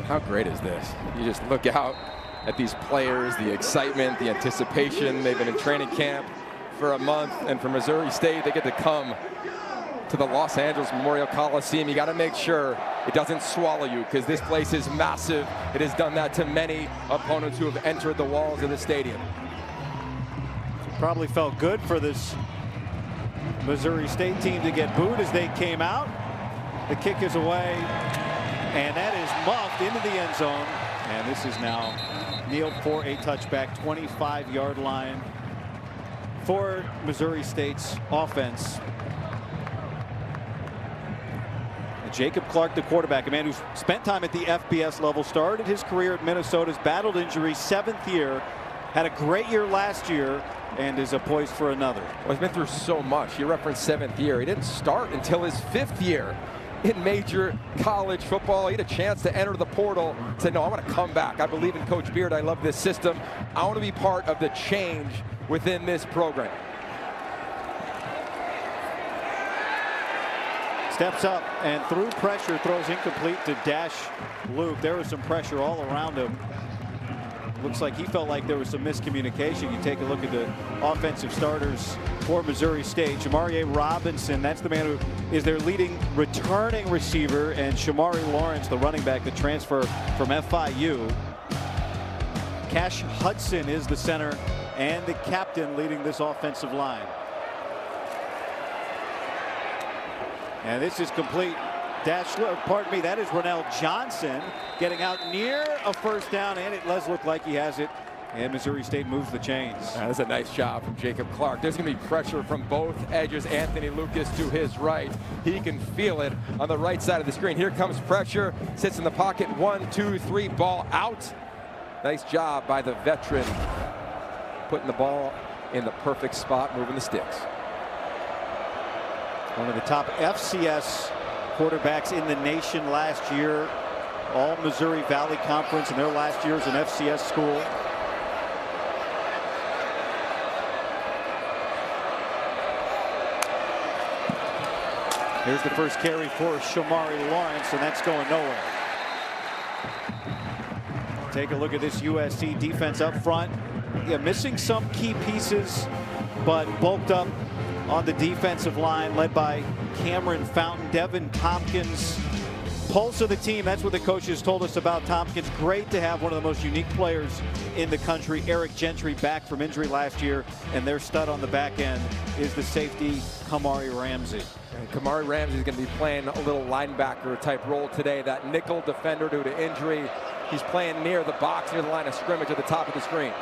How great is this? You just look out at these players, the excitement, the anticipation. They've been in training camp for a month, and for Missouri State, they get to come to the Los Angeles Memorial Coliseum. You got to make sure it doesn't swallow you, because this place is massive. It has done that to many opponents who have entered the walls of the stadium. Probably felt good for this Missouri State team to get booed as they came out. The kick is away, and that is muffed into the end zone. And this is now Neal for a touchback, 25-yard line for Missouri State's offense. And Jacob Clark, the quarterback, a man who's spent time at the FBS level, started his career at Minnesota, has battled injury, 7th year, had a great year last year, and is poised for another. Well, he's been through so much. You referenced 7th year. He didn't start until his 5th year in major college football. He had a chance to enter the portal, said, no, I want to come back. I believe in Coach Beard. I love this system. I want to be part of the change within this program. Steps up and through pressure throws incomplete to Dash Luke. There was some pressure all around him. Looks like he felt like there was some miscommunication. You take a look at the offensive starters for Missouri State. Shamari Robinson, that's the man who is their leading returning receiver, and Shamari Lawrence, the running back, the transfer from FIU. Cash Hudson is the center and the captain leading this offensive line. And this is complete. Pardon me, that is Ronell Johnson getting out near a first down, and it does look like he has it. And Missouri State moves the chains. That's a nice job from Jacob Clark. There's going to be pressure from both edges. Anthony Lucas to his right. He can feel it on the right side of the screen. Here comes pressure. Sits in the pocket. 1, 2, 3. Ball out. Nice job by the veteran. Putting the ball in the perfect spot, moving the sticks. One of the top FCS quarterbacks in the nation last year. All Missouri Valley Conference in their last year as an FCS school. Here's the first carry for Shamari Lawrence, and that's going nowhere. Take a look at this USC defense up front. Yeah, missing some key pieces, but bulked up on the defensive line, led by Cameron Fountain. Devin Tompkins, pulse of the team. That's what the coaches told us about Tompkins. Great to have one of the most unique players in the country. Eric Gentry back from injury last year, and their stud on the back end is the safety Kamari Ramsey. And Kamari Ramsey is going to be playing a little linebacker type role today. That nickel defender due to injury. He's playing near the box, near the line of scrimmage at the top of the screen.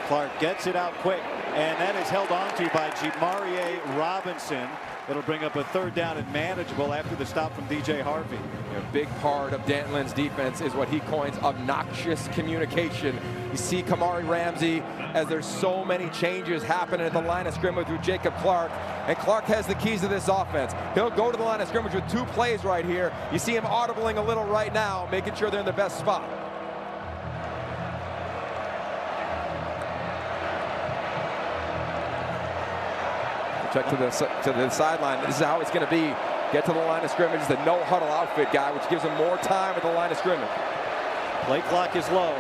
Clark gets it out quick, and that is held on to by Jamarie Robinson. It'll bring up a third down and manageable after the stop from DJ Harvey. A big part of Dan Lynn's defense is what he coins obnoxious communication. You see Kamari Ramsey, as there's so many changes happening at the line of scrimmage with Jacob Clark, and Clark has the keys to this offense. He'll go to the line of scrimmage with 2 plays right here. You see him audibling a little right now, making sure they're in the best spot. Check to the sideline. This is how it's going to be. Get to the line of scrimmage. The no huddle outfit guy, which gives him more time at the line of scrimmage. Play clock is low.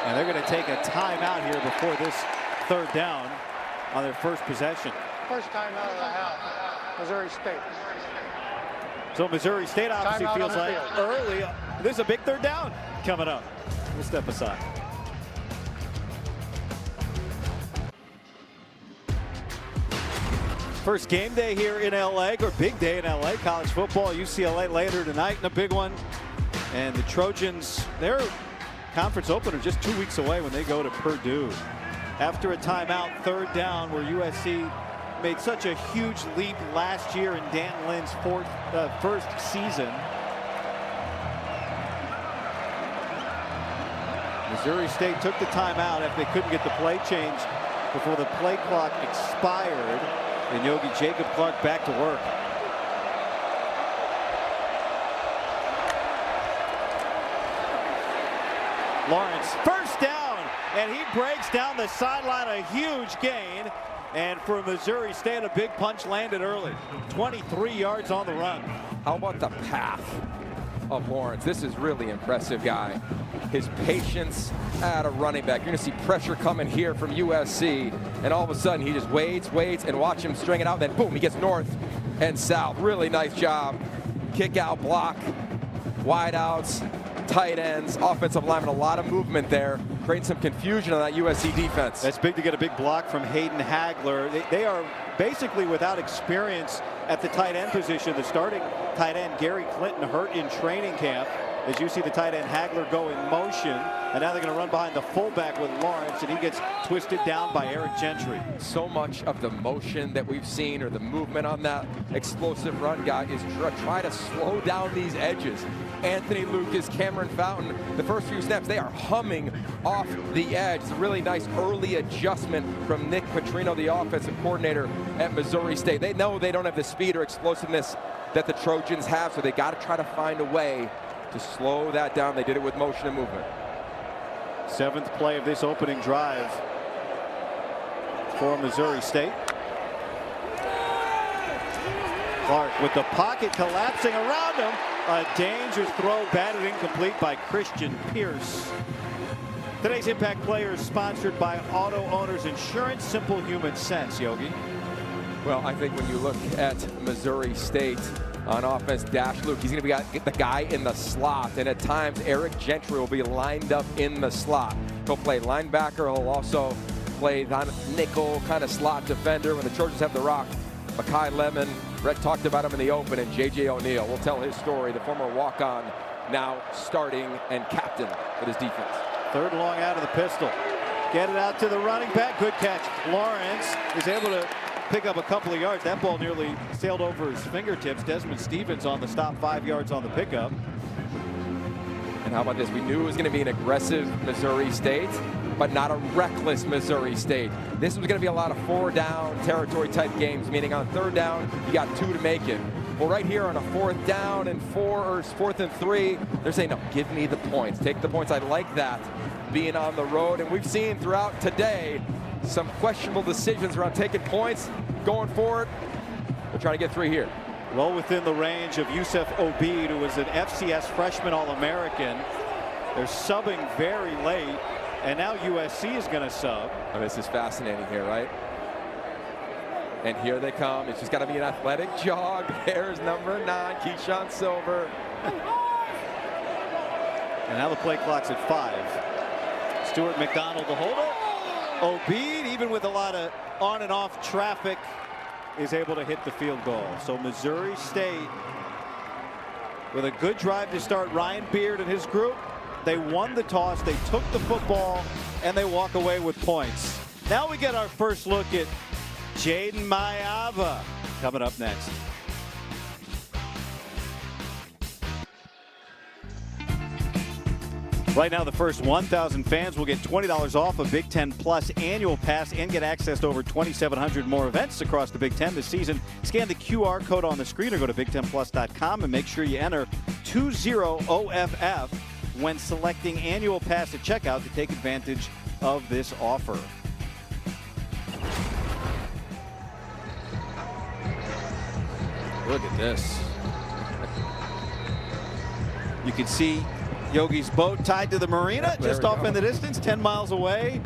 And they're going to take a timeout here before this third down on their first possession. First timeout of the half, Missouri State. So Missouri State obviously feels like early. There's a big third down coming up. We'll step aside. First game day here in LA, or big day in LA. College football, UCLA later tonight in a big one. And the Trojans, their conference opener just 2 weeks away when they go to Purdue. After a timeout, third down, where USC made such a huge leap last year in Dan Lynn's first season. Missouri State took the timeout after they couldn't get the play change before the play clock expired. And Yogi Jacob Clark back to work. Lawrence, first down, and he breaks down the sideline, a huge gain. And for Missouri State, a big punch landed early. 23 yards on the run. How about the path of Lawrence? This is really impressive guy. His patience at a running back. You're going to see pressure coming here from USC. And all of a sudden, he just waits, and watch him string it out. Then, boom, he gets north and south. Really nice job. Kick out, block, wide outs, tight ends, offensive linemen. A lot of movement there, creating some confusion on that USC defense. That's big to get a big block from Hayden Hagler. They are basically without experience at the tight end position. The starting tight end, Gary Clinton, hurt in training camp. As you see the tight end Hagler go in motion, and now they're going to run behind the fullback with Lawrence, and he gets twisted down by Eric Gentry. So much of the motion that we've seen, or the movement on that explosive run guy, is try to slow down these edges. Anthony Lucas, Cameron Fountain, the first few snaps, they are humming off the edge. It's a really nice early adjustment from Nick Petrino, the offensive coordinator at Missouri State. They know they don't have the speed or explosiveness that the Trojans have, so they got to try to find a way to slow that down. They did it with motion and movement. 7th play of this opening drive for Missouri State. Clark with the pocket collapsing around him. A dangerous throw, batted incomplete by Christian Pierce. Today's Impact Player is sponsored by Auto Owners Insurance. Simple human sense, Yogi. Well, I think when you look at Missouri State on offense, Dash Luke, he's going to be the guy in the slot, and at times Eric Gentry will be lined up in the slot. He'll play linebacker. He'll also play that nickel kind of slot defender. When the Trojans have the rock, Makai Lemon, Brett talked about him in the open, and J.J. O'Neal will tell his story, the former walk-on, now starting and captain for his defense. 3rd long out of the pistol. Get it out to the running back. Good catch. Lawrence is able to pick up a couple of yards. That ball nearly sailed over his fingertips. Desmond Stevens on the stop, 5 yards on the pickup. And how about this? We knew it was going to be an aggressive Missouri State, but not a reckless Missouri State. This was going to be a lot of 4-down territory type games, meaning on 3rd down, you got 2 to make it. Well, right here on a 4th down and 4th and 3, they're saying, no, give me the points. Take the points. I like that being on the road. And we've seen throughout today some questionable decisions around taking points, going for it. They're trying to get 3 here. Well within the range of Yusuf Obeid, who was an FCS freshman All-American. They're subbing very late, and now USC is going to sub. Oh, this is fascinating here, right? And here they come. It's just got to be an athletic jog. There's number 9, Keyshawn Silver. And now the play clock's at 5. Stuart McDonald to hold it. Obeid, even with a lot of on and off traffic, is able to hit the field goal. So Missouri State with a good drive to start. Ryan Beard and his group, they won the toss, they took the football, and they walk away with points. Now we get our first look at Jaden Mayava coming up next. Right now, the first 1,000 fans will get $20 off a Big Ten Plus annual pass and get access to over 2,700 more events across the Big Ten this season. Scan the QR code on the screen or go to BigTenPlus.com and make sure you enter 20OFF when selecting annual pass at checkout to take advantage of this offer. Look at this. You can see Yogi's boat tied to the marina, just off in the distance, 10 miles away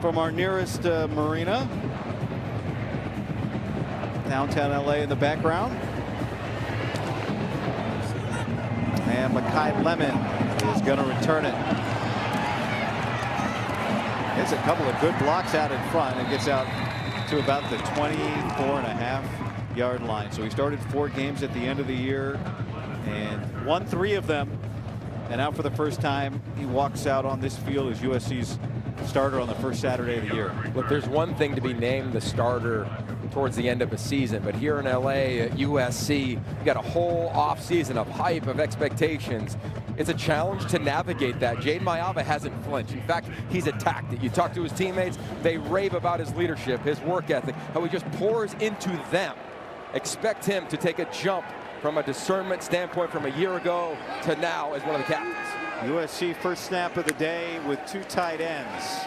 from our nearest marina. Downtown LA in the background. And Makai Lemon is going to return it. Gets a couple of good blocks out in front and gets out to about the 24.5-yard line. So he started 4 games at the end of the year and won 3 of them. And now for the first time, he walks out on this field as USC's starter on the first Saturday of the year. Look, there's one thing to be named the starter towards the end of a season, but here in LA at USC, you got a whole offseason of hype, of expectations. It's a challenge to navigate that. Jaden Mayava hasn't flinched. In fact, he's attacked it. You talk to his teammates, they rave about his leadership, his work ethic, how he just pours into them. Expect him to take a jump from a discernment standpoint from a year ago to now as one of the captains. USC first snap of the day with 2 tight ends.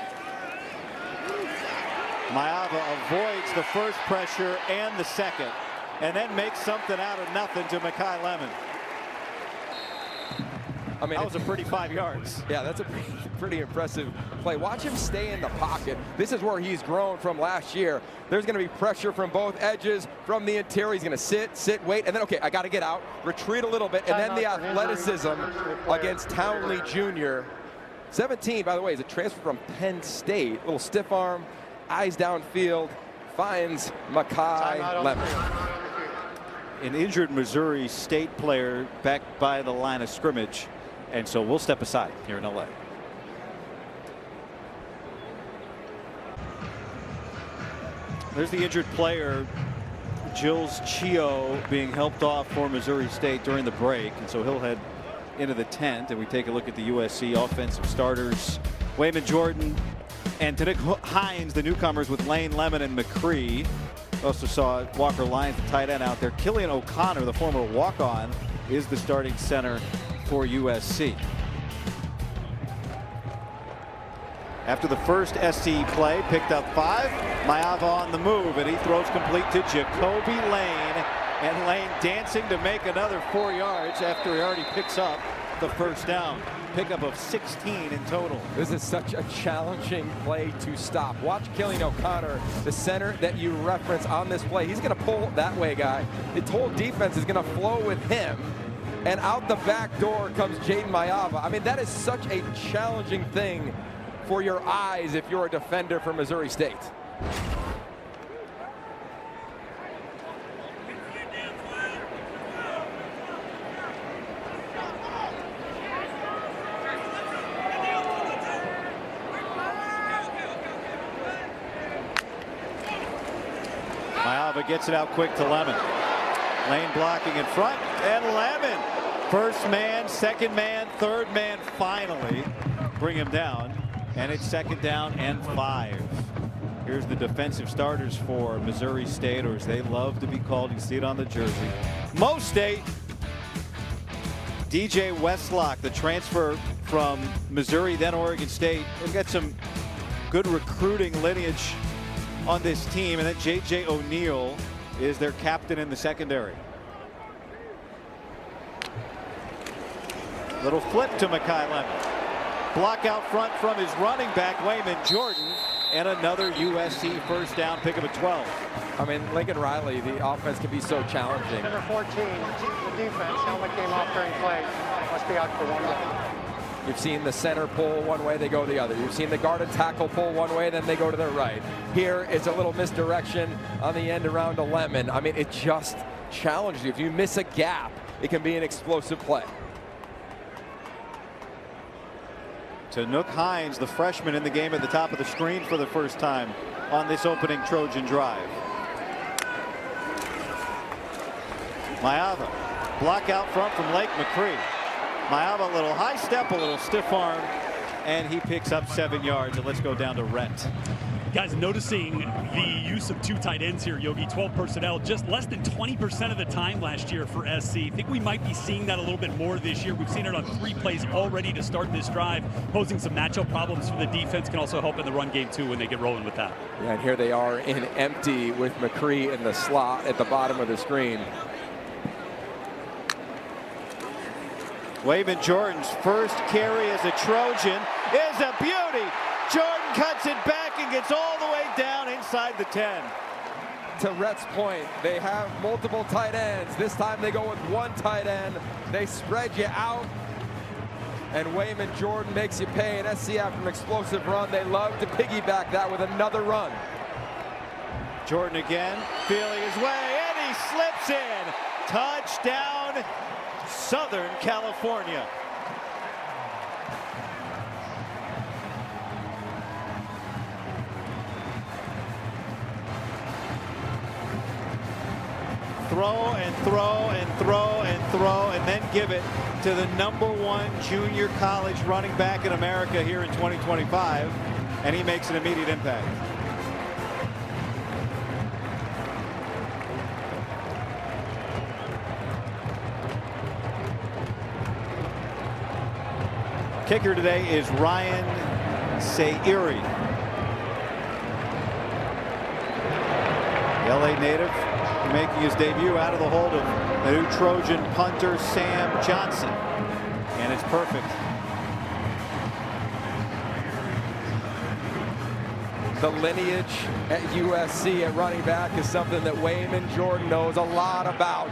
Maava avoids the first pressure and the second, and then makes something out of nothing to Makai Lemon. I mean, that was a pretty 5 yards. Yeah, that's a pretty impressive play. Watch him stay in the pocket. This is where he's grown from last year. There's going to be pressure from both edges, from the interior. He's going to sit, wait, and then, okay, I got to get out, retreat a little bit, and then the athleticism against Townley Jr. 17, by the way, is a transfer from Penn State. A little stiff arm, eyes downfield, finds Makai Lemon. An injured Missouri State player back by the line of scrimmage. And so we'll step aside here in LA. There's the injured player, Gilles Chio, being helped off for Missouri State during the break. And so he'll head into the tent. And we take a look at the USC offensive starters. Wayman Jordan and Tanick Hines, the newcomers with Lane Lemon and McCree. Also saw Walker Lyons, the tight end, out there. Killian O'Connor, the former walk-on, is the starting center for USC. After the first SC play, picked up 5. Maava on the move, and he throws complete to Jacoby Lane. And Lane dancing to make another 4 yards after he already picks up the first down. Pickup of 16 in total. This is such a challenging play to stop. Watch Killian O'Connor, the center that you reference on this play. He's going to pull that way, guy. The whole defense is going to flow with him. And out the back door comes Jaden Maava. I mean, that is such a challenging thing for your eyes if you're a defender for Missouri State. Maava gets it out quick to Lemon. Lane blocking in front, and Lemon. First man, second man, third man, finally bring him down. And it's second down and 5. Here's the defensive starters for Missouri State, or as they love to be called. You see it on the jersey. Mo State. DJ Westlock, the transfer from Missouri, then Oregon State. They've got some good recruiting lineage on this team. And then J.J. O'Neal is their captain in the secondary. Little flip to Makai Lemon. Block out front from his running back, Wayman Jordan, and another USC first down, pickup at 12. I mean, Lincoln Riley, the offense can be so challenging. Number 14, the defense, helmet came off during play, must be out for 1 minute. You've seen the center pull one way, they go the other. You've seen the guard and tackle pull one way, then they go to the right. Here it's a little misdirection on the end around to Lemon. I mean, it just challenges you. If you miss a gap, it can be an explosive play. Tanick Hines, the freshman in the game, at the top of the screen for the first time on this opening Trojan drive. Maava, block out front from Lake McCree. Maava, a little high step, a little stiff arm, and he picks up 7 yards. And let's go down to Rhett. Guys, noticing the use of 2 tight ends here, Yogi, 12 personnel, just less than 20% of the time last year for SC. I think we might be seeing that a little bit more this year. We've seen it on 3 plays already to start this drive, posing some matchup problems for the defense. Can also help in the run game, too, when they get rolling with that. Yeah, and here they are in empty with McCree in the slot at the bottom of the screen. Wayman Jordan's first carry as a Trojan is a beauty. Jordan cuts it back and gets all the way down inside the 10. To Rhett's point, they have multiple tight ends. This time they go with 1 tight end. They spread you out. And Wayman Jordan makes you pay. An SC after an explosive run. They love to piggyback that with another run. Jordan again, feeling his way, and he slips in. Touchdown, Southern California. Throw and throw and throw and throw, and then give it to the #1 junior college running back in America here in 2025, and he makes an immediate impact. Kicker today is Ryan Sayeri. LA native making his debut out of the hold of the new Trojan punter Sam Johnson. And it's perfect. The lineage at USC at running back is something that Wayman Jordan knows a lot about.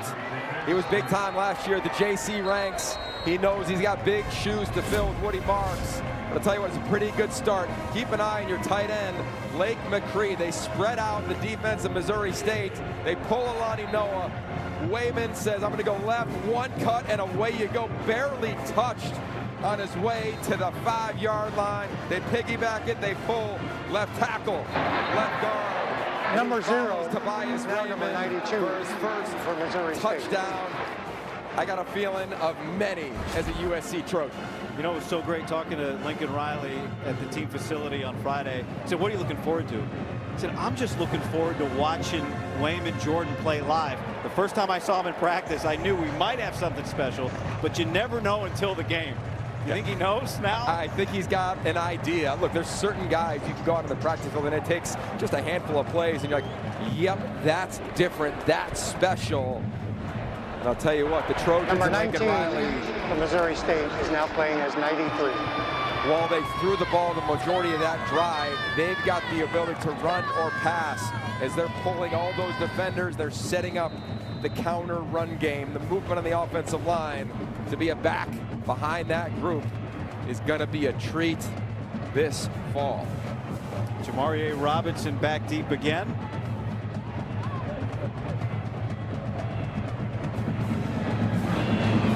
He was big time last year at the JC ranks. He knows he's got big shoes to fill with Woody Marks. But I'll tell you what, it's a pretty good start. Keep an eye on your tight end, Blake McCree. They spread out the defense of Missouri State. They pull Alani Noah. Wayman says, I'm going to go left, one cut, and away you go. Barely touched on his way to the 5-yard line. They piggyback it, they pull left tackle, left guard. Number 0, Tobias now number Wayman 92 for his first for Missouri State. touchdown. I got a feeling of many as a USC Trojan. You know, it was so great talking to Lincoln Riley at the team facility on Friday. He said, what are you looking forward to? He said, I'm just looking forward to watching Wayman Jordan play live. The first time I saw him in practice, I knew we might have something special, but you never know until the game. You think he knows now? I think he's got an idea. Look, there's certain guys you can go out on the practice field and it takes just a handful of plays and you're like, yep, that's different, that's special. And I'll tell you what, the Trojans Number and 19 Lincoln Riley, for Missouri State is now playing as 93. while they threw the ball the majority of that drive, they've got the ability to run or pass as they're pulling all those defenders. They're setting up the counter run game. The movement on the offensive line to be a back behind that group is going to be a treat this fall. Jamarie Robinson back deep again.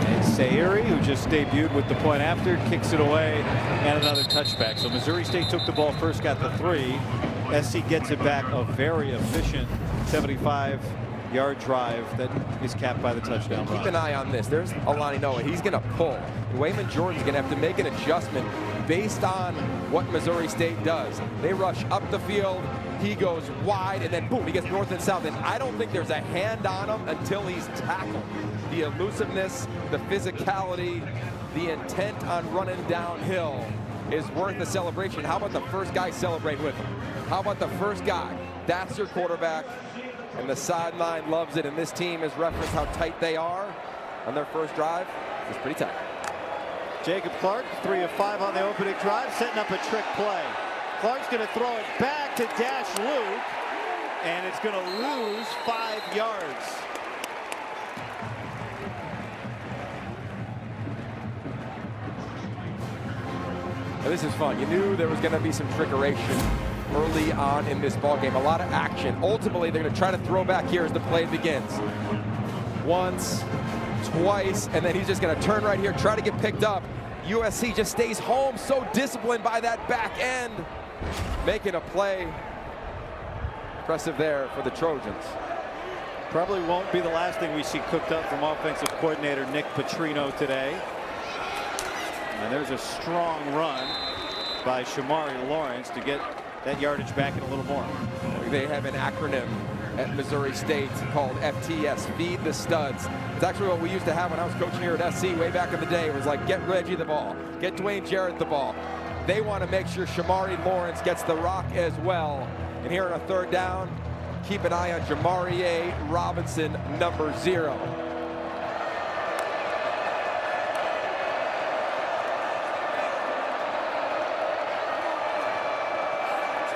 And Sayeri, who just debuted with the point after, kicks it away and another touchback. So Missouri State took the ball first, got the 3. SC gets it back, a very efficient 75-yard drive that is capped by the touchdown run. Keep an eye on this. There's Alani Noah. He's going to pull. Wayman Jordan's going to have to make an adjustment based on what Missouri State does. They rush up the field. He goes wide, and then boom, he gets north and south. And I don't think there's a hand on him until he's tackled. The elusiveness, the physicality, the intent on running downhill is worth the celebration. How about the first guy celebrate with him? How about the first guy? That's your quarterback. And the sideline loves it, and this team has referenced how tight they are on their first drive. It's pretty tight. Jacob Clark, 3 of 5 on the opening drive, setting up a trick play. Clark's going to throw it back to Dash Luke, and it's going to lose 5 yards. Now, this is fun. You knew there was going to be some trickeration early on in this ball game. A lot of action. Ultimately, they're going to try to throw back here as the play begins. Once, twice, and then he's just going to turn right here, try to get picked up. USC just stays home, so disciplined by that back end. Making a play. Impressive there for the Trojans. Probably won't be the last thing we see cooked up from offensive coordinator Nick Petrino today. And there's a strong run by Shamari Lawrence to get that yardage back in a little more. They have an acronym at Missouri State called FTS, Feed the Studs. It's actually what we used to have when I was coaching here at SC way back in the day. It was like, get Reggie the ball, get Dwayne Jarrett the ball. They want to make sure Shamari Lawrence gets the rock as well. And here on a 3rd down, keep an eye on Jamarie Robinson, number 0.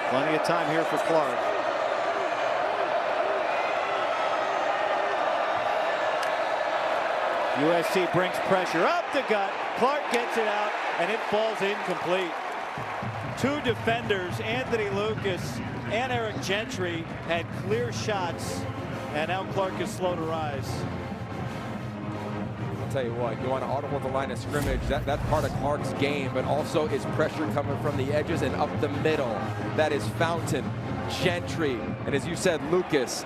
Plenty of time here for Clark. USC brings pressure up the gut. Clark gets it out, and it falls incomplete. 2 defenders, Anthony Lucas and Eric Gentry, had clear shots, and now Clark is slow to rise. I'll tell you what, you want to audible the line of scrimmage. That's part of Clark's game, but also is pressure coming from the edges and up the middle. That is Fountain, Gentry, and as you said, Lucas.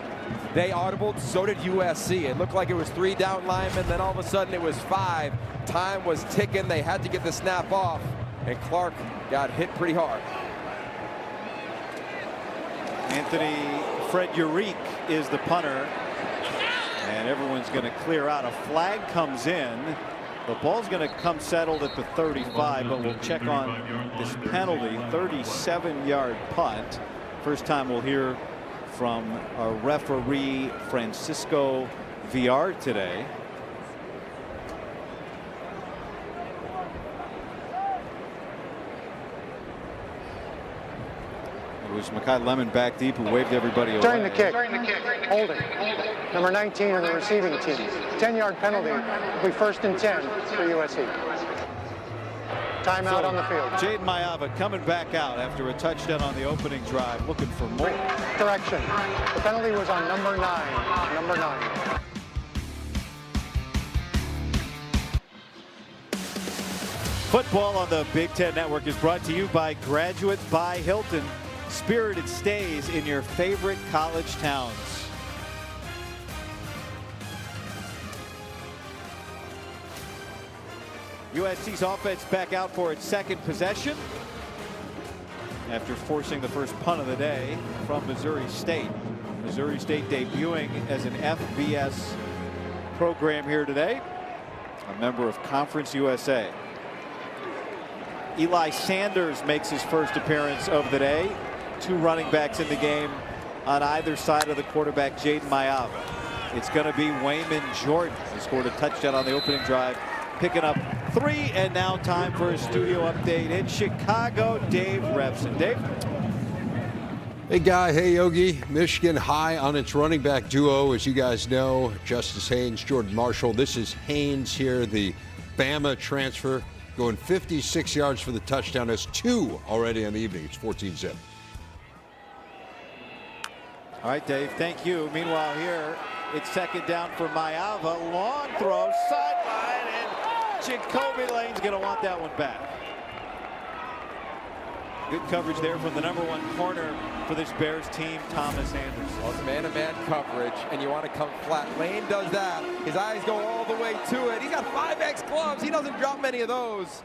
They audibled, so did USC. It looked like it was 3 down linemen, then all of a sudden it was 5. Time was ticking. They had to get the snap off, and Clark got hit pretty hard. Anthony Fred Urique is the punter, and everyone's going to clear out. A flag comes in. The ball's going to come settled at the 35, but we'll check on this penalty. 37-yard punt. First time we'll hear from our referee Francisco Villar today. It was Mekhi Lemon back deep who waved everybody away. During the kick, holding. Number 19 on the receiving team. 10-yard penalty will be 1st and 10 for USC. Timeout on the field. Jaden Mayava coming back out after a touchdown on the opening drive, looking for more. Correction. The penalty was on number 9. Number 9. Football on the Big Ten Network is brought to you by Graduate by Hilton. Spirited stays in your favorite college towns. USC's offense back out for its second possession after forcing the first punt of the day from Missouri State. Missouri State debuting as an FBS program here today, a member of Conference USA. Eli Sanders makes his first appearance of the day. 2 running backs in the game on either side of the quarterback, Jaden Mayava. It's going to be Wayman Jordan, who scored a touchdown on the opening drive, picking up 3, and now time for a studio update in Chicago. Dave Revson. Dave? Hey, Guy. Hey, Yogi. Michigan high on its running back duo, as you guys know. Justice Haynes, Jordan Marshall. This is Haynes here, the Bama transfer, going 56 yards for the touchdown. Has 2 already on the evening. It's 14-zip. All right, Dave, thank you. Meanwhile, here, it's 2nd down for Mayava. Long throw, sideline, and Jacoby Lane's going to want that one back. Good coverage there from the #1 corner for this Bears team, Thomas Anderson. Well, it's man-to-man coverage, and you want to come flat. Lane does that. His eyes go all the way to it. He's got 5X gloves. He doesn't drop many of those.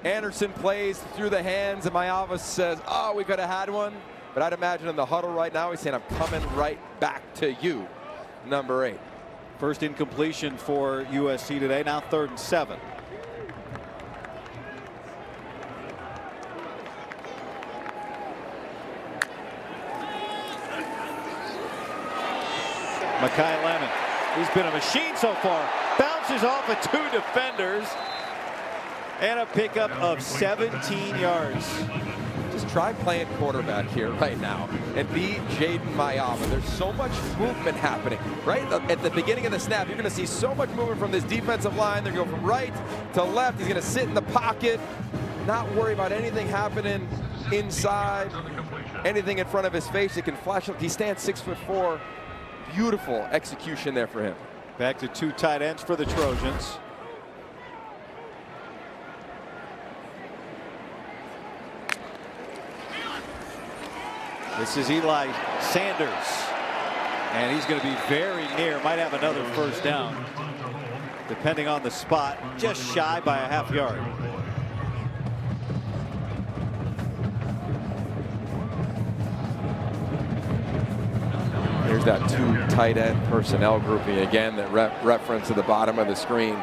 Anderson plays through the hands, and Mayava says, oh, we could have had one. But I'd imagine in the huddle right now, he's saying, I'm coming right back to you, number 8. First incompletion for USC today, now 3rd and 7. Mekhi Lemon, he's been a machine so far. Bounces off of 2 defenders and a pickup of 17 yards. Just try playing quarterback here right now and be Jaden Mayava. There's so much movement happening, right? At the beginning of the snap, you're going to see so much movement from this defensive line. They're going to go from right to left. He's going to sit in the pocket, not worry about anything happening inside, anything in front of his face. It can flash up. He stands 6'4". Beautiful execution there for him. Back to 2 tight ends for the Trojans. This is Eli Sanders, and he's going to be very near. Might have another 1st down, depending on the spot. Just shy by a half yard. Here's that 2 tight end personnel grouping again that reference to the bottom of the screen.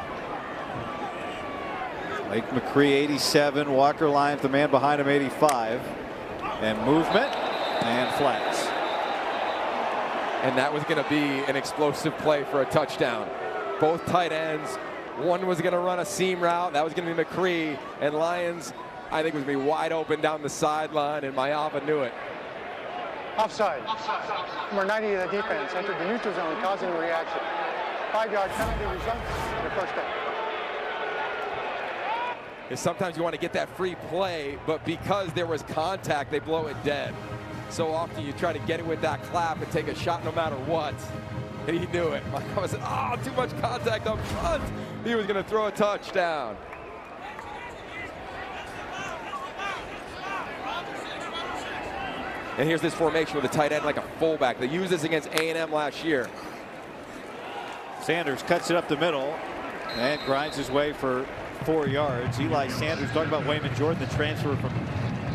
Lake McCree 87, Walker Lyons, the man behind him, 85, and movement. And flats. And that was going to be an explosive play for a touchdown. Both tight ends. One was going to run a seam route. That was going to be McCree. And Lyons, I think, was going to be wide open down the sideline, and Mayava knew it. Offside. Number 90 of the defense entered the neutral zone, causing a reaction. 5-yard penalty results in the 1st down. Sometimes you want to get that free play, but because there was contact, they blow it dead. So often you try to get it with that clap and take a shot no matter what. And he knew it. I said, oh, too much contact up front. He was going to throw a touchdown. And here's this formation with a tight end like a fullback. They used this against A&M last year. Sanders cuts it up the middle and grinds his way for 4 yards. Eli Sanders, talking about Wayman Jordan, the transfer from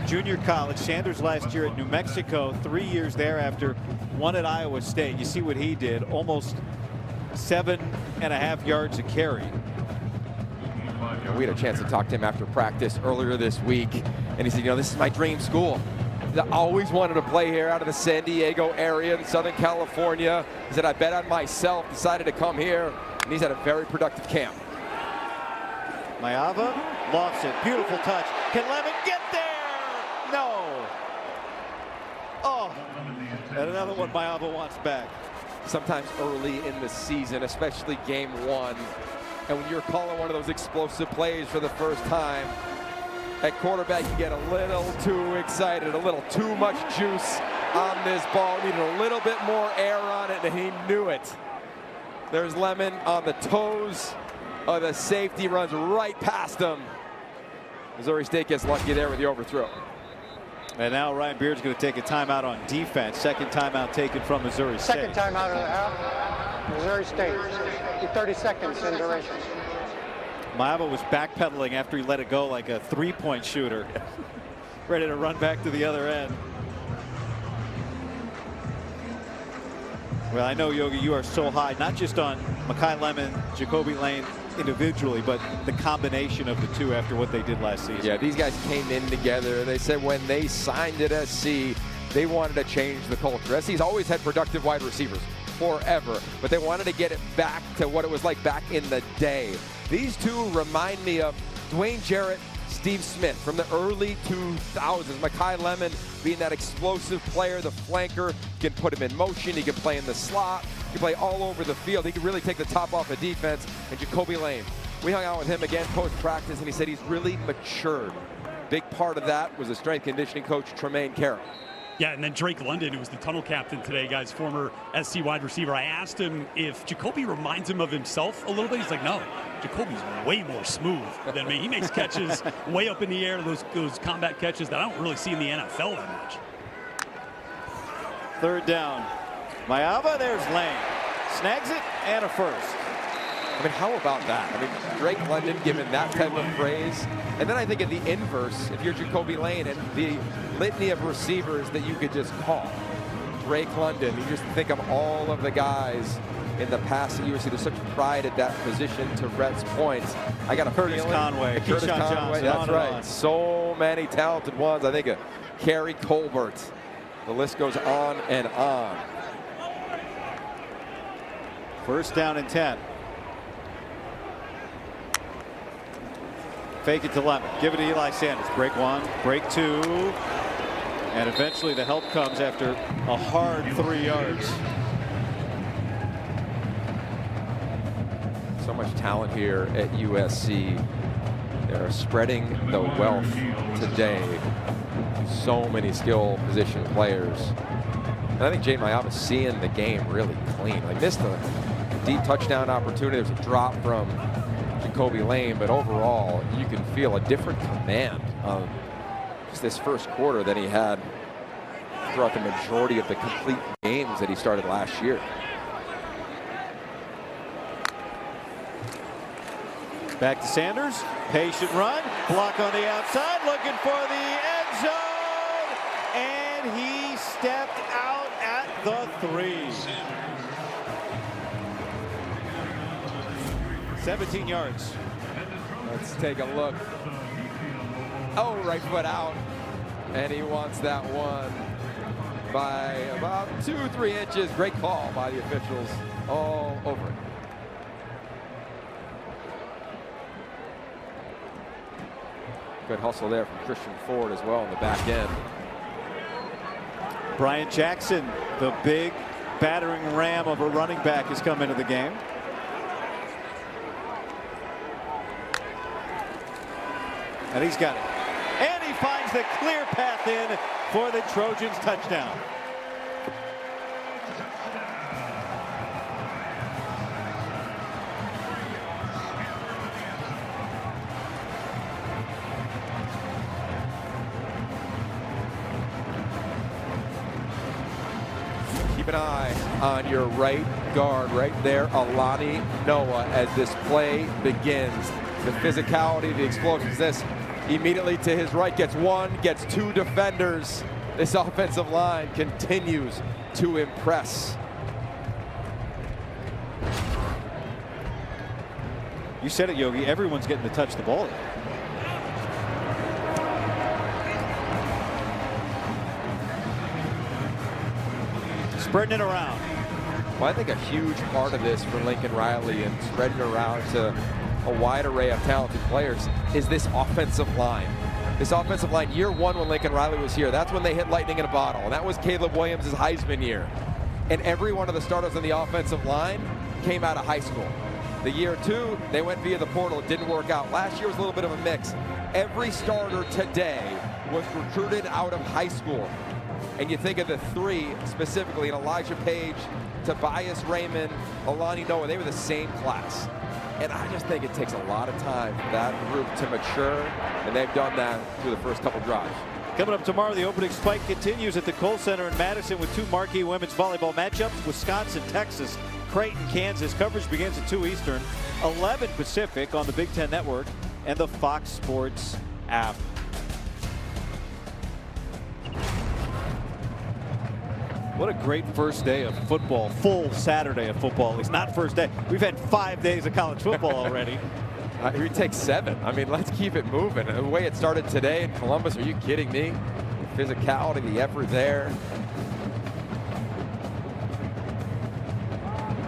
junior college. Sanders last year at New Mexico, 3 years there after 1 at Iowa State. You see what he did, almost 7.5 yards a carry. We had a chance to talk to him after practice earlier this week, and he said, you know, this is my dream school. that always wanted to play here out of the San Diego area in Southern California. He said, I bet on myself, decided to come here, and he's had a very productive camp. Mayava lofts it. Beautiful touch. Can Lemon get there? No. Oh, and another one Mayava wants back. Sometimes early in the season, especially game one, and when you're calling one of those explosive plays for the first time, at quarterback you get a little too excited, a little too much juice on this ball, needed a little bit more air on it, and he knew it. There's Lemon on the toes of the safety, runs right past him. Missouri State gets lucky there with the overthrow. And now Ryan Beard's going to take a timeout on defense. Second timeout taken from Missouri State. Second timeout of the half. Missouri State. 30 seconds in duration. Mayava was backpedaling after he let it go like a three-point shooter. Ready to run back to the other end. Well, I know, Yogi, you are so high, not just on Makai Lemon, Jacoby Lane individually, but the combination of the two after what they did last season. Yeah, these guys came in together. They said when they signed at SC, they wanted to change the culture. SC's always had productive wide receivers forever, but they wanted to get it back to what it was like back in the day. These two remind me of Dwayne Jarrett, Steve Smith from the early 2000s. Makai Lemon being that explosive player, the flanker, you can put him in motion, he can play in the slot, he can play all over the field, he can really take the top off of defense. And Jacoby Lane, we hung out with him again post-practice, and he said he's really matured. Big part of that was the strength conditioning coach, Tremaine Carroll. Yeah, and then Drake London, who was the tunnel captain today, guys, former SC wide receiver. I asked him if Jacoby reminds him of himself a little bit. He's like, no, Jacoby's way more smooth than me. He makes catches way up in the air, those combat catches that I don't really see in the NFL that much. Third down. Mayava, there's Lane. Snags it, and a first. I mean, how about that? I mean, Drake London given that type of praise. And then I think at the inverse, if you're Jacoby Lane and the litany of receivers that you could just call. Drake London, you just think of all of the guys in the past at USC. There's such pride at that position, to Rhett's points. I got a Curtis feeling. Conway, Curtis Keyshawn Conway, Johnson, that's on and right. on. So many talented ones. I think of Kerry Colbert. The list goes on and on. First down and 10. Fake it to Lemon. Give it to Eli Sanders. Break one, break two. And eventually the help comes after a hard 3 yards. So much talent here at USC. They're spreading the wealth today. So many skill position players. And I think Jane Mayava's seeing the game really clean. Like, missed a deep touchdown opportunity. There's a drop from Jacoby Lane, but overall you can feel a different command of just this first quarter than he had throughout the majority of the complete games that he started last year. Back to Sanders. Patient run. Block on the outside. Looking for the end zone. And he stepped out at the 3. 17 yards. Let's take a look. Oh, right foot out. And he wants that one by about 2-3 inches. Great call by the officials all over it. Good hustle there from Christian Ford as well in the back end. Brian Jackson, the big battering ram of a running back, has come into the game. And he's got it. And he finds the clear path in for the Trojans touchdown. Keep an eye on your right guard right there, Alani Noah, as this play begins. The physicality, the explosiveness. Immediately to his right, gets one, gets two defenders. This offensive line continues to impress. You said it, Yogi. Everyone's getting to touch the ball. spreading it around. Well, I think a huge part of this for Lincoln Riley and spreading it around to a wide array of talented players is this offensive line. This offensive line, year one when Lincoln Riley was here, that's when they hit lightning in a bottle. And that was Caleb Williams' Heisman year. And every one of the starters on the offensive line came out of high school. The year two, they went via the portal. It didn't work out. Last year was a little bit of a mix. Every starter today was recruited out of high school. And you think of the three specifically, and Elijah Page, Tobias Raymond, Alani Noah, they were the same class. And I just think it takes a lot of time for that group to mature, and they've done that through the first couple drives. Coming up tomorrow, the opening spike continues at the Kohl Center in Madison with two marquee women's volleyball matchups, Wisconsin, Texas, Creighton, Kansas. Coverage begins at 2 Eastern, 11 Pacific on the Big Ten Network and the Fox Sports app. What a great first day of football, full Saturday of football, at least not first day. We've had 5 days of college football already. We take 7. I mean, let's keep it moving. The way it started today in Columbus, are you kidding me? The physicality, the effort there.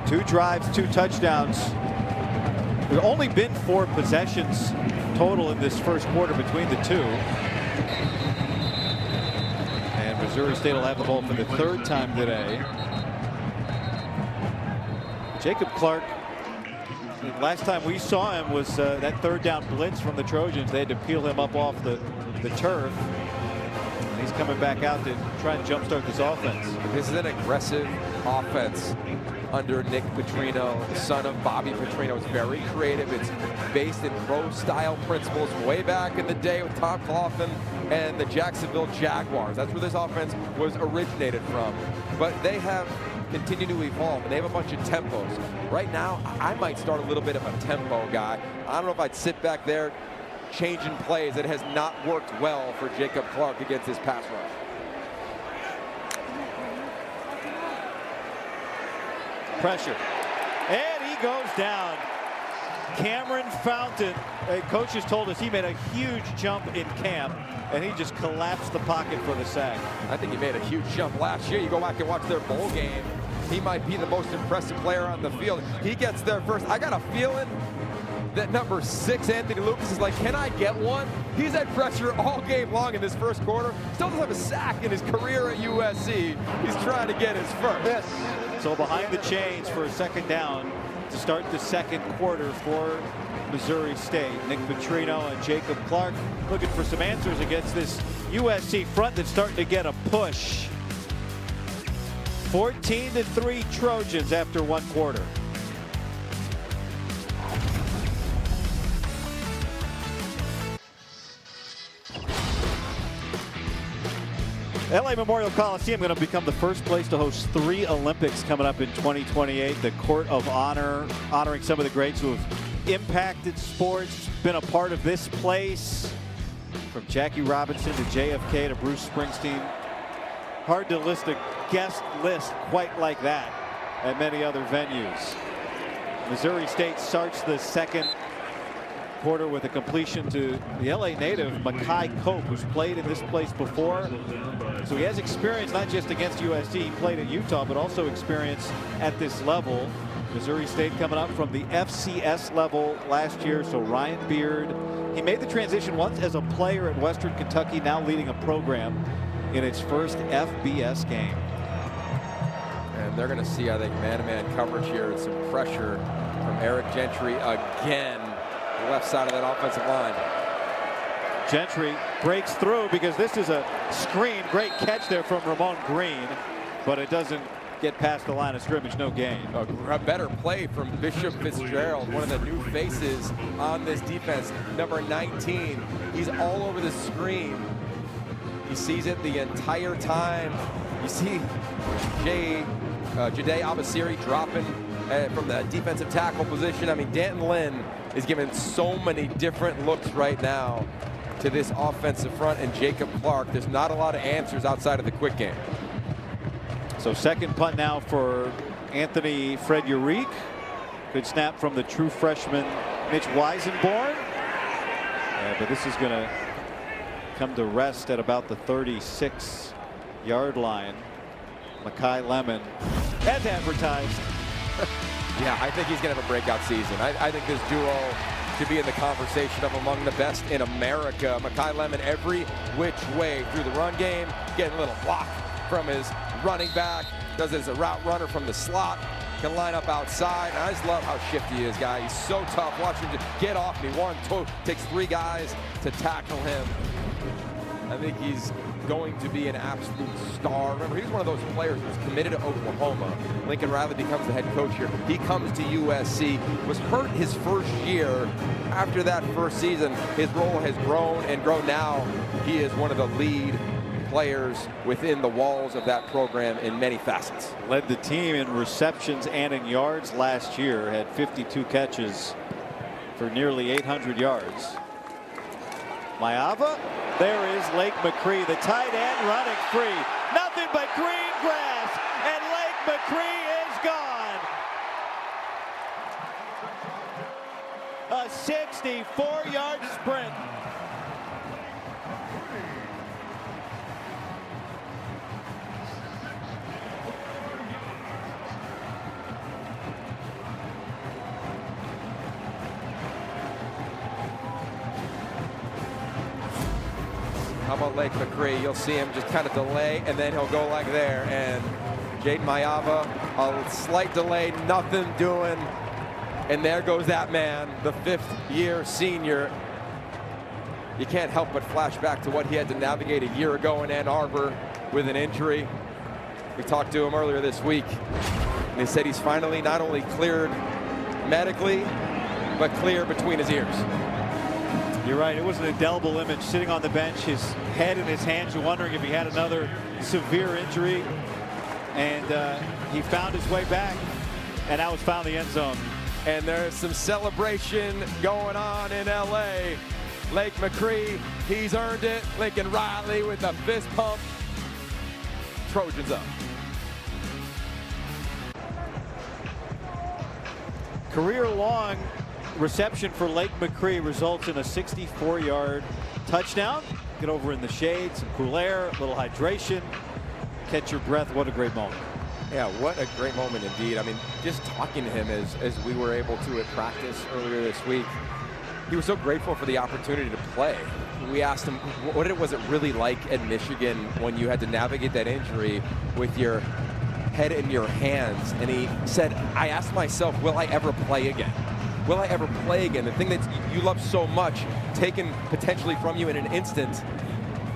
2 drives, 2 touchdowns. There have only been 4 possessions total in this first quarter between the two. And Missouri State will have the ball for the 3rd time today. Jacob Clark, last time we saw him was that 3rd down blitz from the Trojans. They had to peel him up off the turf. And he's coming back out to try and jumpstart this offense. This is an aggressive offense under Nick Petrino, the son of Bobby Petrino. It's very creative. It's based in pro-style principles way back in the day with Tom Coughlin and the Jacksonville Jaguars. That's where this offense was originated from. But they have continued to evolve, and they have a bunch of tempos. Right now, I might start a little bit of a tempo guy. I don't know if I'd sit back there changing plays. It has not worked well for Jacob Clark against his pass rush. Pressure, and he goes down. Cameron Fountain, coaches told us he made a huge jump in camp, and he just collapsed the pocket for the sack. I think he made a huge jump last year. You go back and watch their bowl game, he might be the most impressive player on the field. He gets there first. I got a feeling that number 6, Anthony Lucas, is like, can I get one? He's had pressure all game long in this first quarter. Still doesn't have a sack in his career at USC. He's trying to get his first. Yes. So behind the chains for a 2nd down to start the 2nd quarter for Missouri State. Nick Petrino and Jacob Clark looking for some answers against this USC front that's starting to get a push. 14-3 Trojans after 1 quarter. LA Memorial Coliseum going to become the first place to host 3 Olympics coming up in 2028. The Court of Honor, honoring some of the greats who have impacted sports, been a part of this place. From Jackie Robinson to JFK to Bruce Springsteen. Hard to list a guest list quite like that at many other venues. Missouri State starts the 2nd quarter with a completion to the LA native Makai Cope, who's played in this place before. So he has experience not just against USC, he played at Utah, but also experience at this level. Missouri State coming up from the FCS level last year. So Ryan Beard, he made the transition once as a player at Western Kentucky, now leading a program in its first FBS game. And they're going to see, I think, man-to-man coverage here and some pressure from Eric Gentry again. The left side of that offensive line. Gentry breaks through because this is a screen. Great catch there from Ramon Green, but it doesn't get past the line of scrimmage. No gain. A better play from Bishop Fitzgerald, one of the new faces on this defense. Number 19. He's all over the screen. He sees it the entire time. You see Jade Abasiri dropping from the defensive tackle position. I mean, Danton Lynn is giving so many different looks right now to this offensive front, and Jacob Clark. There's not a lot of answers outside of the quick game. So 2nd punt now for Anthony Fred-Urique. Good snap from the true freshman Mitch Weisenborn. But this is going to come to rest at about the 36-yard line. Makai Lemon, as advertised. Yeah, I think he's going to have a breakout season. I think this duo should be in the conversation of among the best in America. Makai Lemon every which way through the run game, getting a little block from his running back, does it as a route runner from the slot, can line up outside. And I just love how shifty he is, guy. He's so tough. Watch him just get off me. 1, 2, takes 3 guys to tackle him. I think he's going to be an absolute star. Remember, he's one of those players who's committed to Oklahoma. Lincoln Riley becomes the head coach here. He comes to USC, was hurt his first year. After that first season, his role has grown and grown. Now he is one of the lead players within the walls of that program in many facets. Led the team in receptions and in yards last year. Had 52 catches for nearly 800 yards. Mayava, there is Lake McCree, the tight end running free. Nothing but green grass, and Lake McCree is gone. A 64-yard sprint. How about Lake McCree? You'll see him just kind of delay, and then he'll go like there. And Jaden Mayava, a slight delay, nothing doing. And there goes that man, the 5th-year senior. You can't help but flash back to what he had to navigate a year ago in Ann Arbor with an injury. We talked to him earlier this week, and he said he's finally not only cleared medically, but clear between his ears. You're right. It was an indelible image, sitting on the bench, his head in his hands, wondering if he had another severe injury. And he found his way back, and now has found the end zone. And there's some celebration going on in LA. Lake McCree, he's earned it. Lincoln Riley with a fist pump. Trojans up. Career-long reception for Lake McCree results in a 64-yard touchdown. Get over in the shade, some cool air, a little hydration, catch your breath. What a great moment. Yeah, what a great moment indeed. I mean, just talking to him as we were able to at practice earlier this week, he was so grateful for the opportunity to play. We asked him, what was it really like at Michigan when you had to navigate that injury with your head in your hands? And he said, I asked myself, will I ever play again? Will I ever play again? The thing that you love so much, taken potentially from you in an instant.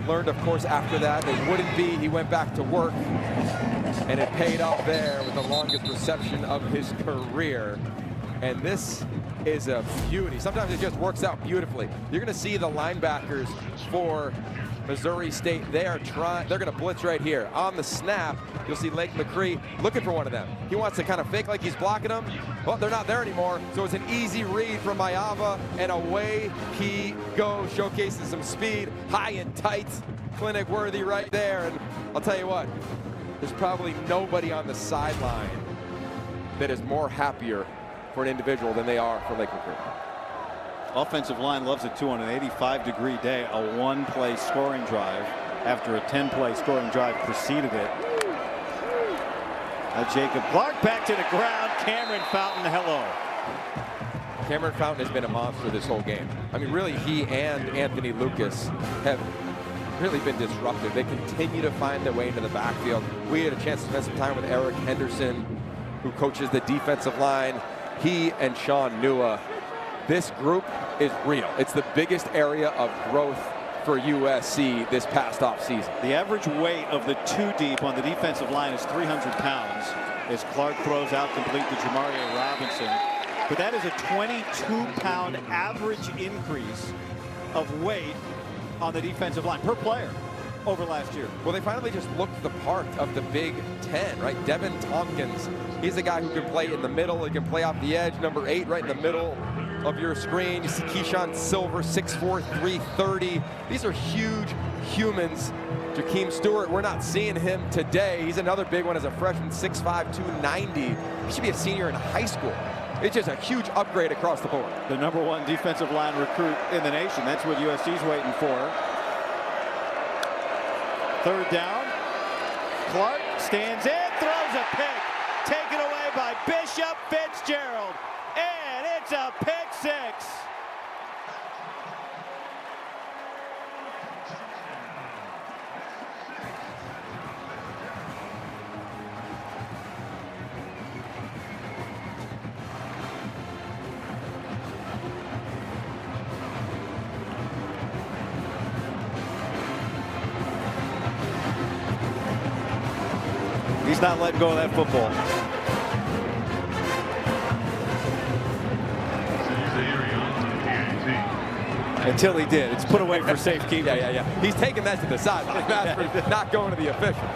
Learned, of course, after that it wouldn't be. He went back to work, and it paid off there with the longest reception of his career. And this is a beauty. Sometimes it just works out beautifully. You're going to see the linebackers for Missouri State. They're going to blitz right here. On the snap, you'll see Lake McCree looking for one of them. He wants to kind of fake like he's blocking them. Well, they're not there anymore, so it's an easy read from Mayava, and away he goes, showcasing some speed, high and tight, clinic worthy right there. And I'll tell you what, there's probably nobody on the sideline that is more happier for an individual than they are for Lake McCree. Offensive line loves it too on an 85-degree day. A 1-play scoring drive after a 10-play scoring drive preceded it. Jacob Clark back to the ground. Cameron Fountain, hello. Cameron Fountain has been a monster this whole game. I mean, really, he and Anthony Lucas have really been disruptive. They continue to find their way into the backfield. We had a chance to spend some time with Eric Henderson, who coaches the defensive line. He and Sean Nua. This group is real. It's the biggest area of growth for USC this past offseason. The average weight of the 2 deep on the defensive line is 300 pounds as Clark throws out complete to Jamario Robinson. But that is a 22-pound average increase of weight on the defensive line per player over last year. Well, they finally just looked the part of the Big Ten, right? Devin Tompkins, he's a guy who can play in the middle. He can play off the edge. Number 8 right in the middle of your screen. You see Keyshawn Silver, 6'4", 330. These are huge humans. Jakeem Stewart, we're not seeing him today. He's another big one as a freshman, 6'5", 290. He should be a senior in high school. It's just a huge upgrade across the board. The #1 defensive line recruit in the nation. That's what USC's waiting for. 3rd down. Clark stands in, throws a pick. Taken away by Bishop Fitzgerald. And it's a pick six. He's not letting go of that football. Until he did. It's put away for safekeeping. Yeah. He's taking that to the side. That's not going to the official.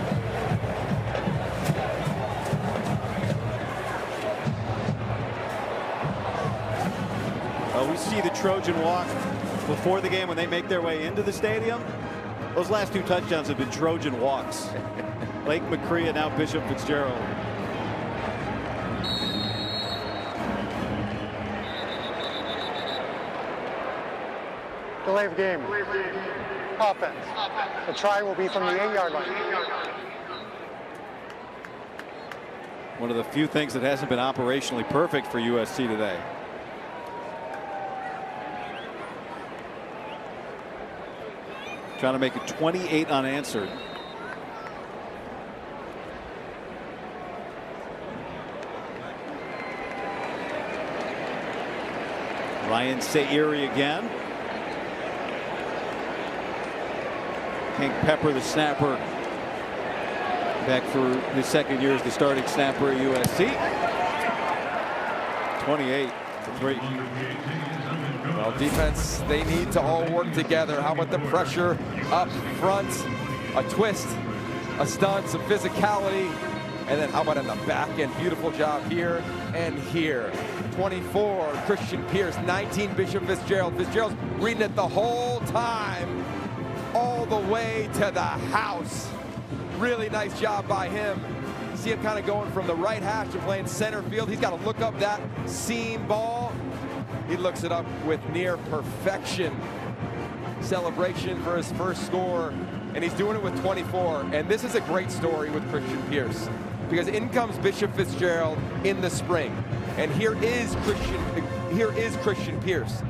Well, we see the Trojan walk before the game when they make their way into the stadium. Those last 2 touchdowns have been Trojan walks. Lake McCree and now Bishop Fitzgerald. Delay of game. Offense. The try will be from the 8-yard line. One of the few things that hasn't been operationally perfect for USC today. Trying to make it 28 unanswered. Ryan Sayeri again. Hank Pepper, the snapper, back for his second year as the starting snapper at USC. 28-3. Well, defense, they need to all work together. How about the pressure up front? A twist, a stunt, some physicality. And then how about in the back end? Beautiful job here and here. 24, Christian Pierce. 19, Bishop Fitzgerald. Fitzgerald's reading it the whole time, all the way to the house. Really nice job by him. See him kind of going from the right hash to playing center field. He's got to look up that seam ball. He looks it up with near perfection. Celebration for his first score, and he's doing it with 24. And this is a great story with Christian Pierce, because in comes Bishop Fitzgerald in the spring, and here is Christian Pierce.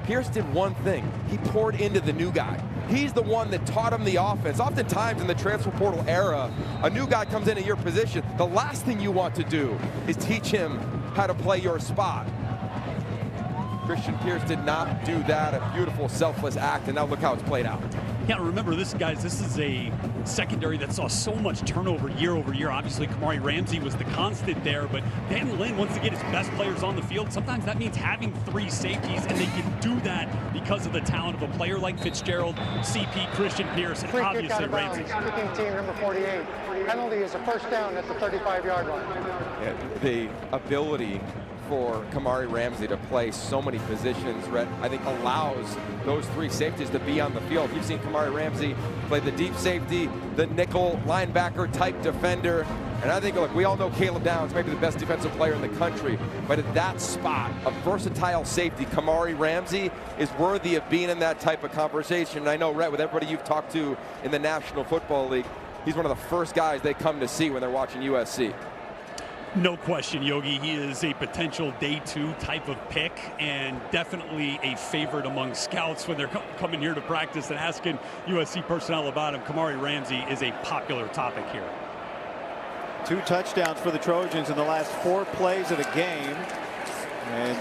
Pierce did one thing. He poured into the new guy. He's the one that taught him the offense. Oftentimes in the transfer portal era, a new guy comes in at your position. The last thing you want to do is teach him how to play your spot. Christian Pierce did not do that. A beautiful, selfless act, and now look how it's played out. Yeah, remember this, guys, this is a secondary that saw so much turnover year over year. Obviously, Kamari Ramsey was the constant there, but Dan Lynn wants to get his best players on the field. Sometimes that means having 3 safeties, and they can do that because of the talent of a player like Fitzgerald, CP, Christian Pierce, and obviously Ramsey. Kicking team number 48. Penalty is a first down at the 35-yard line. Yeah, the ability for Kamari Ramsey to play so many positions, Rhett, I think allows those 3 safeties to be on the field. You've seen Kamari Ramsey play the deep safety, the nickel linebacker type defender, and I think, look, we all know Caleb Downs, maybe the best defensive player in the country, but at that spot, a versatile safety, Kamari Ramsey is worthy of being in that type of conversation. And I know, Rhett, with everybody you've talked to in the National Football League, he's one of the first guys they come to see when they're watching USC. No question, Yogi. He is a potential day 2 type of pick, and definitely a favorite among scouts when they're coming here to practice and asking USC personnel about him. Kamari Ramsey is a popular topic here. 2 touchdowns for the Trojans in the last 4 plays of the game, and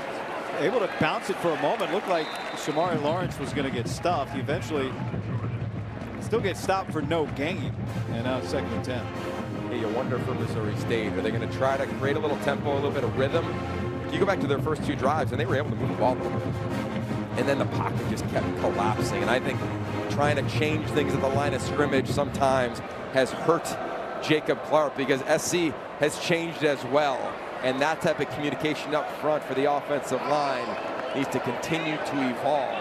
able to bounce it for a moment. Looked like Shamari Lawrence was going to get stuffed. He eventually still gets stopped for no gain, and now it's 2nd and 10. You wonder for Missouri State, are they going to try to create a little tempo, a little bit of rhythm? You go back to their first 2 drives, and they were able to move the ball over. And then the pocket just kept collapsing. And I think trying to change things at the line of scrimmage sometimes has hurt Jacob Clark, because SC has changed as well. And that type of communication up front for the offensive line needs to continue to evolve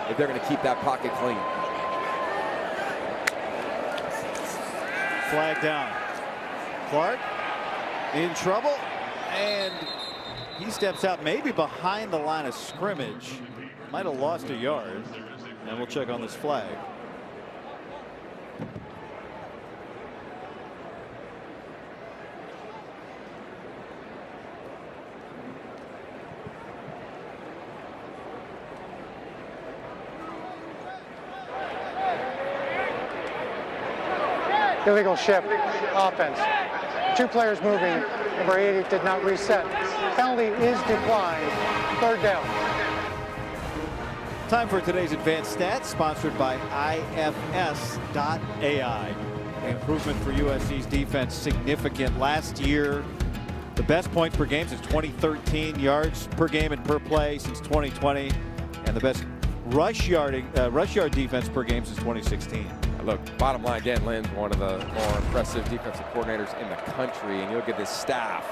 if they're going to keep that pocket clean. Flag down. Clark in trouble, and he steps out maybe behind the line of scrimmage. Might have lost a yard, and we'll check on this flag. illegal shift offense. 2 players moving. Number 80 did not reset. Penalty is declined. 3rd down. Time for today's advanced stats, sponsored by IFS.AI. Improvement for USC's defense significant. Last year, the best points per game since 2013, yards per game and per play since 2020, and the best rush yard defense per game since 2016. Look, bottom line, Dan Lynn's one of the more impressive defensive coordinators in the country, and you look at this staff.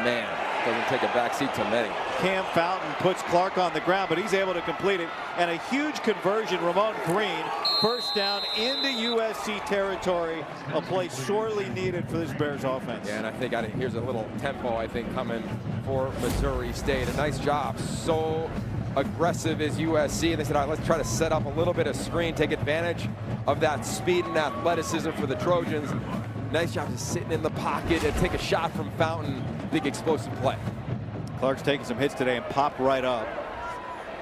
Man, doesn't take a backseat to many. Cam Fountain puts Clark on the ground, but he's able to complete it. And a huge conversion, Ramon Green, first down into USC territory, a play sorely needed for this Bears offense. Yeah, and I think here's a little tempo, I think, coming for Missouri State. A nice job. So aggressive is USC. And they said, all right, let's try to set up a little bit of screen, take advantage of that speed and athleticism for the Trojans. Nice job just sitting in the pocket and take a shot from Fountain. Big explosive play. Clark's taking some hits today and popped right up.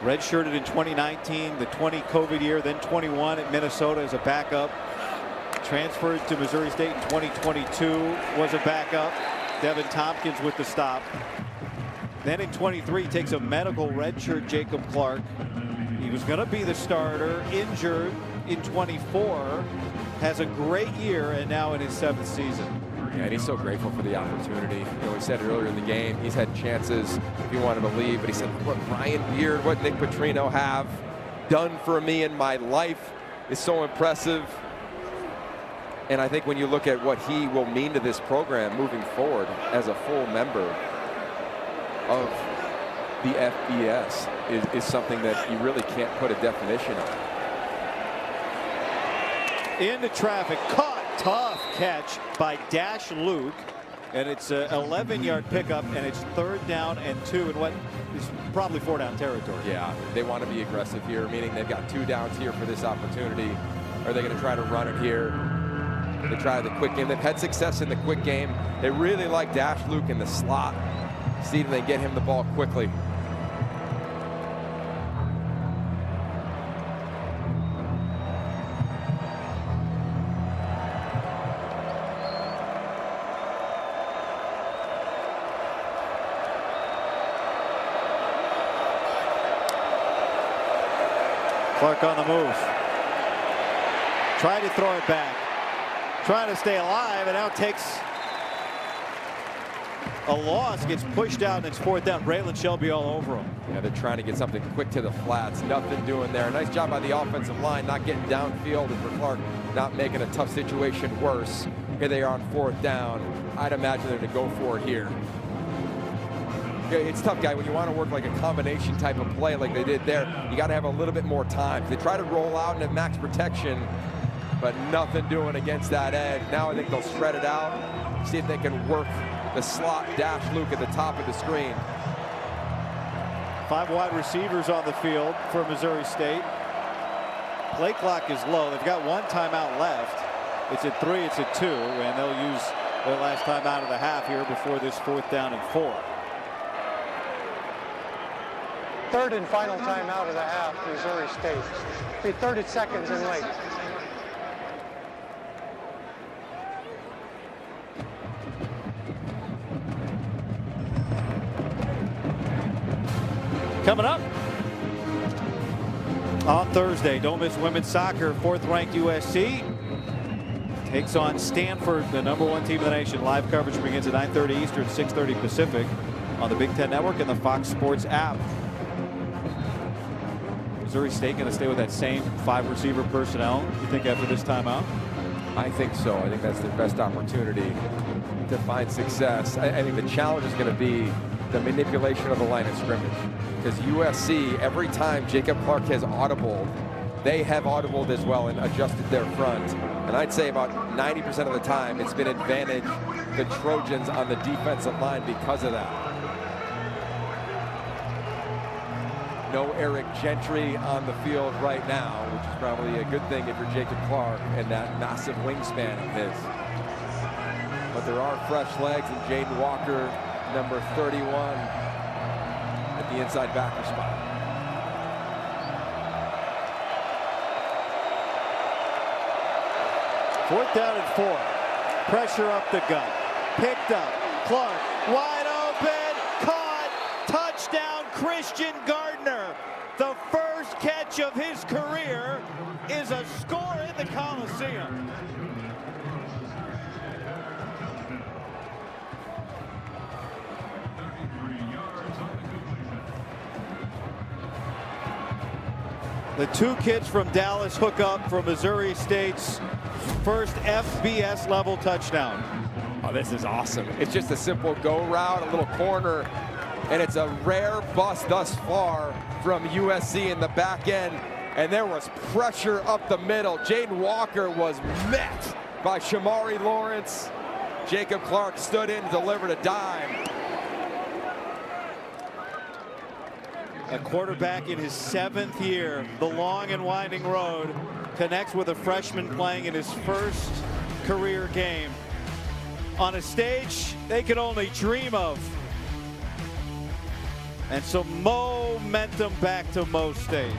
Redshirted in 2019, the 20 COVID year, then 21 at Minnesota as a backup. Transferred to Missouri State in 2022, was a backup. Devin Tompkins with the stop. Then in 23 takes a medical redshirt Jacob Clark. He was going to be the starter, injured in 24, has a great year, and now in his 7th season. Yeah, and he's so grateful for the opportunity. You know, he said earlier in the game, he's had chances if he wanted to leave, but he said, what Ryan Beard, what Nick Petrino have done for me in my life is so impressive. And I think when you look at what he will mean to this program moving forward as a full member of the FBS is something that you really can't put a definition on. Into traffic, caught, tough catch by Dash Luke, and it's an 11-yard pickup, and it's 3rd down and 2 in what is probably 4-down territory. Yeah, they want to be aggressive here, meaning they've got 2 downs here for this opportunity. Are they going to try to run it here? They try the quick game. They've had success in the quick game. They really like Dash Luke in the slot. See if they get him the ball quickly. Clark on the move. Tried to throw it back. Trying to stay alive, and now takes a loss, gets pushed out, and it's 4th down. Braylon Shelby all over him. Yeah, they're trying to get something quick to the flats. Nothing doing there. Nice job by the offensive line, not getting downfield, and for Clark, not making a tough situation worse. Here they are on 4th down. I'd imagine they're to go for it here. Yeah, it's tough, guy. When you want to work like a combination type of play like they did there, you got to have a little bit more time. They try to roll out and have max protection, but nothing doing against that edge. Now I think they'll spread it out, see if they can work the slot Dash Luke at the top of the screen. 5 wide receivers on the field for Missouri State. Play clock is low. They've got 1 timeout left. It's at 3, it's at 2, and they'll use their last timeout of the half here before this 4th down and 4. 3rd and final timeout of the half, Missouri State. Be 30 seconds and late. Coming up on Thursday, don't miss women's soccer. 4th-ranked USC takes on Stanford, the #1 team in the nation. Live coverage begins at 9:30 Eastern, 6:30 Pacific on the Big Ten Network and the Fox Sports app. Missouri State going to stay with that same 5 receiver personnel, you think, after this timeout? I think so. I think that's their best opportunity to find success. I think the challenge is going to be the manipulation of the line of scrimmage. Because USC, every time Jacob Clark has audibled, they have audibled as well and adjusted their front. And I'd say about 90% of the time, it's been advantage the Trojans on the defensive line because of that. No Eric Gentry on the field right now, which is probably a good thing if you're Jacob Clark and that massive wingspan of his. But there are fresh legs, and Jaden Walker, number 31, at the inside backer spot. 4th down and 4. Pressure up the gut. Picked up. Clark wide open. Caught. Touchdown Christian Gardner. The first catch of his career is a score in the Coliseum. The two kids from Dallas hook up for Missouri State's first FBS level touchdown. Oh, this is awesome. It's just a simple go route, a little corner, and it's a rare bust thus far from USC in the back end. And there was pressure up the middle. Jaden Walker was met by Shamari Lawrence. Jacob Clark stood in and delivered a dime. A quarterback in his 7th year, the long and winding road, connects with a freshman playing in his first career game on a stage they could only dream of. And some momentum back to Mo State.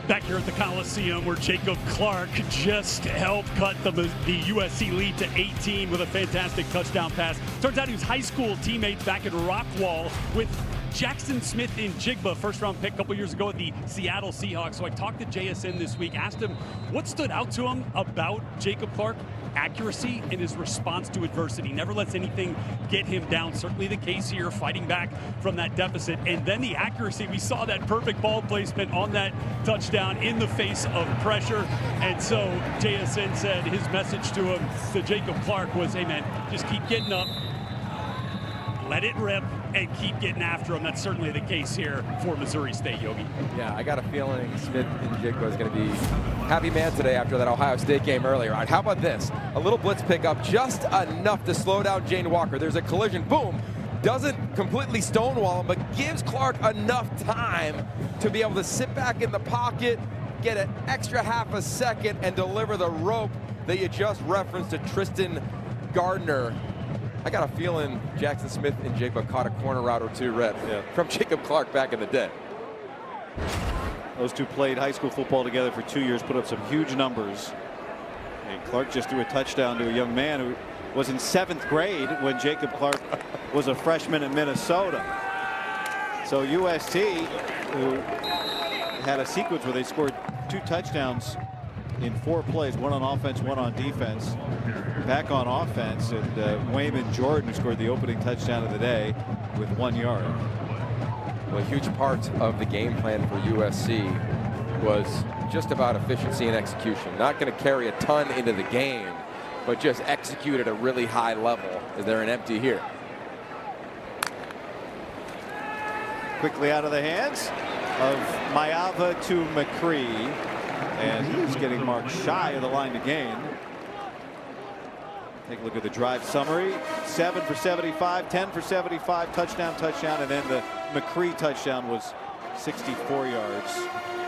Back here at the Coliseum, where Jacob Clark just helped cut the USC lead to 18 with a fantastic touchdown pass. Turns out he was high school teammates back at Rockwall with Jackson Smith in Jigba, first-round pick a couple years ago at the Seattle Seahawks. So I talked to JSN this week, asked him what stood out to him about Jacob Clark. Accuracy in his response to adversity. Never lets anything get him down. Certainly the case here, fighting back from that deficit. And then the accuracy, we saw that perfect ball placement on that touchdown in the face of pressure. And so JSN said his message to him, to Jacob Clark, was, hey man, just keep getting up, let it rip, and keep getting after him. That's certainly the case here for Missouri State, Yogi. Yeah, I got a feeling Smith and Jigba is going to be happy man today after that Ohio State game earlier. All right, how about this? A little blitz pickup, just enough to slow down Jaden Walker. There's a collision, boom. Doesn't completely stonewall him, but gives Clark enough time to be able to sit back in the pocket, get an extra half a second, and deliver the rope that you just referenced to Tristan Gardner. I got a feeling Jackson Smith and Jigba caught a corner route or two, Red, from Jacob Clark back in the day. Those two played high school football together for 2 years, put up some huge numbers. And Clark just threw a touchdown to a young man who was in 7th grade when Jacob Clark was a freshman in Minnesota. So USC, who had a sequence where they scored 2 touchdowns in 4 plays, 1 on offense, 1 on defense. Back on offense, and Wayman Jordan scored the opening touchdown of the day with 1 yard. Well, a huge part of the game plan for USC was just about efficiency and execution. Not going to carry a ton into the game, but just execute at a really high level as they're an empty here. Quickly out of the hands of Mayava to McCree, and he's getting marked shy of the line to gain. Take a look at the drive summary. 7 for 75, 10 for 75, touchdown, and then the McCree touchdown was 64 yards.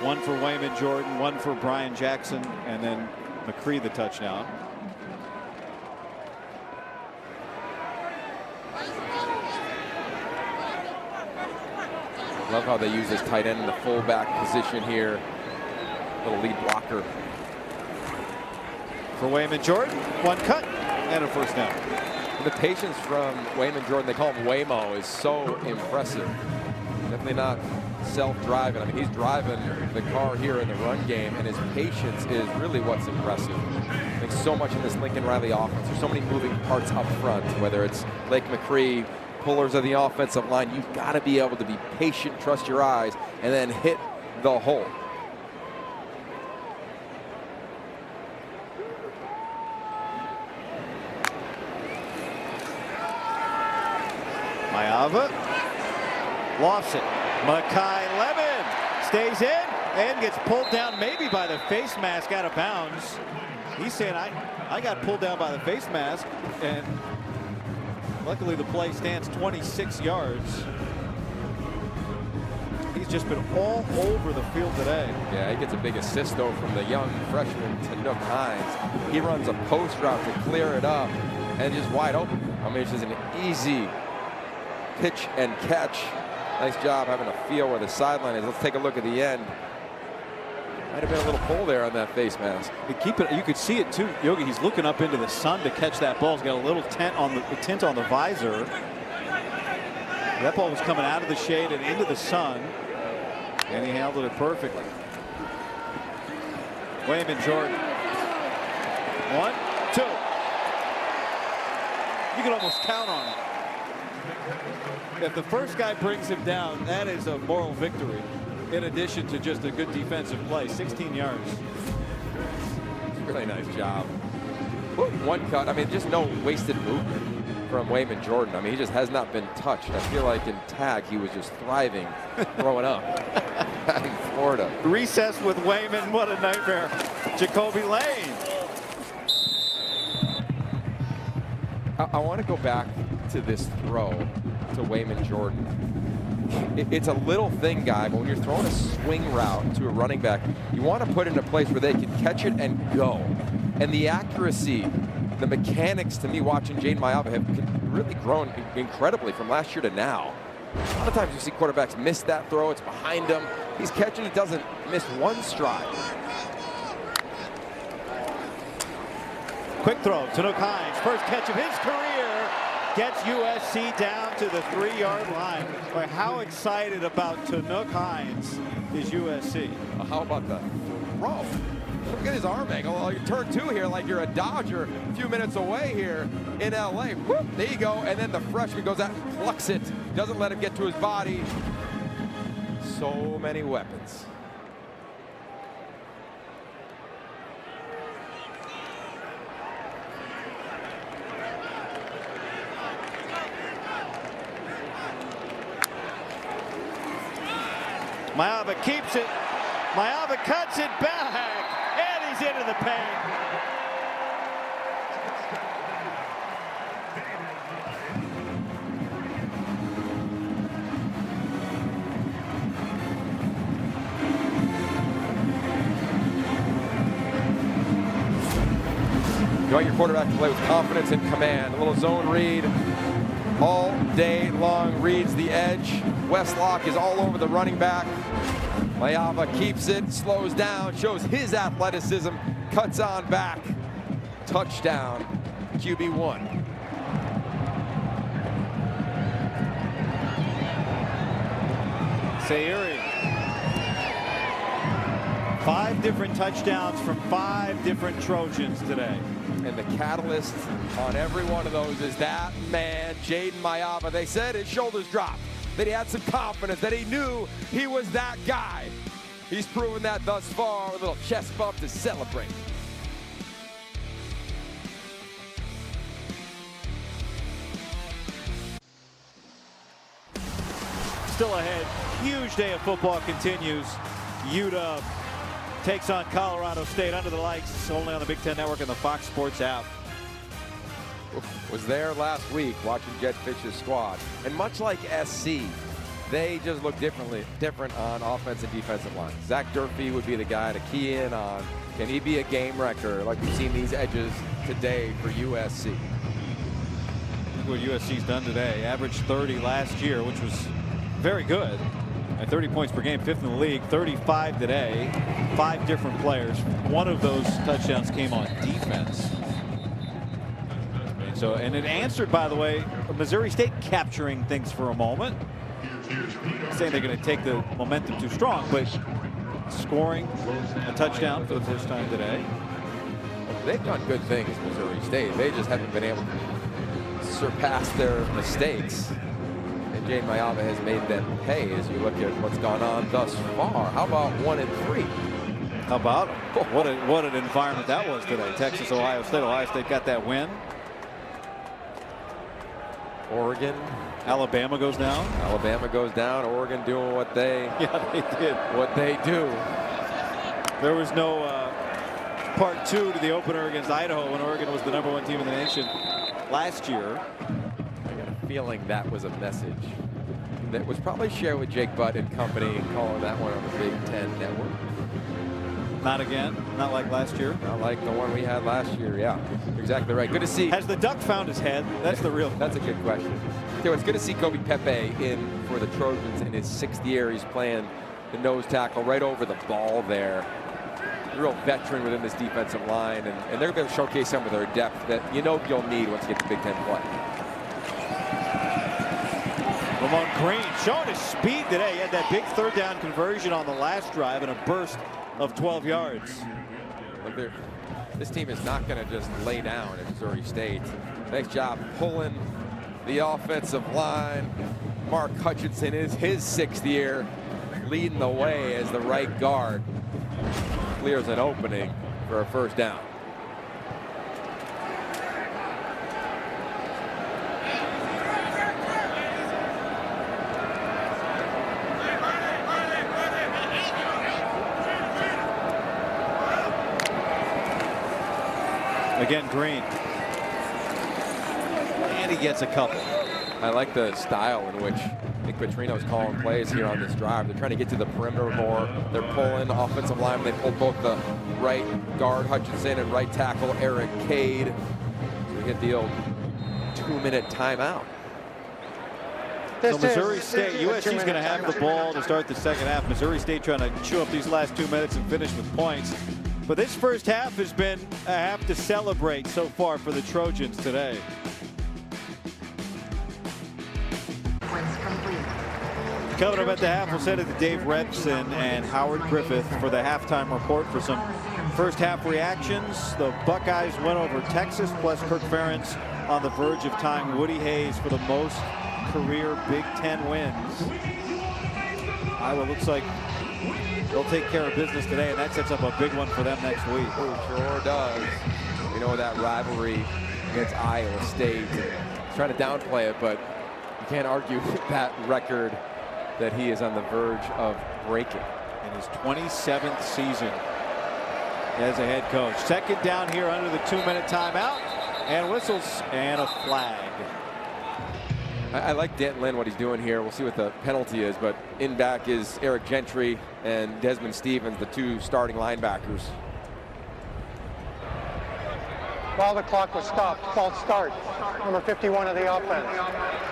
1 for Wayman Jordan, 1 for Brian Jackson, and then McCree the touchdown. Love how they use this tight end in the fullback position here. Little lead blocker. For Wayman Jordan, 1 cut and a first down. The patience from Wayman Jordan, they call him Waymo, is so impressive. Definitely not self-driving. I mean, he's driving the car here in the run game, and his patience is really what's impressive. I think so much in this Lincoln Riley offense. There's so many moving parts up front, whether it's Lake McCree, pullers of the offensive line. You've got to be able to be patient, trust your eyes, and then hit the hole. Mayava lost it. Makai Lemon stays in and gets pulled down maybe by the face mask out of bounds. He's saying, I got pulled down by the face mask, and luckily the play stands 26 yards. He's just been all over the field today. Yeah, he gets a big assist though from the young freshman Tanook Hines. He runs a post route to clear it up and just wide open. I mean, it's just an easy pitch and catch Nice job having a feel where the sideline is. Let's take a look at the end. Might have been a little pull there on that face mask. You could see it too, Yogi. He's looking up into the sun to catch that ball. He's got a little tint on the visor. That ball was coming out of the shade and into the sun, and he handled it perfectly. Wayman Jordan. 1, 2. You can almost count on it. If the first guy brings him down, that is a moral victory, in addition to just a good defensive play. 16 yards. Really nice job. One cut. I mean, just no wasted movement from Wayman Jordan. I mean, he just has not been touched. I feel like in tag, he was just thriving, throwing up in Florida. Recess with Wayman. What a nightmare. Jacoby Lane. I want to go back to this throw to Wayman Jordan. It's a little thing, guy, but when you're throwing a swing route to a running back, you want to put it in a place where they can catch it and go. And the accuracy, the mechanics, to me, watching Jaden Mayava have really grown incredibly from last year to now. A lot of times you see quarterbacks miss that throw. It's behind him. He's catching it, doesn't miss one stride. Quick throw to Nook Hines. First catch of his career. Gets USC down to the 3-yard line. Boy, how excited about Tanook Hines is USC. How about the throw? Look at his arm angle. Oh, you turn 2 here like you're a Dodger a few minutes away here in LA. Whoop, there you go. And then the freshman goes out and plucks it. Doesn't let him get to his body. So many weapons. Mayava keeps it. Mayava cuts it back. And he's into the paint. You want your quarterback to play with confidence and command. A little zone read all day long. Reads the edge. Westlock is all over the running back. Mayava keeps it, slows down, shows his athleticism, cuts on back. Touchdown, QB1. Sayuri. 5 different touchdowns from 5 different Trojans today. And the catalyst on every one of those is that man, Jaden Mayava. They said his shoulders dropped, that he had some confidence, that he knew he was that guy. He's proven that thus far. A little chest bump to celebrate. Still ahead. Huge day of football continues. UW takes on Colorado State under the lights, only on the Big Ten Network and the Fox Sports app. Was there last week watching Jed Fitch's squad, and much like SC, they just look different on offense and defensive line. Zach Durfee would be the guy to key in on. Can he be a game wrecker like we've seen these edges today for USC? Look what USC's done today. Averaged 30 last year, which was very good. At 30 points per game, 5th in the league. 35 today. 5 different players. One of those touchdowns came on defense. And it answered, by the way, Missouri State capturing things for a moment. Saying they're going to take the momentum too strong, but scoring a touchdown for the first time today. They've done good things, Missouri State. They just haven't been able to surpass their mistakes. And Jaden Mayava has made them pay as you look at what's gone on thus far. How about 1-3? How about them? What an environment that was today. Texas, Ohio State. Ohio State got that win. Oregon. Alabama goes down. Alabama goes down. Oregon doing what they do. There was no part 2 to the opener against Idaho when Oregon was the #1 team in the nation last year. I got a feeling that was a message that was probably shared with Jake Butt and company, calling that one on the Big Ten Network. Not again. Not like last year. Not like the one we had last year. Yeah, exactly right. Good to see. Has the duck found his head? That's the real. That's a good question. it's good to see Kobe Pepe in for the Trojans in his 6th year. He's playing the nose tackle right over the ball there. A real veteran within this defensive line, and they're going to be able to showcase some of their depth that you'll need once you get to Big Ten play. Lamont Green showing his speed today. He had that big 3rd down conversion on the last drive and a burst of 12 yards. Look there. This team is not going to just lay down at Missouri State. Nice job pulling the offensive line. Mark Hutchinson is his 6th year, leading the way as the right guard clears an opening for a 1st down. Again, Green. And he gets a couple. I like the style in which Nick Petrino's calling plays here on this drive. They're trying to get to the perimeter more. They're pulling offensive linemen. They pulled both the right guard Hutchinson and right tackle Eric Cade. So we get the old 2-minute timeout. So Missouri State, USC's going to have the ball to start the 2nd half. Missouri State trying to chew up these last 2 minutes and finish with points. But this 1st half has been a half to celebrate so far for the Trojans today. Coming up at the half, we'll send it to Dave Repson and Howard Griffith for the halftime report for some 1st half reactions. The Buckeyes went over Texas, plus Kirk Ferentz on the verge of tying Woody Hayes for the most career Big Ten wins. Iowa looks like they'll take care of business today, and that sets up a big one for them next week. Oh, sure does. You know that rivalry against Iowa State. Trying to downplay it, but you can't argue with that record that he is on the verge of breaking. In his 27th season as a head coach. 2nd down here under the 2-minute timeout, and whistles and a flag. I like Denton Lynn, what he's doing here. We'll see what the penalty is, but in back is Eric Gentry and Desmond Stevens, the 2 starting linebackers. While the clock was stopped, false start. Number 51 of the offense.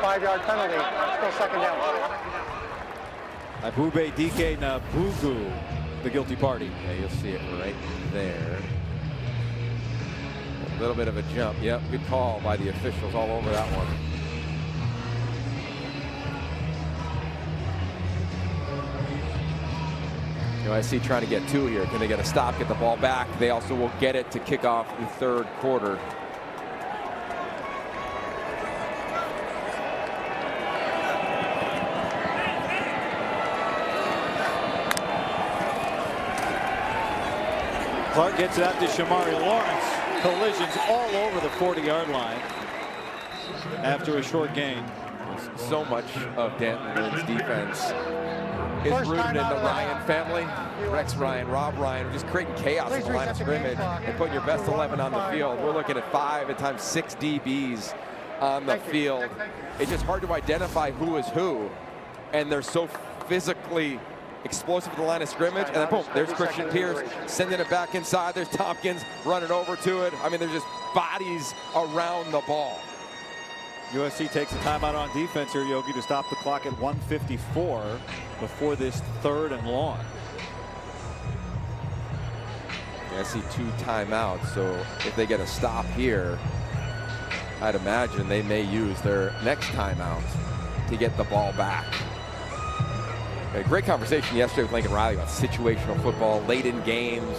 5-yard penalty, still 2nd down. Abube Dike Nabugu, the guilty party. Yeah, you'll see it right there. A little bit of a jump. Yep, good call by the officials all over that one. USC trying to get 2 here. Can they get a stop, get the ball back? They also will get it to kick off the 3rd quarter. Clark gets it out to Shamari Lawrence. Collisions all over the 40-yard line after a short gain. So much of Denton Lynn's defense is rooted in the Ryan family. Rex Ryan, Rob Ryan, just creating chaos in the line of scrimmage and putting your best 11 on the field. We're looking at 5, at times 6 DBs on the field. It's just hard to identify who is who, and they're so physically explosive at the line of scrimmage, and then boom, there's Christian Pierce sending it back inside. There's Tompkins running over to it. I mean, there's just bodies around the ball. USC takes a timeout on defense here, Yogi, to stop the clock at 1:54 before this 3rd and long. Yeah, I see 2 timeouts, so if they get a stop here, I'd imagine they may use their next timeout to get the ball back. A great conversation yesterday with Lincoln Riley about situational football, late in games,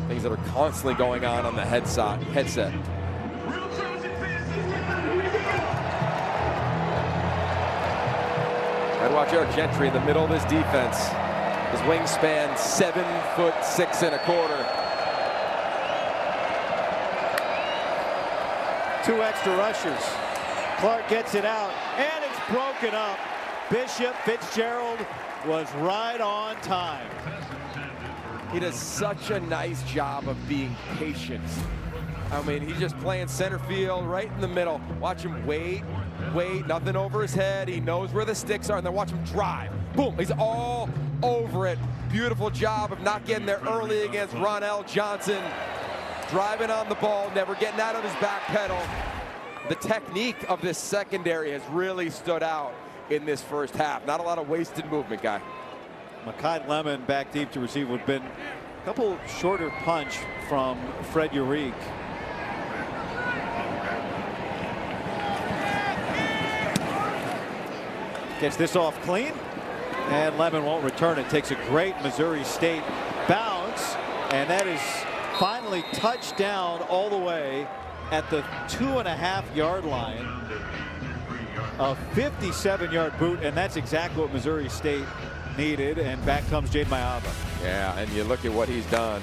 things that are constantly going on the headset. I'd watch Eric Gentry in the middle of this defense. His wingspan 7'6½". 2 extra rushers. Clark gets it out, and it's broken up. Bishop Fitzgerald was right on time. He does such a nice job of being patient. I mean, he's just playing center field right in the middle. Watch him wait, nothing over his head. He knows where the sticks are, and then watch him drive. Boom, he's all over it. Beautiful job of not getting there early against Ronell Johnson. Driving on the ball, never getting out of his back pedal. the technique of this secondary has really stood out in this first half. Not a lot of wasted movement, Guy. Makai Lemon back deep to receive would have been a couple shorter punch from Fred Urique. Gets this off clean, and Lemon won't return it. Takes a great Missouri State bounce, and that is finally touched down all the way at the 2.5-yard line. A 57-yard boot, and that's exactly what Missouri State needed. And back comes Jade Mayava. Yeah, and you look at what he's done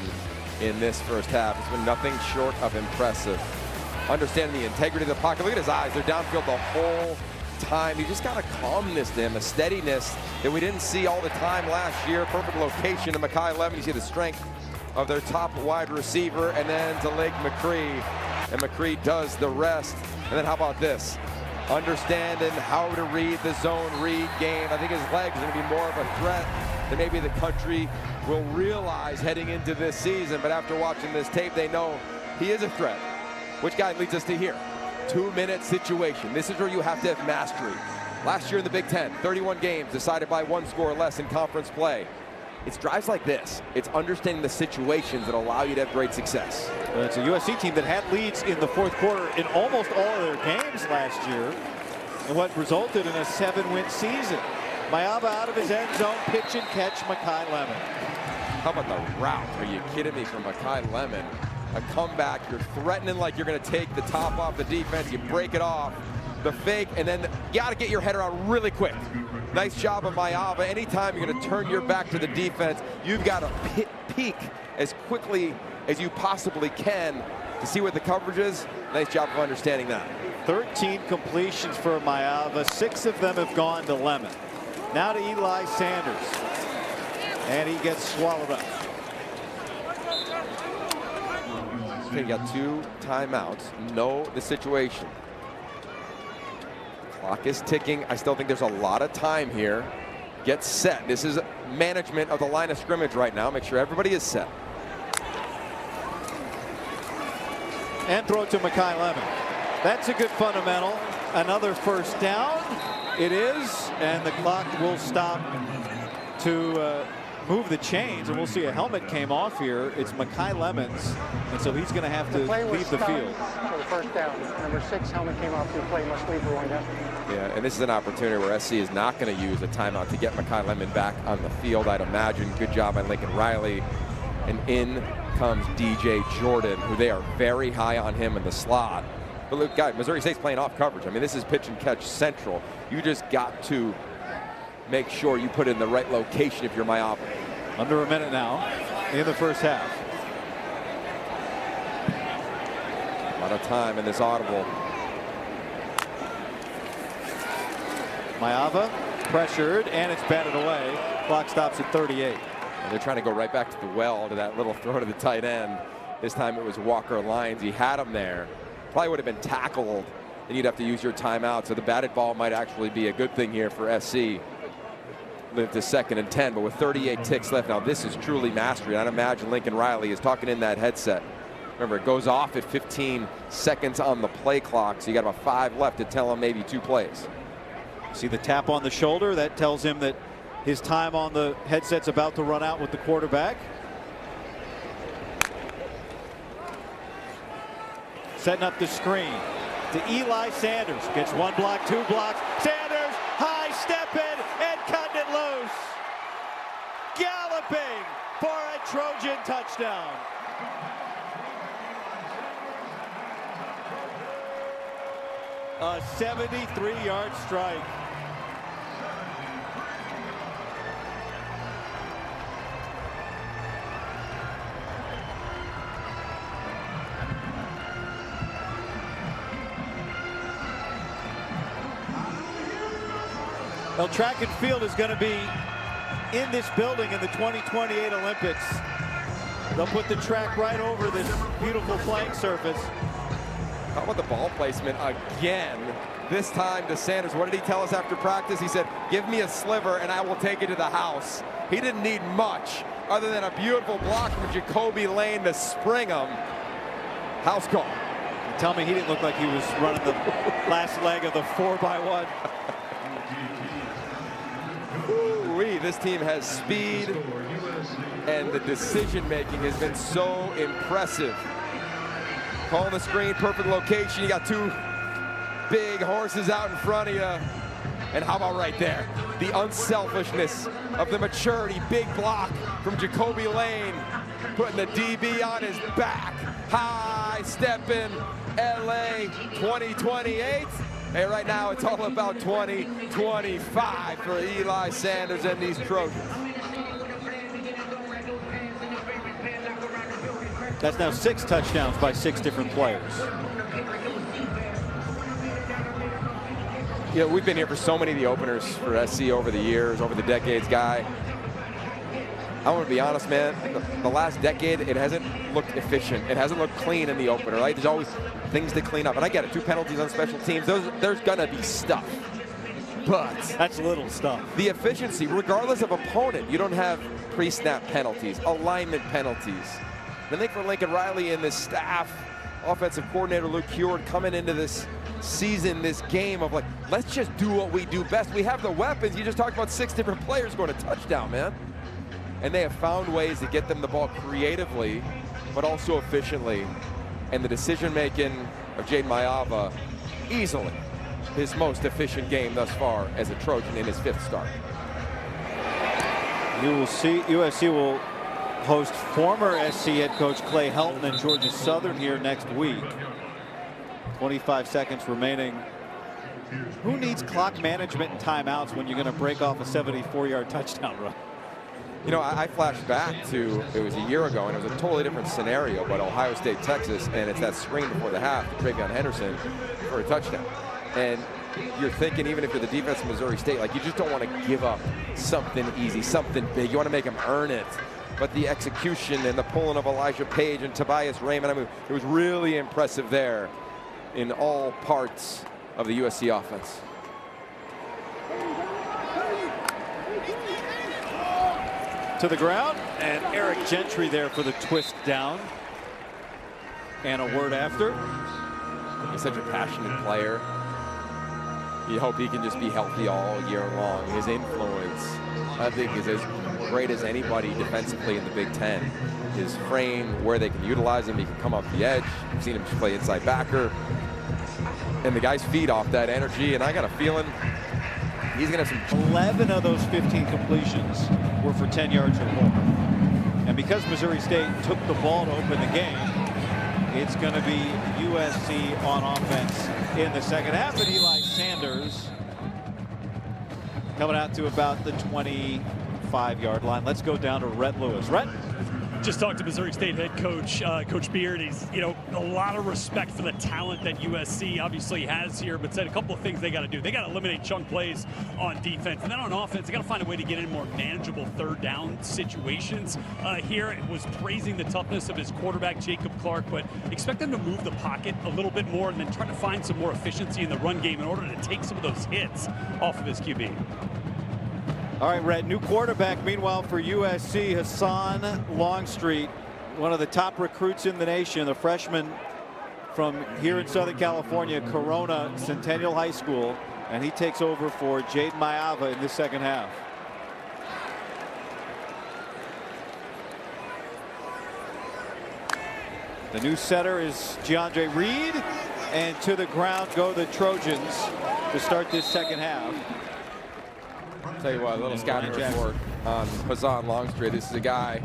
in this first half. It's been nothing short of impressive. Understanding the integrity of the pocket. Look at his eyes. They're downfield the whole time. He just got a calmness to him, a steadiness that we didn't see all the time last year. Perfect location to Makai Lemon. You see the strength of their top wide receiver, and then to Lake McCree. And McCree does the rest. And then how about this? Understanding how to read the zone read game. I think his legs are going to be more of a threat than maybe the country will realize heading into this season. But after watching this tape, they know he is a threat. Which guy leads us to here? 2-minute situation. This is where you have to have mastery. Last year in the Big Ten, 31 games decided by 1 score or less in conference play. It's drives like this. It's understanding the situations that allow you to have great success. It's a USC team that had leads in the fourth quarter in almost all of their games last year, and what resulted in a 7-win season. Mayava out of his end zone, pitch and catch Makai Lemon. How about the route? Are you kidding me, from Makai Lemon? A comeback, you're threatening like you're going to take the top off the defense. You break it off, the fake, and then you got to get your head around really quick. Nice job of Mayava. Anytime you're going to turn your back to the defense, you've got to peek as quickly as you possibly can to see what the coverage is. Nice job of understanding that. 13 completions for Mayava. 6 of them have gone to Lemon. Now to Eli Sanders. And he gets swallowed up. Okay, you got 2 timeouts. Know the situation. Clock is ticking. I still think there's a lot of time here. Get set. This is management of the line of scrimmage right now. Make sure everybody is set. And throw it to Makai Lemon. That's a good fundamental. Another first down. It is. And the clock will stop to move the chains. And we'll see a helmet came off here. It's Makai Lemon's. And so he's going to have to leave the field. For the first down. Number 6 helmet came off. The play must leave for 1 down. Yeah, and this is an opportunity where SC is not going to use a timeout to get Makai Lemon back on the field, I'd imagine. Good job by Lincoln Riley. And in comes DJ Jordan, who they are very high on him in the slot. But look, guys, Missouri State's playing off coverage. I mean, this is pitch and catch central. You just got to make sure you put it in the right location if you're Mayava. Under a minute now in the first half. A lot of time in this audible. Mayava pressured, and it's batted away. Clock stops at 38. And they're trying to go right back to the well, to that little throw to the tight end. This time it was Walker Lyons. He had him there. Probably would have been tackled. Then you'd have to use your timeout. So the batted ball might actually be a good thing here for SC. Live to 2nd and 10, but with 38 ticks left. Now this is truly mastery. I'd imagine Lincoln Riley is talking in that headset. Remember, it goes off at 15 seconds on the play clock. So you got about 5 left to tell him maybe 2 plays. See the tap on the shoulder? That tells him that his time on the headset's about to run out with the quarterback. Setting up the screen to Eli Sanders. Gets 1 block, 2 blocks. Sanders high stepping and cutting it loose. Galloping for a Trojan touchdown. A 73-yard strike. Well, track and field is going to be in this building in the 2028 Olympics. They'll put the track right over this beautiful playing surface. How about the ball placement again? This time to Sanders. What did he tell us after practice? He said, give me a sliver and I will take it to the house. He didn't need much other than a beautiful block from Jacoby Lane to spring him. House call. Tell me he didn't look like he was running the last leg of the 4x1. Ooh-wee, this team has speed, and the decision making has been so impressive. Calling the screen, perfect location. You got two big horses out in front of you. And how about right there? The unselfishness of the maturity. Big block from Jacoby Lane, putting the DB on his back. High stepping LA 2028. Hey, right now it's all about 2025 for Eli Sanders and these Trojans. That's now 6 touchdowns by 6 different players. You know, we've been here for so many of the openers for SC over the years, over the decades, Guy. I want to be honest, man. The last decade, it hasn't looked efficient. It hasn't looked clean in the opener, right? There's always things to clean up. And I get it, 2 penalties on special teams. There's going to be stuff. But that's little stuff. The efficiency, regardless of opponent, you don't have pre-snap penalties, alignment penalties. I think for Lincoln Riley and this staff, offensive coordinator Luke Heward coming into this season, this game of like, let's just do what we do best. We have the weapons. You just talked about 6 different players going to touchdown, man. And they have found ways to get them the ball creatively, but also efficiently. And the decision-making of Jaden Maiava, easily his most efficient game thus far as a Trojan in his 5th start. You will see USC will host former SC head coach Clay Helton and Georgia Southern here next week. 25 seconds remaining. Who needs clock management and timeouts when you're going to break off a 74-yard touchdown run? You know, I flashed back to, it was a year ago, and it was a totally different scenario, but Ohio State, Texas, and it's that screen before the half to Travion Henderson for a touchdown. And you're thinking, even if you're the defense of Missouri State, like, you just don't want to give up something easy, something big. You want to make them earn it. But the execution and the pulling of Elijah Page and Tobias Raymond, I mean, it was really impressive there in all parts of the USC offense. To the ground, and Eric Gentry there for the twist down. And a word after. He's such a passionate player. You hope he can just be healthy all year long. His influence, I think, is as great as anybody defensively in the Big Ten. His frame, where they can utilize him, he can come off the edge. I've seen him play inside backer. And the guys feed off that energy, and I got a feeling he's going to have some. 11 of those 15 completions were for 10 yards or more. And because Missouri State took the ball to open the game, it's going to be USC on offense in the second half. And Eli Sanders coming out to about the 25-yard line. Let's go down to Rhett Lewis. Rhett? Just talked to Missouri State head coach, Coach Beard. He's, you know, a lot of respect for the talent that USC obviously has here, but said a couple of things they got to do. They got to eliminate chunk plays on defense, and then on offense, they got to find a way to get in more manageable 3rd down situations. Here, it was praising the toughness of his quarterback, Jacob Clark, but expect them to move the pocket a little bit more and then try to find some more efficiency in the run game in order to take some of those hits off of his QB. All right, Rhett, new quarterback, meanwhile, for USC, Hassan Longstreet, one of the top recruits in the nation, a freshman from here in Southern California, Corona Centennial High School, and he takes over for Jaden Maiava in the second half. The new setter is DeAndre Reed, and to the ground go the Trojans to start this second half. Tell you what, a little scouting report on Hassan Longstreet. This is a guy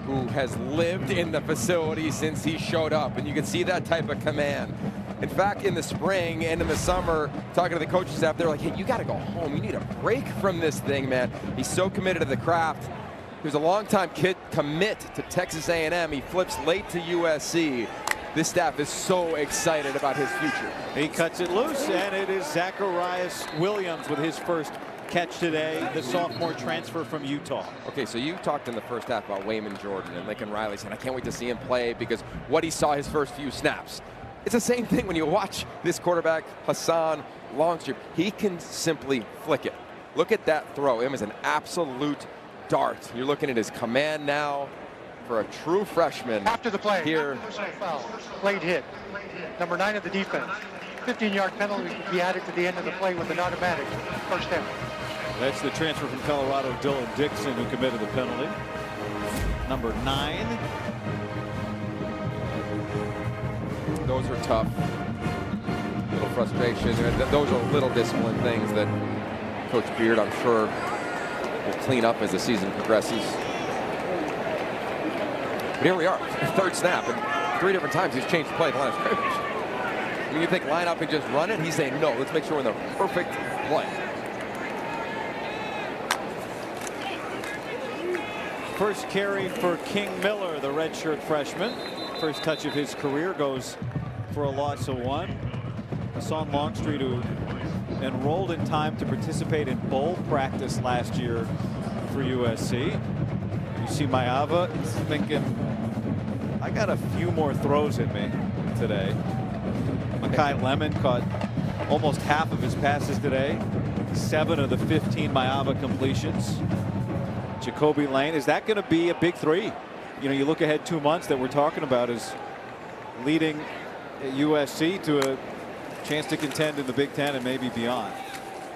who has lived in the facility since he showed up, and you can see that type of command. In fact, in the spring and in the summer, talking to the coaching staff, they're like, hey, you got to go home. You need a break from this thing, man. He's so committed to the craft. He was a longtime commit to Texas A&M. He flips late to USC. This staff is so excited about his future. He cuts it loose, and it is Zacharias Williams with his first catch today, the sophomore transfer from Utah. Okay, so you talked in the first half about Wayman Jordan, and Lincoln Riley said, I can't wait to see him play because what he saw his first few snaps. It's the same thing when you watch this quarterback, Hassan Longstreet. He can simply flick it. Look at that throw. Him as an absolute dart. You're looking at his command now. for a true freshman. After the play, here. personal foul, late hit. Number 9 of the defense. 15-yard penalty to be added to the end of the play with an automatic first down. That's the transfer from Colorado, Dylan Dixon, who committed the penalty. Number 9. Those are tough. Little frustration. Those are little discipline things that Coach Beard, I'm sure, will clean up as the season progresses. But here we are, third snap, and 3 different times he's changed the play at the line of scrimmage. I mean, you think line up and just run it? He's saying, no, let's make sure we're in the perfect play. First carry for King Miller, the redshirt freshman. First touch of his career goes for a loss of 1. Hassan Longstreet, who enrolled in time to participate in bowl practice last year for USC. You see Mayava thinking, I got a few more throws in me today. Makai Lemon caught almost half of his passes today. 7 of the 15 Mayava completions. Jacoby Lane, is that going to be a big 3? You know, you look ahead 2 months that we're talking about is leading USC to a chance to contend in the Big Ten and maybe beyond.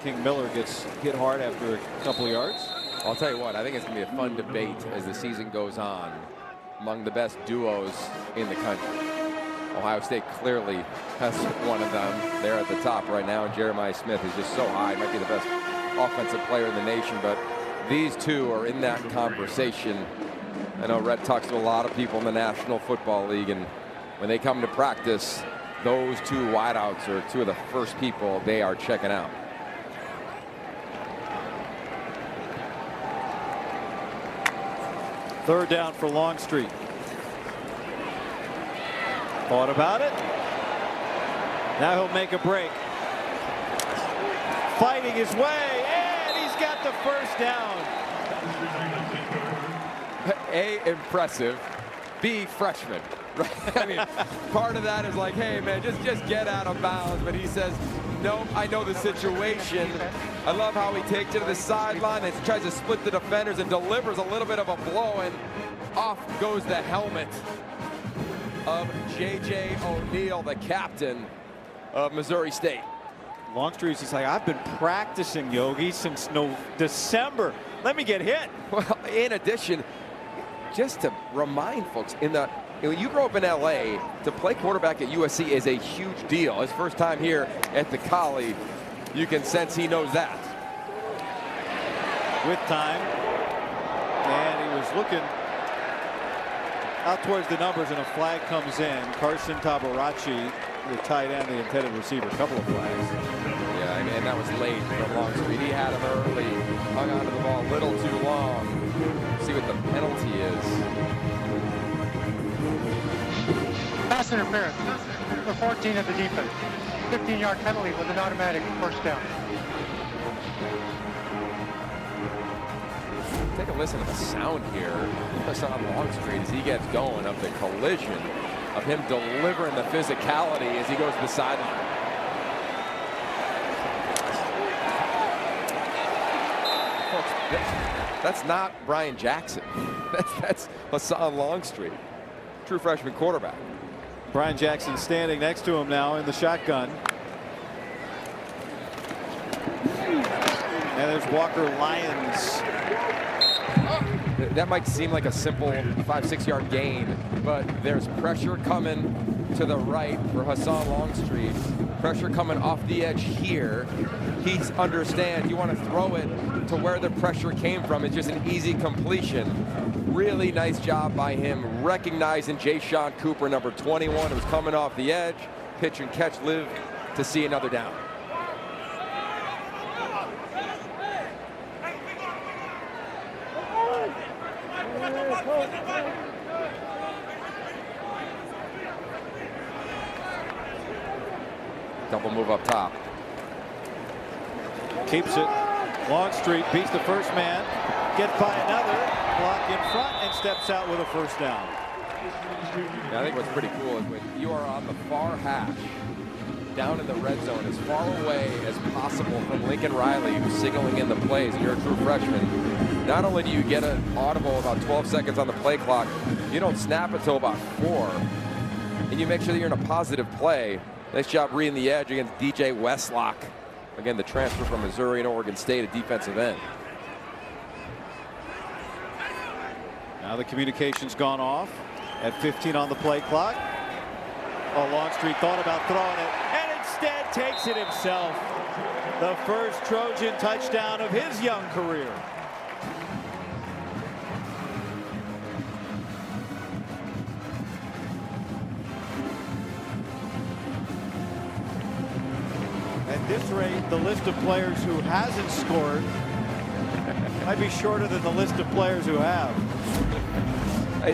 King Miller gets hit hard after a couple of yards. I'll tell you what, I think it's going to be a fun debate as the season goes on among the best duos in the country. Ohio State clearly has one of them. They're at the top right now, and Jeremiah Smith is just so high. Might be the best offensive player in the nation, but these two are in that conversation. I know Rhett talks to a lot of people in the National Football League, and when they come to practice, those 2 wideouts are 2 of the first people they are checking out. Third down for Longstreet. Thought about it. Now he'll make a break. Fighting his way, and he's got the first down. A, impressive. B, freshman. Right? I mean, part of that is like, hey, man, just get out of bounds. But he says, nope, I know the situation. I love how he takes it to the sideline and tries to split the defenders and delivers a little bit of a blow, and off goes the helmet of J.J. O'Neal, the captain of Missouri State. Longstreet's just like, I've been practicing, Yogi, since December. Let me get hit. Well, in addition, just to remind folks, when you grow up in LA, to play quarterback at USC is a huge deal. His first time here at the Collie, you can sense he knows that. With time, and he was looking out towards the numbers, and a flag comes in. Carson Tabaracci, the tight end, the intended receiver, a couple of flags. Yeah, and that was late for Longstreet. He had him early, hung onto the ball a little too long. See what the penalty is. Pass interference for 14 of the defense. 15-yard penalty with an automatic first down. Take a listen to the sound here. On Longstreet as he gets going, of the collision of him delivering the physicality as he goes to the sideline. Folks, that's not Brian Jackson. That's Hassan Longstreet, true freshman quarterback. Brian Jackson standing next to him now in the shotgun. And there's Walker Lyons. That might seem like a simple 5-6 yard gain, but there's pressure coming to the right for Hassan Longstreet. Pressure coming off the edge here. He understands you want to throw it to where the pressure came from. It's just an easy completion. Really nice job by him recognizing Jayshon Cooper, number 21, who's coming off the edge. Pitch and catch, live to see another down. Double move up top. Keeps it. Longstreet beats the first man. Gets by another. Block in front and steps out with a first down. Yeah, I think what's pretty cool is when you are on the far hash, down in the red zone, as far away as possible from Lincoln Riley, who's signaling in the plays, and you're a true freshman, not only do you get an audible about 12 seconds on the play clock, You don't snap it till about 4, and you make sure that you're in a positive play. Nice job reading the edge against DJ Westlock. Again, the transfer from Missouri and Oregon State, a defensive end. Now the communication's gone off at 15 on the play clock. Oh, Longstreet thought about throwing it and instead takes it himself. The first Trojan touchdown of his young career. At this rate, the list of players who hasn't scored might be shorter than the list of players who have.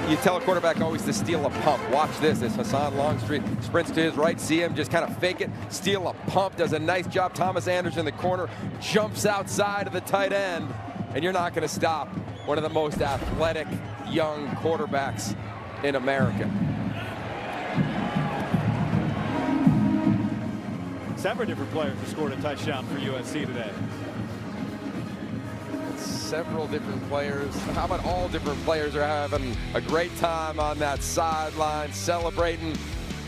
You tell a quarterback always to steal a pump. Watch this as Hassan Longstreet sprints to his right. See him just kind of fake it, steal a pump, does a nice job. Thomas Anderson in the corner, jumps outside of the tight end, and you're not going to stop one of the most athletic young quarterbacks in America. 7 different players have scored a touchdown for USC today. Several different players. How about all different players are having a great time on that sideline celebrating?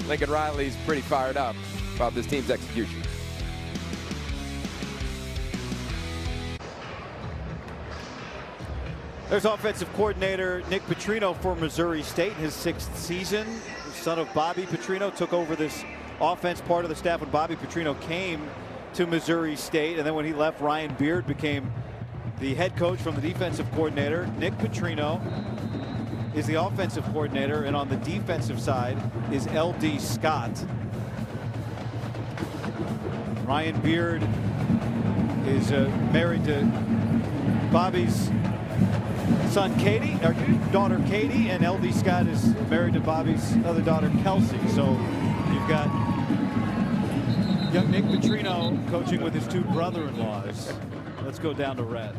Lincoln Riley's pretty fired up about this team's execution. There's offensive coordinator Nick Petrino for Missouri State, his 6th season. The son of Bobby Petrino took over this offense, part of the staff when Bobby Petrino came to Missouri State, and then when he left, Ryan Beard became the head coach from the defensive coordinator. Nick Petrino is the offensive coordinator, and on the defensive side is L.D. Scott. Ryan Beard is married to Bobby's son Katie, or daughter Katie, and L.D. Scott is married to Bobby's other daughter Kelsey. So you've got young Nick Petrino coaching with his 2 brother-in-laws. Let's go down to red.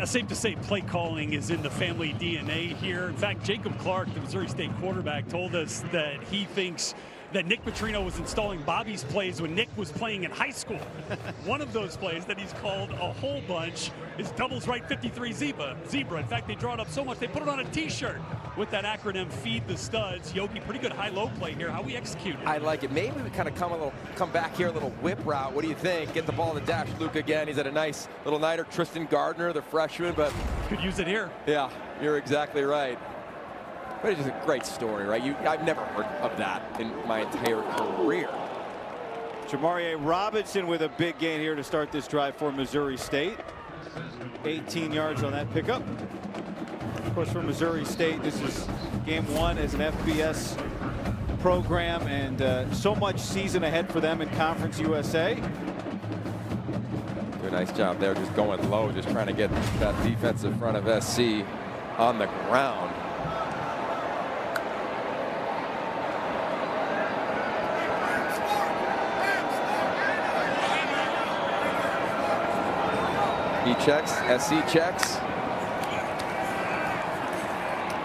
Safe to say play calling is in the family DNA here. In fact, Jacob Clark, the Missouri State quarterback, told us that he thinks that Nick Petrino was installing Bobby's plays when Nick was playing in high school. One of those plays that he's called a whole bunch is doubles right 53 zebra. In fact, they draw it up so much they put it on a t-shirt with that acronym Feed the Studs. Yogi, pretty good high-low play here. How we execute it. I like it. Maybe we kind of come back here, a little whip route. What do you think? Get the ball to Dash Luke again. He's at a nice little nighter. Tristan Gardner, the freshman, but could use it here. Yeah, you're exactly right. But it's just a great story, right? I've never heard of that in my entire career. Jamarie Robinson with a big gain here to start this drive for Missouri State. 18 yards on that pickup. Of course, for Missouri State, this is game 1 as an FBS program, and so much season ahead for them in Conference USA. Do a nice job there, just going low, just trying to get that defensive front of SC on the ground. He checks, SC checks.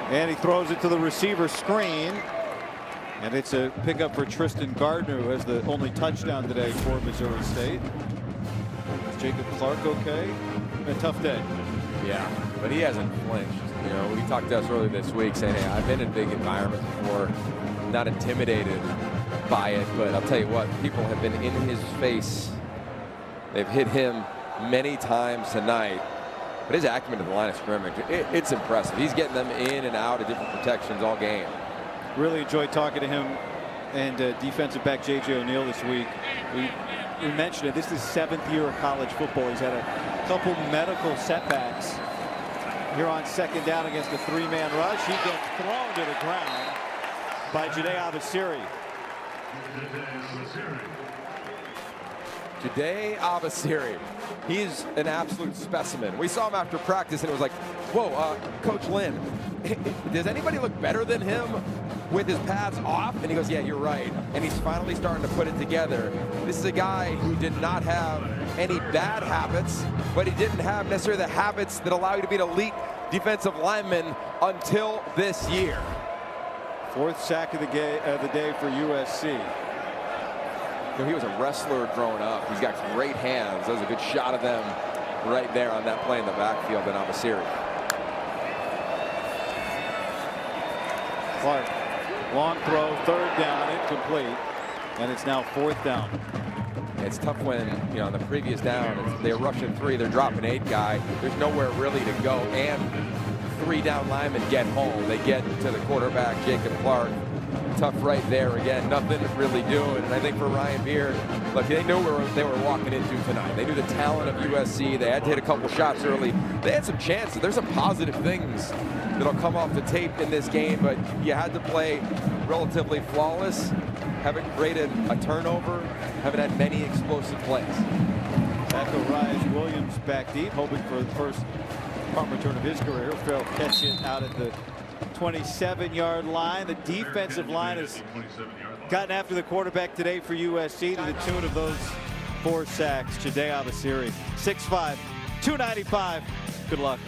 And he throws it to the receiver screen. And it's a pickup for Tristan Gardner, who has the only touchdown today for Missouri State. Is Jacob Clark okay? A tough day. Yeah, but he hasn't flinched. You know, he talked to us earlier this week saying, hey, I've been in big environments before, not intimidated by it, but I'll tell you what, people have been in his face. They've hit him many times tonight, but his acumen to the line of scrimmage, it's impressive. He's getting them in and out of different protections all game. Really enjoyed talking to him and defensive back J.J. O'Neal this week. We mentioned it. This is his 7th year of college football. He's had a couple medical setbacks here on 2nd down against a 3-man rush. He gets thrown to the ground by Jade Abasiri. Jade Abasiri, he's an absolute specimen. We saw him after practice and it was like, whoa, Coach Lynn, does anybody look better than him with his pads off? And he goes, yeah, you're right. And he's finally starting to put it together. This is a guy who did not have any bad habits, but he didn't have necessarily the habits that allow you to be an elite defensive lineman until this year. 4th sack of the day for USC. He was a wrestler growing up. He's got great hands. That was a good shot of them right there on that play in the backfield in Abasiri. Clark. Long throw, 3rd down, incomplete. And it's now 4th down. It's tough when, you know, on the previous down, they're rushing 3, they're dropping 8 guy. There's nowhere really to go, and 3 down linemen get home. They get to the quarterback, Jacob Clark. Tough right there again, nothing really doing. And I think for Ryan Beard, look, they knew what they were walking into tonight. They knew the talent of USC. They had to hit a couple shots early. They had some chances. There's some positive things that'll come off the tape in this game, but you had to play relatively flawless. Haven't created a turnover, haven't had many explosive plays. Zacharias Williams back deep, hoping for the first punt return of his career. He'll catch it out at the 27-yard line. The defensive line has gotten after the quarterback today for USC to the tune of those 4 sacks. Jade Abasiri, 6'5", 295. Good luck.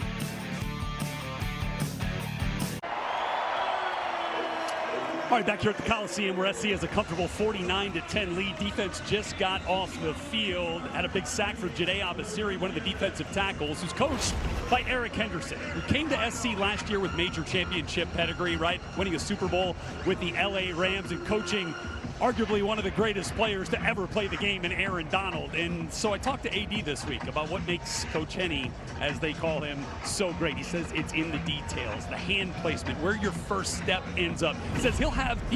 All right, back here at the Coliseum where SC has a comfortable 49-10 lead. Defense just got off the field. Had a big sack for Jade Abasiri, one of the defensive tackles, who's coached by Eric Henderson, who came to SC last year with major championship pedigree, right? Winning a Super Bowl with the LA Rams and coaching arguably one of the greatest players to ever play the game in Aaron Donald. And so I talked to AD this week about what makes Coach Henny, as they call him, so great. He says it's in the details, the hand placement, where your first step ends up. He says he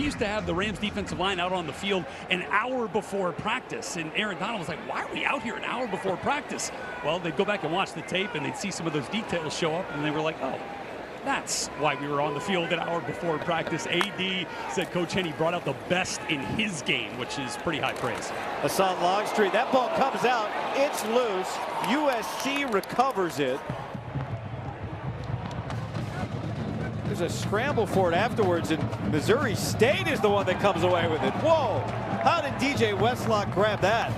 used to have the Rams defensive line out on the field an hour before practice. And Aaron Donald was like, why are we out here an hour before practice? Well, they'd go back and watch the tape and they'd see some of those details show up and they were like, oh, that's why we were on the field an hour before practice. AD said Coach Henny brought out the best in his game, which is pretty high praise. Hassan Longstreet, that ball comes out. It's loose. USC recovers it. There's a scramble for it afterwards, and Missouri State is the one that comes away with it. Whoa! How did DJ Westlock grab that?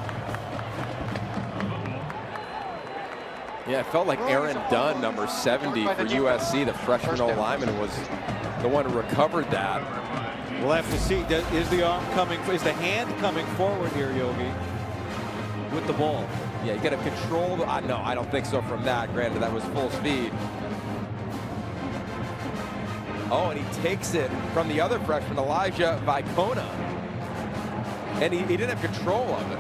Yeah, it felt like Aaron Dunn, number 70 for USC, the freshman lineman, was the one who recovered that. We'll have to see. Is the arm coming? Is the hand coming forward here, Yogi, with the ball? Yeah, you got to control. No, I don't think so from that. Granted, that was full speed. Oh, and he takes it from the other freshman, Elijah Vicona. And he didn't have control of it.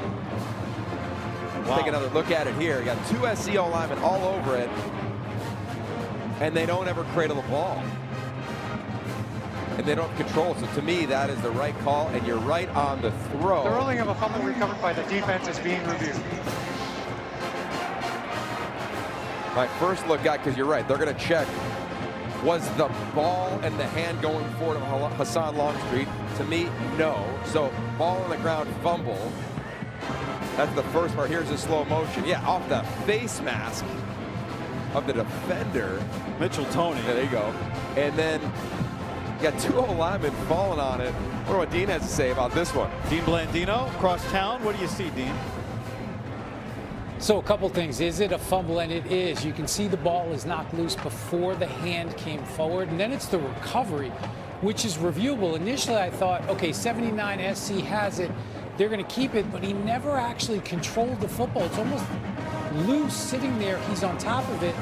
Wow. Take another look at it here. You got 2 SC linemen all over it, and they don't ever cradle the ball. And they don't control. So to me, that is the right call, and you're right on the throw. The ruling of a fumble recovered by the defense is being reviewed. My first look at, because you're right, they're going to check, was the ball and the hand going forward of Hassan Longstreet? To me, no. So ball on the ground, fumble. That's the first part. Here's a slow motion. Yeah, off the face mask of the defender. Mitchell Toney. Yeah, there you go. And then you got 2 linemen falling on it. I wonder what Dean has to say about this one. Dean Blandino, across town. What do you see, Dean? So a couple things. Is it a fumble? And it is. You can see the ball is knocked loose before the hand came forward. And then it's the recovery, which is reviewable. Initially, I thought, okay, 79 SC has it. They're going to keep it, but he never actually controlled the football. It's almost loose sitting there. He's on top of it,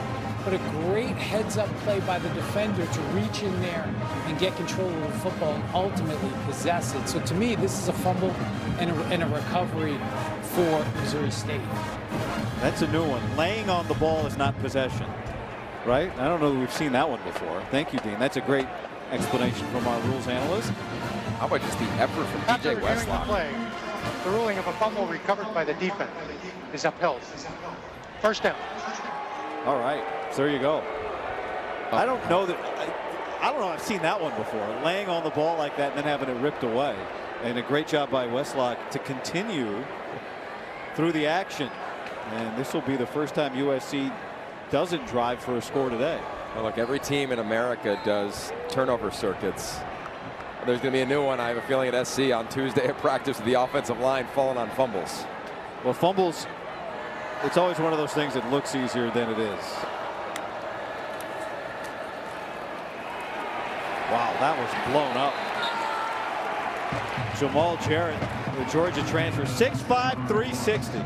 but a great heads-up play by the defender to reach in there and get control of the football and ultimately possess it. So to me, this is a fumble and a recovery for Missouri State. That's a new one. Laying on the ball is not possession, right? I don't know that we've seen that one before. Thank you, Dean. That's a great explanation from our rules analyst. How about just the effort from DJ Westlock? The ruling of a fumble recovered by the defense is upheld. First down. All right, so there you go. I don't know that. I don't know. I've seen that one before. Laying on the ball like that and then having it ripped away. And a great job by Westlock to continue through the action. And this will be the first time USC doesn't drive for a score today. Well, look, every team in America does turnover circuits. There's going to be a new one, I have a feeling, at SC on Tuesday at practice with the offensive line falling on fumbles. Well, fumbles, it's always one of those things that looks easier than it is. Wow, that was blown up. Jamal Jarrett, the Georgia transfer, 6'5", 360.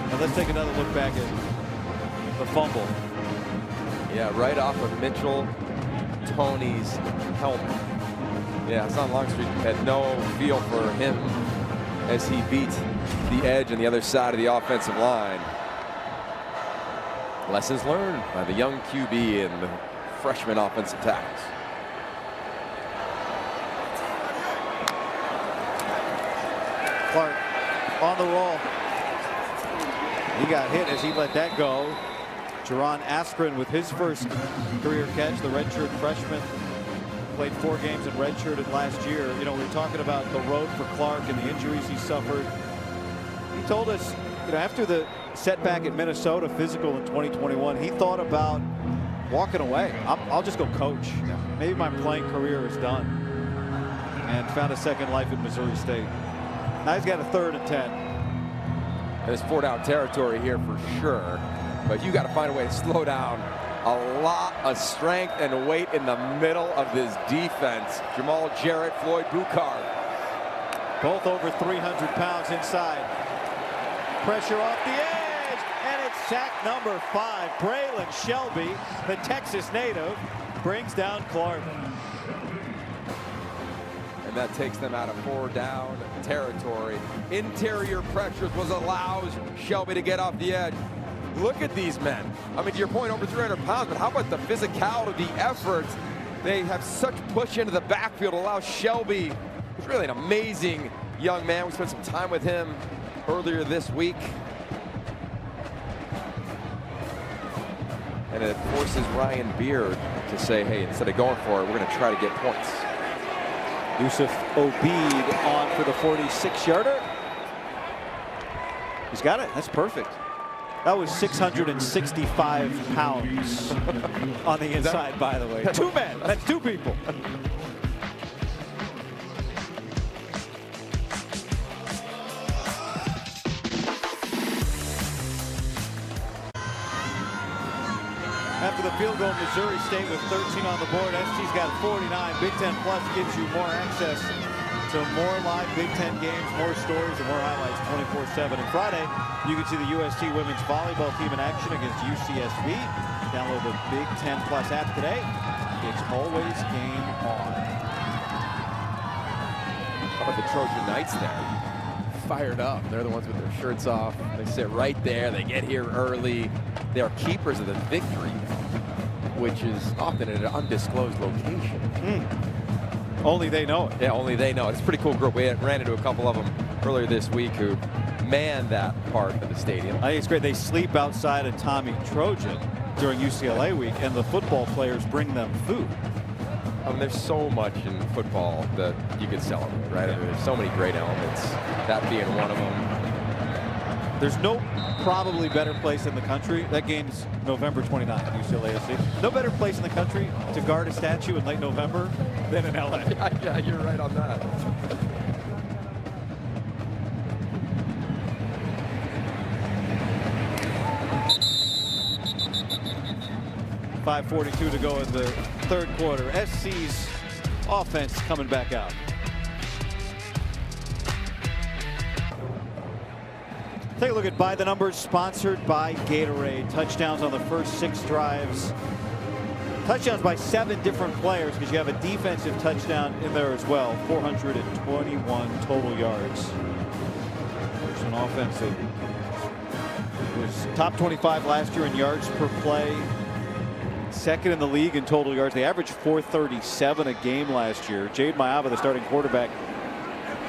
Now let's take another look back at the fumble. Yeah, right off of Mitchell Tony's helmet. Yeah, Hassan Longstreet had no feel for him as he beat the edge on the other side of the offensive line. Lessons learned by the young QB and the freshman offensive tackles. Clark on the roll. He got hit as he let that go. Jerron Askren with his first career catch, the redshirt freshman. Played 4 games and redshirted last year. You know, we were talking about the road for Clark and the injuries he suffered. He told us, you know, after the setback at Minnesota physical in 2021, he thought about walking away. I'll just go coach. Maybe my playing career is done. And found a second life at Missouri State. Now he's got a 3rd and 10. And it's 4-down territory here for sure. But you got to find a way to slow down. A lot of strength and weight in the middle of this defense. Jamal Jarrett, Floyd Buchard. Both over 300 pounds inside. Pressure off the edge, and it's sack number 5. Braylon Shelby, the Texas native, brings down Clark. And that takes them out of 4-down territory. Interior pressures was allows Shelby to get off the edge. Look at these men. I mean, to your point, over 300 pounds, but how about the physicality, the effort? They have such push into the backfield, allow Shelby, who's really an amazing young man. We spent some time with him earlier this week. And it forces Ryan Beard to say, hey, instead of going for it, we're going to try to get points. Yusuf Obeid on for the 46-yarder. He's got it. That's perfect. That was 665 pounds on the inside, by the way. 2 men. That's 2 people. After the field goal, Missouri State with 13 on the board. SC's got 49. Big Ten Plus gives you more access to more live Big Ten games, more stories, and more highlights 24/7. And Friday, you can see the USC women's volleyball team in action against UCSB. Download the Big Ten Plus app today. It's always game on. How about the Trojan Knights there? Fired up. They're the ones with their shirts off. They sit right there. They get here early. They are keepers of the victory, which is often at an undisclosed location. Only they know it. Yeah, only they know it. It's a pretty cool group. We ran into a couple of them earlier this week who manned that part of the stadium. I think it's great. They sleep outside of Tommy Trojan during UCLA week, and the football players bring them food. I mean, there's so much in football that you could celebrate, right? I mean, there's so many great elements, that being one of them. There's no probably better place in the country. That game's November 29th, UCLA SC. No better place in the country to guard a statue in late November than in LA. Yeah, you're right on that. .542 to go in the 3rd quarter. SC's offense coming back out. Take a look at By the Numbers, sponsored by Gatorade. Touchdowns on the first 6 drives. Touchdowns by 7 different players, because you have a defensive touchdown in there as well. 421 total yards. There's an offense that was top 25 last year in yards per play. 2nd in the league in total yards. They averaged 437 a game last year. Jade Mayava, the starting quarterback,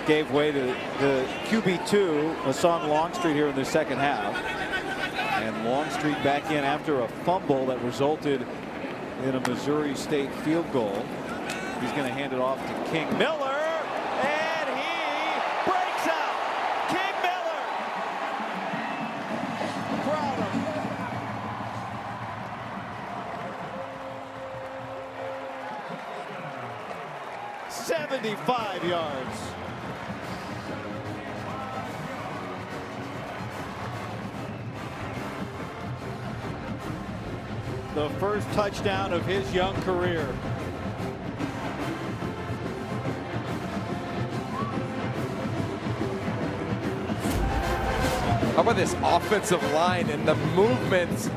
gave way to the QB2, Hassan Longstreet, here in the 2nd half. And Longstreet back in after a fumble that resulted in a Missouri State field goal. He's going to hand it off to King Miller, and he breaks out. King Miller. Proud of him. 75 yards. The first touchdown of his young career. How about this offensive line and the movements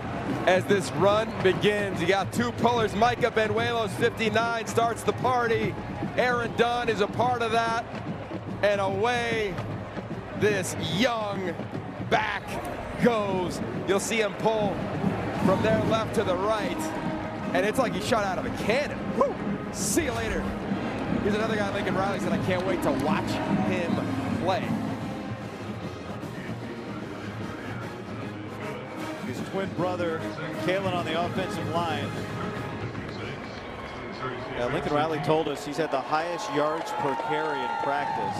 as this run begins. You got two pullers. Micah Benuelos, 59, starts the party. Aaron Dunn is a part of that. And away this young back goes. You'll see him pull from their left to the right. And it's like he shot out of a cannon. Woo! See you later. Here's another guy, Lincoln Riley, said, I can't wait to watch him play. His twin brother, Kalen, on the offensive line. Lincoln Riley told us he's had the highest yards per carry in practice.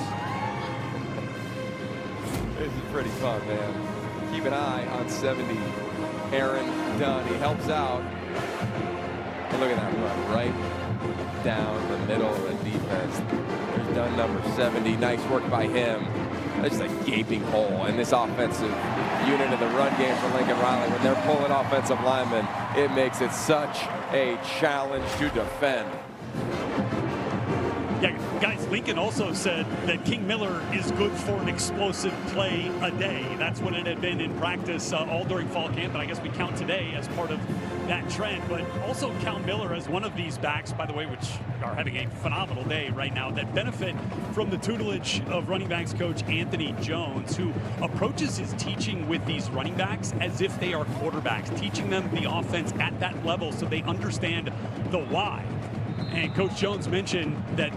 This is pretty fun, man. Keep an eye on 70. Aaron Dunn, he helps out. And look at that run, right down the middle of the defense. There's Dunn, number 70. Nice work by him. That's just a gaping hole in this offensive unit of the run game for Lincoln Riley. When they're pulling offensive linemen, it makes it such a challenge to defend. Yeah, guys, Lincoln also said that King Miller is good for an explosive play a day. That's what it had been in practice all during fall camp, and I guess we count today as part of that trend. But also count Miller as one of these backs, by the way, which are having a phenomenal day right now, that benefit from the tutelage of running backs coach Anthony Jones, who approaches his teaching with these running backs as if they are quarterbacks, teaching them the offense at that level so they understand the why. And Coach Jones mentioned that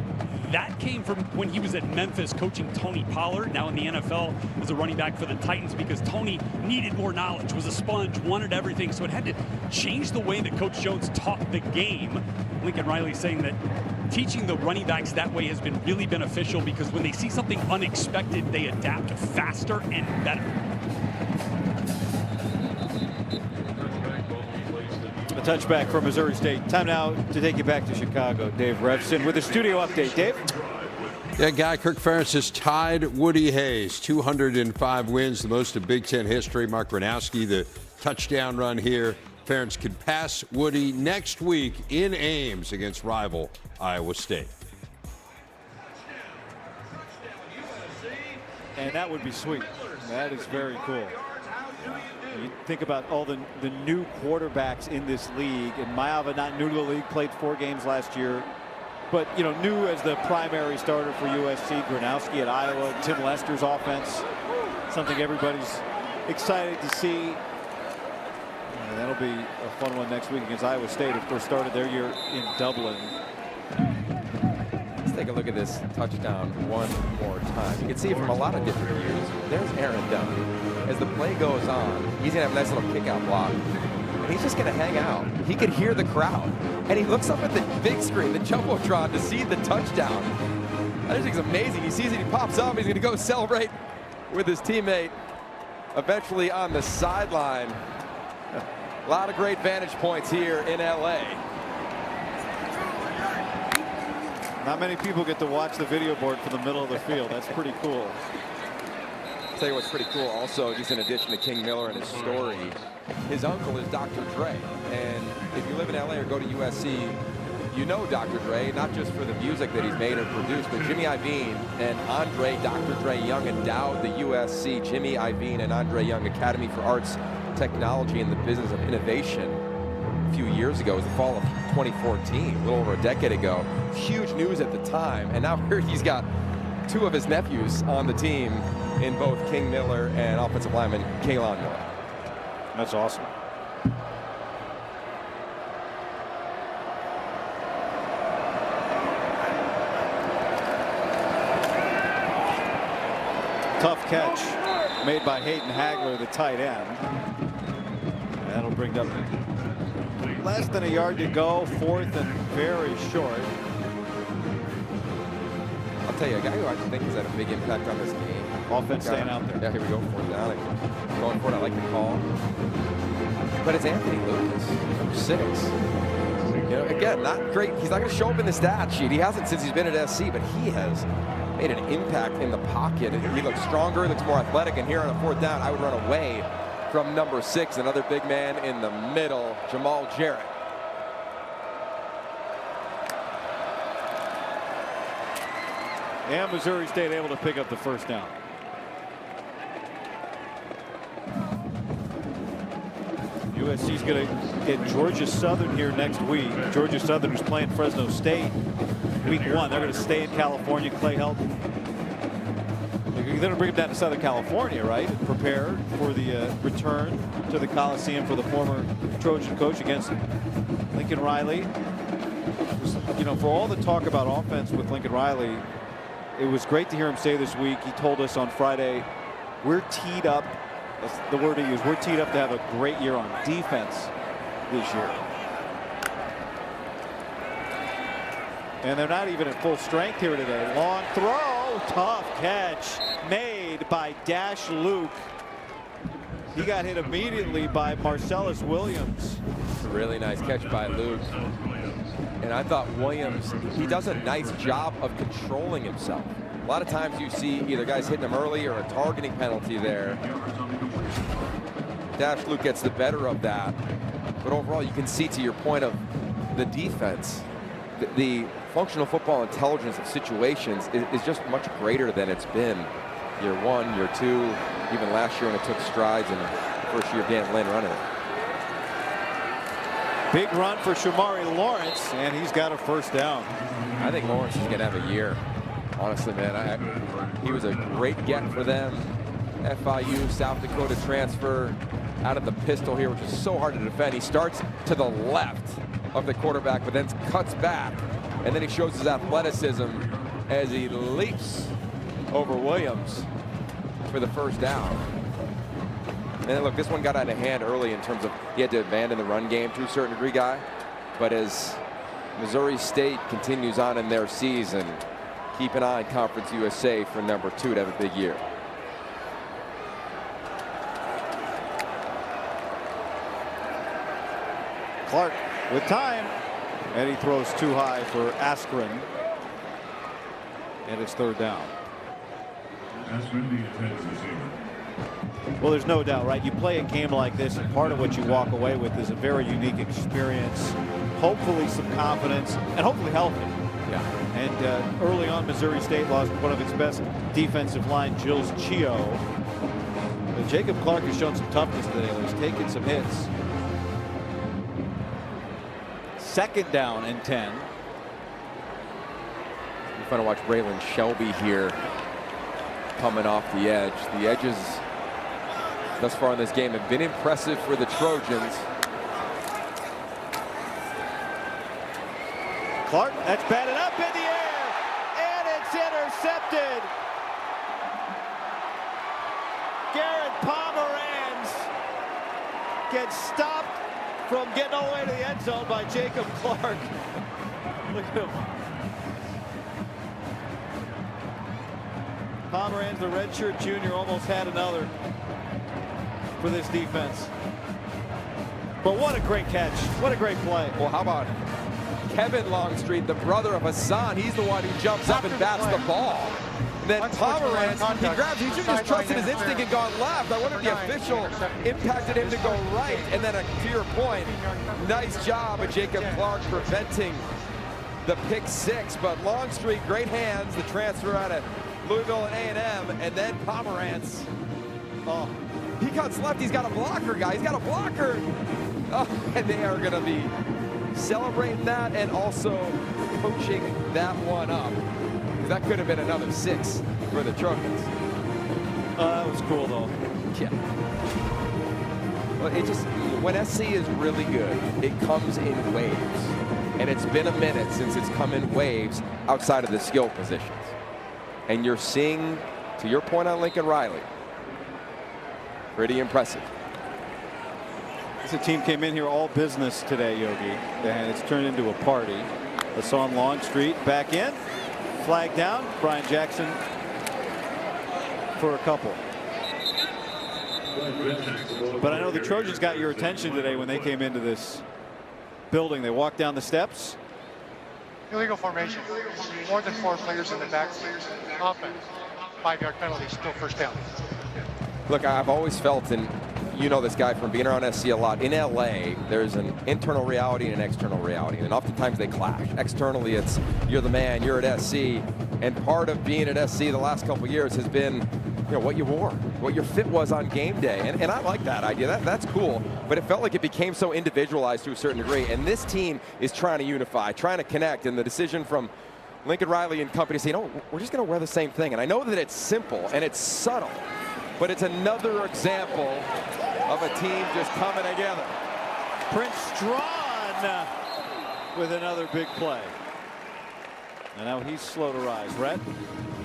came from when he was at Memphis coaching Tony Pollard, now in the NFL as a running back for the Titans, because Tony needed more knowledge, was a sponge, wanted everything. So it had to change the way that Coach Jones taught the game. Lincoln Riley saying that teaching the running backs that way has been really beneficial because when they see something unexpected, they adapt faster and better. A touchback from Missouri State. Time now to take you back to Chicago. Dave Revson with a studio update. Dave? Yeah, Guy, Kirk Ferentz has tied Woody Hayes. 205 wins, the most in Big Ten history. Mark Gronowski, the touchdown run here. Ferentz could pass Woody next week in Ames against rival Iowa State. And that would be sweet. That is very cool. You think about all the new quarterbacks in this league, and Maeva, not new to the league, played 4 games last year, but new as the primary starter for USC. Gronowski at Iowa, Tim Lester's offense, something everybody's excited to see. And that'll be a fun one next week against Iowa State, of course, started their year in Dublin. Let's take a look at this touchdown one more time. You can see it from a lot of different views. There's Aaron Dunn. As the play goes on, he's going to have a nice little kick-out block. And he's just going to hang out. He could hear the crowd. And he looks up at the big screen, the Jumbotron, to see the touchdown. I just think it's amazing. He sees it, he pops up, he's going to go celebrate with his teammate eventually on the sideline. A lot of great vantage points here in LA. Not many people get to watch the video board from the middle of the field. That's pretty cool. I'll tell you what's pretty cool also, just in addition to King Miller and his story, his uncle is Dr. Dre. And if you live in LA or go to USC, you know Dr. Dre, not just for the music that he's made or produced, but Jimmy Iovine and Andre Dr. Dre Young endowed the USC Jimmy Iovine and Andre Young Academy for Arts, Technology, and the Business of Innovation a few years ago. It was the fall of 2014, a little over a decade ago. Huge news at the time, and now here he's got 2 of his nephews on the team in both King Miller and offensive lineman Kaylon Miller. That's awesome. Tough catch made by Hayden Hagler, the tight end. That'll bring up less than a yard to go, 4th and very short. I'll tell you, a guy who I think has had a big impact on this game. Offense staying out there. Yeah, here we go, 4th down. Going for it, I like the call. But it's Anthony Lucas, number 6. Again, not great. He's not going to show up in the stat sheet. He hasn't since he's been at SC, but he has made an impact in the pocket. He looks stronger, looks more athletic, and here on a 4th down, I would run away from number 6, another big man in the middle, Jamal Jarrett. And Missouri State able to pick up the 1st down. USC's going to get Georgia Southern here next week. Georgia Southern is playing Fresno State week 1. They're going to stay in California. Clay Helton. They're going to bring them down to Southern California, right? And prepare for the return to the Coliseum for the former Trojan coach against Lincoln Riley. You know, for all the talk about offense with Lincoln Riley, it was great to hear him say this week. He told us on Friday, we're teed up. That's the word he used. We're teed up to have a great year on defense this year. And they're not even at full strength here today. Long throw, tough catch made by Dash Luke. He got hit immediately by Marcellus Williams. Really nice catch by Luke. And I thought Williams, he does a nice job of controlling himself. A lot of times you see either guys hitting him early or a targeting penalty there. Dash Luke gets the better of that. But overall, you can see, to your point of the defense, the functional football intelligence of situations is just much greater than it's been year 1, year 2, even last year when it took strides in the first year of Dan Lynn running it. Big run for Shamari Lawrence, and he's got a first down. I think Lawrence is going to have a year. Honestly, man, he was a great get for them. FIU, South Dakota transfer out of the pistol here, which is so hard to defend. He starts to the left of the quarterback, but then cuts back, and then he shows his athleticism as he leaps over Williams for the first down. And then look, this one got out of hand early in terms of he had to abandon the run game to a certain degree, Guy. But as Missouri State continues on in their season, keep an eye on Conference USA for number 2 to have a big year. Clark with time, and he throws too high for Askren, and it's third down. Well, there's no doubt, right? You play a game like this, and part of what you walk away with is a very unique experience, hopefully some confidence, and hopefully healthy. Yeah. And early on, Missouri State lost one of its best defensive line, Jules Chio. But Jacob Clark has shown some toughness today. He's taken some hits. Second down and 10. It's fun to watch Braylon Shelby here coming off the edge. The edges thus far in this game have been impressive for the Trojans. Clark, that's batted up in the air, and it's intercepted. Garrett Pomeranz gets stopped from getting all the way to the end zone by Jacob Clark. Look at him. Pomeranz, the redshirt junior, almost had another for this defense. But what a great catch. What a great play. Well, how about Kevin Longstreet, the brother of Hassan? He's the one who jumps up and bats the ball. Then Pomeranz, he grabs, he should have just trusted his instinct and gone left. I wonder if the official impacted him to go right. And then, to your point, nice job of Jacob Clark preventing the pick 6. But Longstreet, great hands, the transfer out of Louisville and A&M. And then Pomeranz, oh, he cuts left. He's got a blocker, guy. He's got a blocker. Oh, and they are going to be celebrating that and also coaching that one up. That could have been another 6 for the Trojans. That was cool, though. Yeah. Well, it just, when SC is really good, it comes in waves. And it's been a minute since it's come in waves outside of the skill positions. And you're seeing, to your point on Lincoln Riley, pretty impressive. This team came in here all business today, Yogi, and it's turned into a party. Hassan Longstreet back in. Flag down. Brian Jackson for a couple. But I know the Trojans got your attention today when they came into this building. They walked down the steps. Illegal formation. More than 4 players in the back. Offense. 5-yard penalty, still first down. Look, I've always felt, and you know this guy from being around SC a lot, in LA, there's an internal reality and an external reality, and oftentimes they clash. Externally, it's you're the man, you're at SC, and part of being at SC the last couple of years has been what you wore, what your fit was on game day. And I like that idea. That's cool. But it felt like it became so individualized to a certain degree. And this team is trying to unify, trying to connect. And the decision from Lincoln Riley and company say, no, we're just going to wear the same thing. And I know that it's simple and it's subtle, but it's another example of a team just coming together. Prince Strawn with another big play. And now he's slow to rise. Rhett?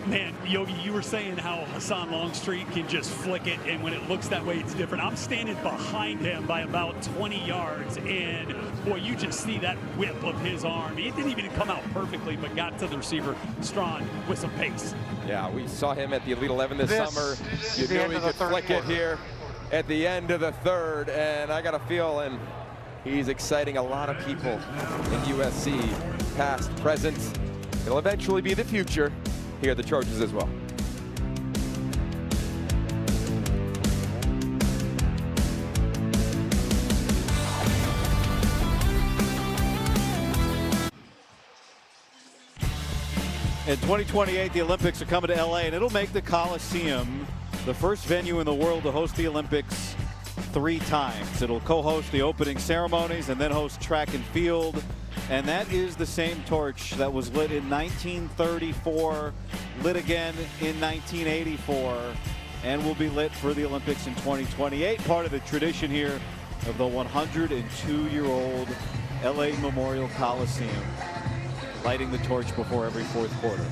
Man, Yogi, you were saying how Hassan Longstreet can just flick it, and when it looks that way, it's different. I'm standing behind him by about 20 yards, and boy, you just see that whip of his arm. He didn't even come out perfectly, but got to the receiver, Strawn, with some pace. Yeah, we saw him at the Elite 11 this summer. You knew he could flick it here at the end of the third, and I got a feeling he's exciting a lot of people in USC, past, present. It'll eventually be the future here at the Trojans as well. In 2028, the Olympics are coming to LA, and it'll make the Coliseum the first venue in the world to host the Olympics 3 times. It'll co-host the opening ceremonies and then host track and field. And that is the same torch that was lit in 1934, lit again in 1984, and will be lit for the Olympics in 2028. Part of the tradition here of the 102-year-old LA Memorial Coliseum, lighting the torch before every fourth quarter.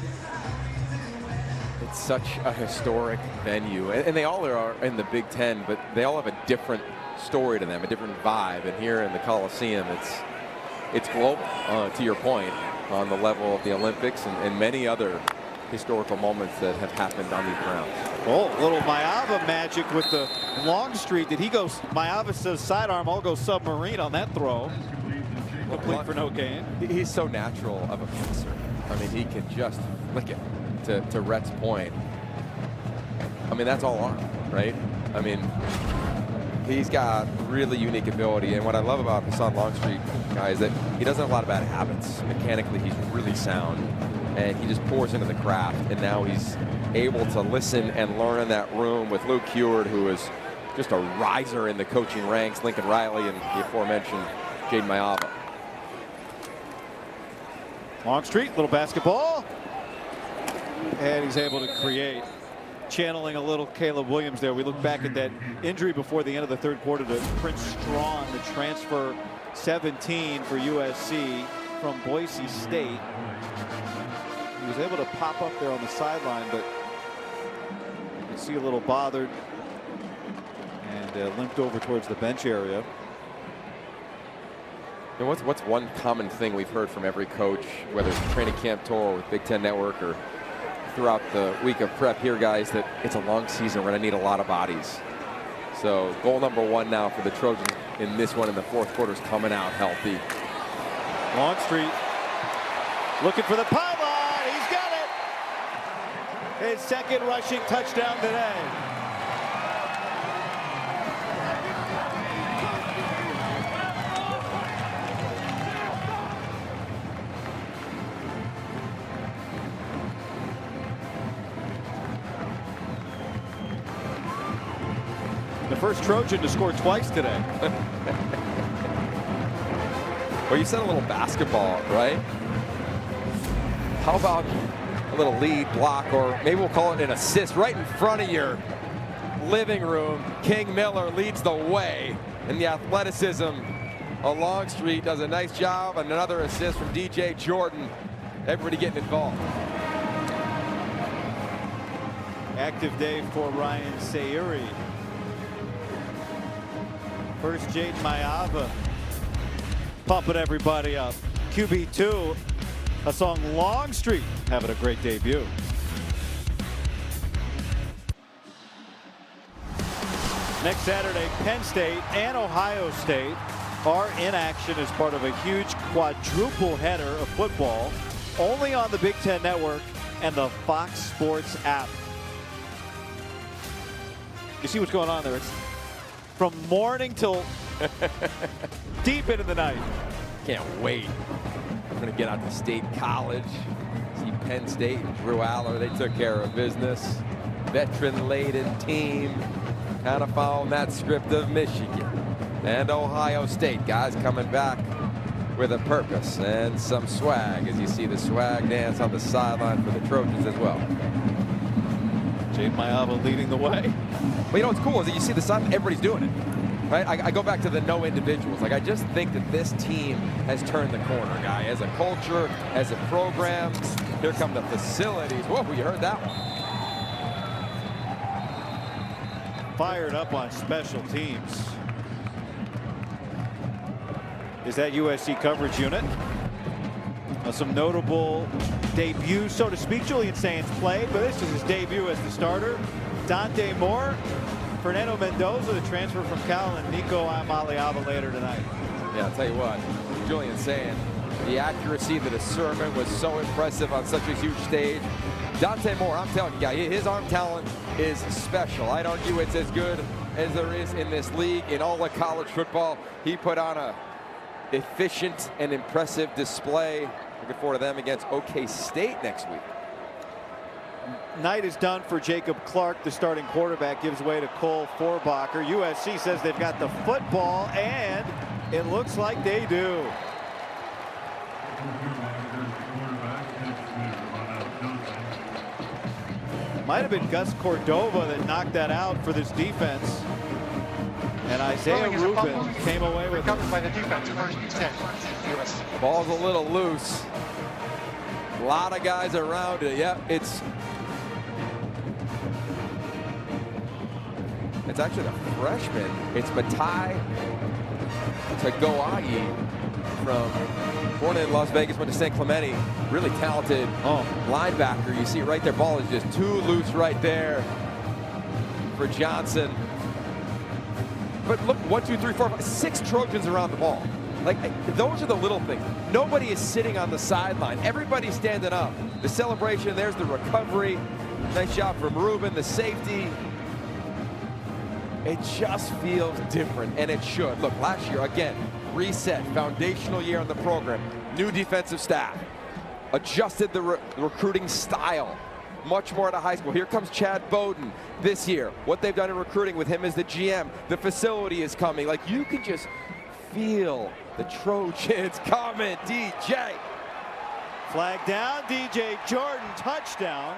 It's such a historic venue, and they all are in the Big Ten, but they all have a different story to them, a different vibe. And here in the Coliseum, it's global, to your point, on the level of the Olympics and many other historical moments that have happened on these grounds. Oh, little Maava magic with the Longstreet. Did he go, Maava says sidearm, I'll go submarine on that throw. Complete for no gain. He's so natural of a passer. I mean, he can just flick it to Rhett's point. I mean, that's all arm, right? I mean, he's got really unique ability, and what I love about Hassan Longstreet, guys, is that he doesn't have a lot of bad habits. Mechanically, he's really sound, and he just pours into the craft, and now he's able to listen and learn in that room with Luke Heward, who is just a riser in the coaching ranks, Lincoln Riley, and the aforementioned Jaden Maava. Longstreet, little basketball, and he's able to create. Channeling a little Caleb Williams there. We look back at that injury before the end of the third quarter to Prince Strawn, the transfer 17 for USC from Boise State. He was able to pop up there on the sideline, but you can see a little bothered and limped over towards the bench area. And what's one common thing we've heard from every coach, whether it's training camp tour with Big Ten Network or throughout the week of prep here, guys, that it's a long season. We're going to need a lot of bodies. So goal number 1 now for the Trojans in this one in the fourth quarter is coming out healthy. Longstreet looking for the pylon. He's got it. His second rushing touchdown today. The first Trojan to score twice today. Well, you said a little basketball, right? How about a little lead block, or maybe we'll call it an assist right in front of your living room? King Miller leads the way in the athleticism. Longstreet does a nice job. Another assist from DJ Jordan. Everybody getting involved. Active day for Ryan Sayuri. First, Jaden Maava pumping everybody up. QB2, Hassan Longstreet having a great debut. Next Saturday, Penn State and Ohio State are in action as part of a huge quadruple header of football, only on the Big Ten Network and the Fox Sports app. You see what's going on there? It's from morning till deep into the night. Can't wait. We're going to get out to State College, see Penn State and Drew Aller. They took care of business. veteran-laden team, kind of following that script of Michigan and Ohio State. Guys coming back with a purpose and some swag, as you see the swag dance on the sideline for the Trojans as well. Jade Mayava leading the way. But you know what's cool is that you see the sideline, everybody's doing it. Right? I go back to the no individuals. Like, I just think that this team has turned the corner, guy. As a culture, as a program. Here come the facilities. Whoa, you heard that one. Fired up on special teams. Is that USC coverage unit? Some notable debuts, so to speak. Julian Sainz played, but this is his debut as the starter. Dante Moore, Fernando Mendoza, the transfer from Cal, and Nico Amaliava later tonight. Yeah, I'll tell you what, Julian saying the accuracy, the discernment was so impressive on such a huge stage. Dante Moore, I'm telling you, guy, his arm talent is special. I'd argue it's as good as there is in this league. In all of college football, he put on a efficient and impressive display. Looking forward to them against OK State next week. Night is done for Jacob Clark. The starting quarterback gives way to Cole Forbacher. USC says they've got the football, and it looks like they do. Might have been Gus Cordova that knocked that out for this defense. And Isaiah Rubin came away with it. Recovered by the defense, first and 10. The ball's a little loose. A lot of guys around it. Yep, it's actually the freshman. It's Matai Tagoayi born in Las Vegas, went to St. Clemente. Really talented linebacker. You see right there, ball is just too loose right there for Johnson. But look, 1, 2, 3, 4, 5, 6 Trojans around the ball. Like, those are the little things. Nobody is sitting on the sideline. Everybody's standing up. The celebration, there's the recovery. Nice job from Rubin, the safety. It just feels different, and it should. Look, last year, again, reset, foundational year on the program. New defensive staff. Adjusted the recruiting style. Much more at a high school. Here comes Chad Bowden this year. What they've done in recruiting with him as the GM. The facility is coming. Like, you can just feel the Trojans coming. DJ. Flag down. DJ Jordan, touchdown.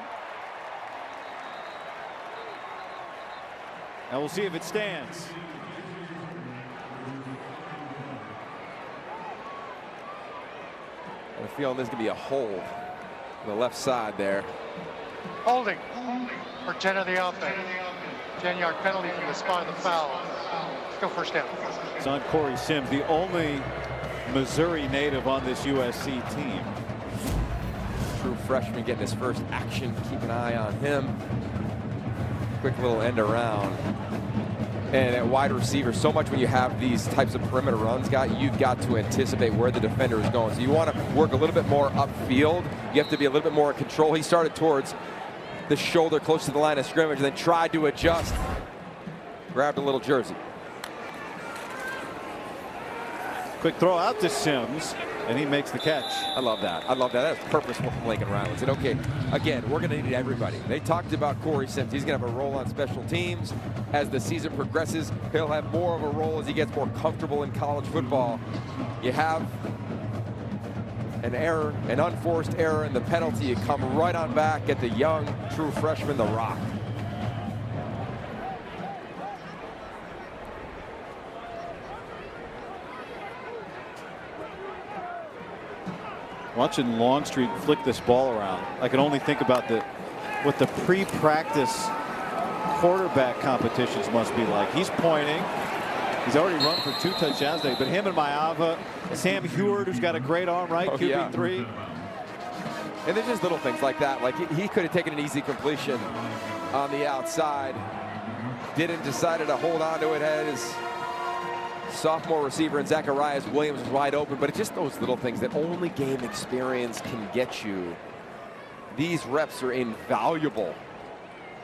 And we'll see if it stands. I have a feeling there's going to be a hold on the left side there. Holding for 10 of the offense. 10-yard penalty from the spot of the foul. Still first down. It's on Corey Sims, the only Missouri native on this USC team. True freshman getting his first action. Keep an eye on him. Quick little end around. And at wide receiver, so much when you have these types of perimeter runs, guy, you've got to anticipate where the defender is going. So you want to work a little bit more upfield. You have to be a little bit more in control. He started towards the shoulder, close to the line of scrimmage, and then tried to adjust. Grabbed a little jersey. Quick throw out to Sims, and he makes the catch. I love that. I love that. That's purposeful from Lincoln Riley. Said, okay, again, we're going to need everybody. They talked about Corey Sims. He's going to have a role on special teams. As the season progresses, he'll have more of a role as he gets more comfortable in college football. You have an error, an unforced error in the penalty. You come right on back at the young, true freshman, The Rock. Watching Longstreet flick this ball around, I can only think about what the pre-practice quarterback competitions must be like. He's pointing. He's already run for 2 touchdowns today, but him and Mayava, Sam Heward, who's got a great arm, right? QB3. Yeah. And there's just little things like that. Like, he could have taken an easy completion on the outside. Decided to hold on to it as sophomore receiver, and Zacharias Williams is wide open. But it's just those little things that only game experience can get you. These reps are invaluable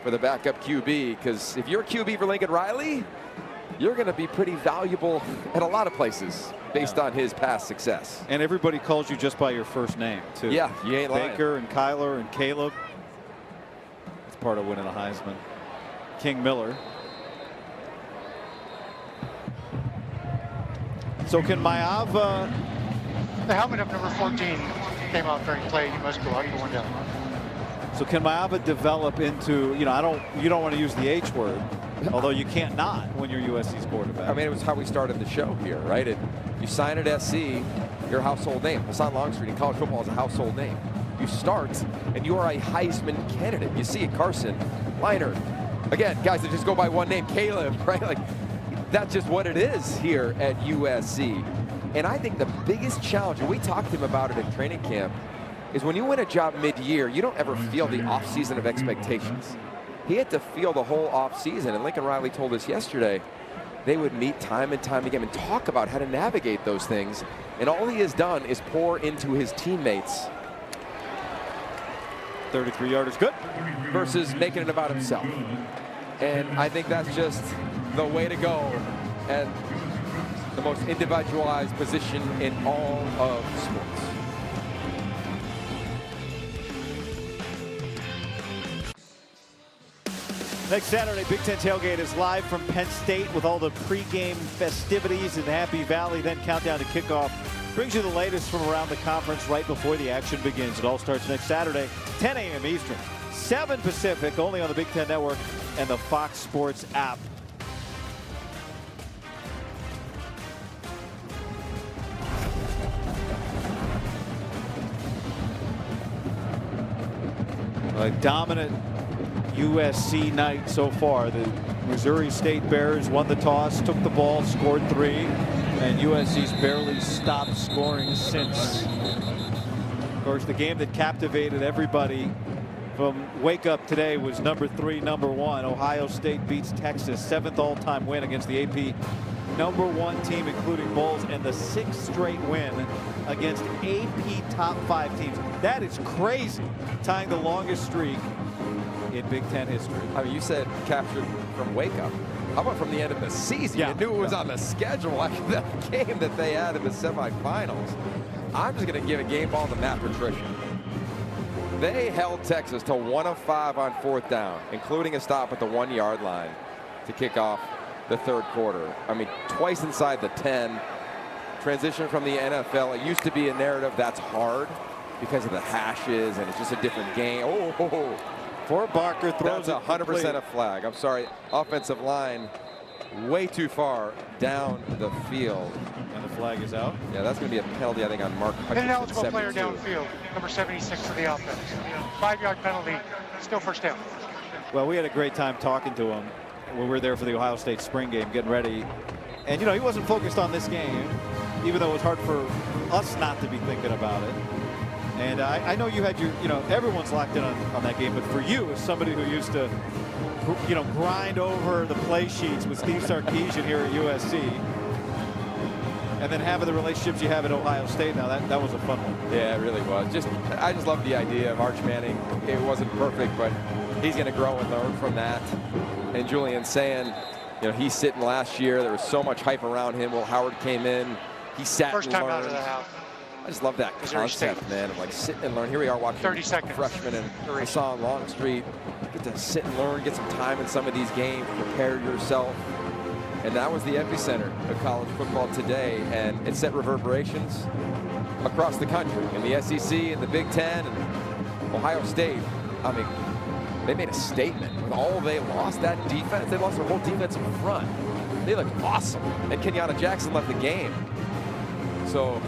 for the backup QB, because if you're a QB for Lincoln Riley, you're going to be pretty valuable at a lot of places based on his past success. And everybody calls you just by your first name, too. Yeah, you ain't lying. Baker and Kyler and Caleb. part of winning a Heisman. King Miller. So can Maava? The helmet of number 14 came out during play. You must go out. You went down. So can Maava develop into, you know, you don't want to use the H word, although you can't not when you're USC's quarterback. I mean, it was how we started the show here, right? You sign at SC, you're a household name. Hassan Longstreet in college football is a household name. You start, and you are a Heisman candidate. You see it, Carson, Liner. Again, guys that just go by one name, Caleb, right? Like, that's just what it is here at USC. And I think the biggest challenge, and we talked to him about it in training camp, is when you win a job mid-year, you don't ever feel the off-season of expectations. He had to feel the whole off-season, and Lincoln Riley told us yesterday they would meet time and time again and talk about how to navigate those things. And all he has done is pour into his teammates. 33-yarders, good. Versus making it about himself. And I think that's just the way to go at the most individualized position in all of sports. Next Saturday, Big Ten Tailgate is live from Penn State with all the pregame festivities in Happy Valley. Then countdown to kickoff brings you the latest from around the conference right before the action begins. It all starts next Saturday, 10 a.m. Eastern, 7 Pacific, only on the Big Ten Network and the Fox Sports app. A dominant USC night so far. The Missouri State Bears won the toss, took the ball, scored 3, and USC's barely stopped scoring since. Of course, the game that captivated everybody from wake up today was number 3, number 1. Ohio State beats Texas, 7th all-time win against the AP number 1 team, including Bulls, and the 6th straight win against AP top 5 teams. That is crazy, tying the longest streak in Big Ten history. I mean, you said captured from wake up. How about from the end of the season? Yeah. You knew it was on the schedule after that game that they had in the semifinals. I'm just going to give a game ball to Matt Patricia. They held Texas to 1 of 5 on 4th down, including a stop at the 1-yard line to kick off the 3rd quarter. I mean, twice inside the 10. Transition from the NFL. It used to be a narrative that's hard because of the hashes, and it's just a different game. Oh. For Barker, throws that's 100% a flag. I'm sorry. Offensive line way too far down the field. And the flag is out. Yeah, that's going to be a penalty, I think, on Mark Hutchinson. Ineligible player downfield, number 76 for the offense. 5-yard penalty, still first down. Well, we had a great time talking to him when we were there for the Ohio State spring game, getting ready. And, you know, he wasn't focused on this game, even though it was hard for us not to be thinking about it. And I know you had your, you know, everyone's locked in on that game, but for you, as somebody who used to, you know, grind over the play sheets with Steve Sarkisian here at USC, and then having the relationships you have at Ohio State now, that was a fun one. Yeah, it really was. I just love the idea of Arch Manning. It wasn't perfect, but he's going to grow and learn from that. And Julian saying, you know, he's sitting last year. There was so much hype around him. Will Howard came in. He sat First and time learned. out of the house. I just love that concept, man, of like sit and learn. Here we are watching 30 seconds. Freshman and Hassan Longstreet get to sit and learn, get some time in some of these games, prepare yourself. And that was the epicenter of college football today, and it set reverberations across the country in the SEC and the Big Ten and Ohio State. I mean, they made a statement with all they lost. That defense, they lost their whole defensive front. They looked awesome, and Kenyatta Jackson left the game. So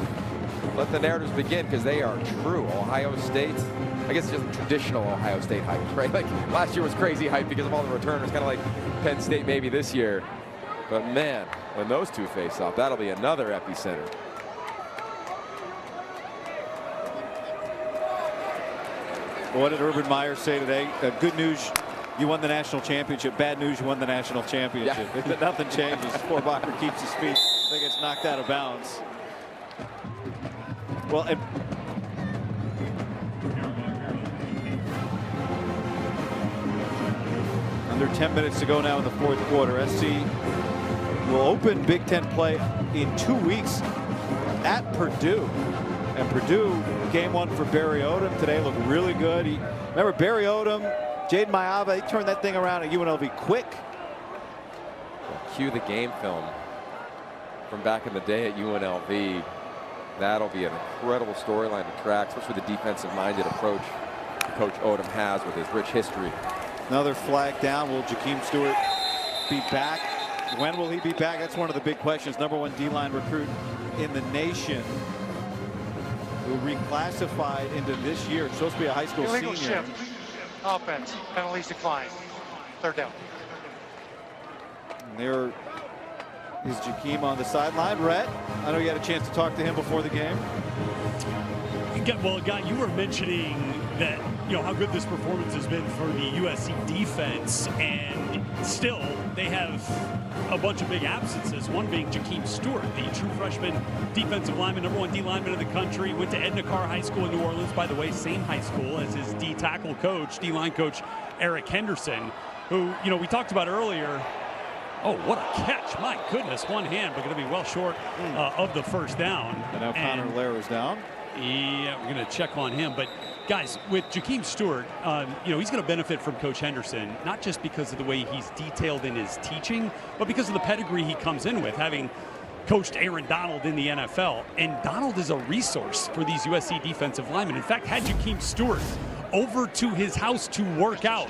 let the narratives begin, because they are true. Ohio State, I guess it's just traditional Ohio State hype, right? Like last year was crazy hype because of all the returners, kind of like Penn State maybe this year. But man, when those two face off, that'll be another epicenter. What did Urban Meyer say today? Good news, you won the national championship. Bad news, you won the national championship. Yeah. Nothing changes. Vorbacher keeps his feet. They gets knocked out of bounds. Well, and under 10 minutes to go now in the 4th quarter. SC will open Big Ten play in 2 weeks at Purdue. And Purdue, game 1 for Barry Odom today, looked really good. Remember, Barry Odom Jaden Mayava, he turned that thing around at UNLV quick. Cue the game film from back in the day at UNLV. That'll be an incredible storyline to track, especially the defensive-minded approach Coach Odom has with his rich history. Another flag down. Will Jakeem Stewart be back? When will he be back? That's one of the big questions. #1 D-line recruit in the nation, who reclassified into this year. It's supposed to be a high school Illegal senior. shift. Offense. Penalties decline. 3rd down. And there is Jakeem on the sideline. Rhett, I know you had a chance to talk to him before the game. Well, Guy, you were mentioning that, how good this performance has been for the USC defense, and still they have a bunch of big absences, one being Jakeem Stewart, the true freshman defensive lineman, #1 D lineman in the country, went to Edna Carr High School in New Orleans, by the way, same high school as his D-tackle coach, D-line coach Eric Henderson, who, we talked about earlier. Oh, what a catch. My goodness, one hand, but going to be well short of the 1st down. And now Connor Lair is down. Yeah, we're going to check on him. But, guys, with Jakeem Stewart, he's going to benefit from Coach Henderson, not just because of the way he's detailed in his teaching, but because of the pedigree he comes in with, having coached Aaron Donald in the NFL. And Donald is a resource for these USC defensive linemen. In fact, had Jakeem Stewart over to his house to work out.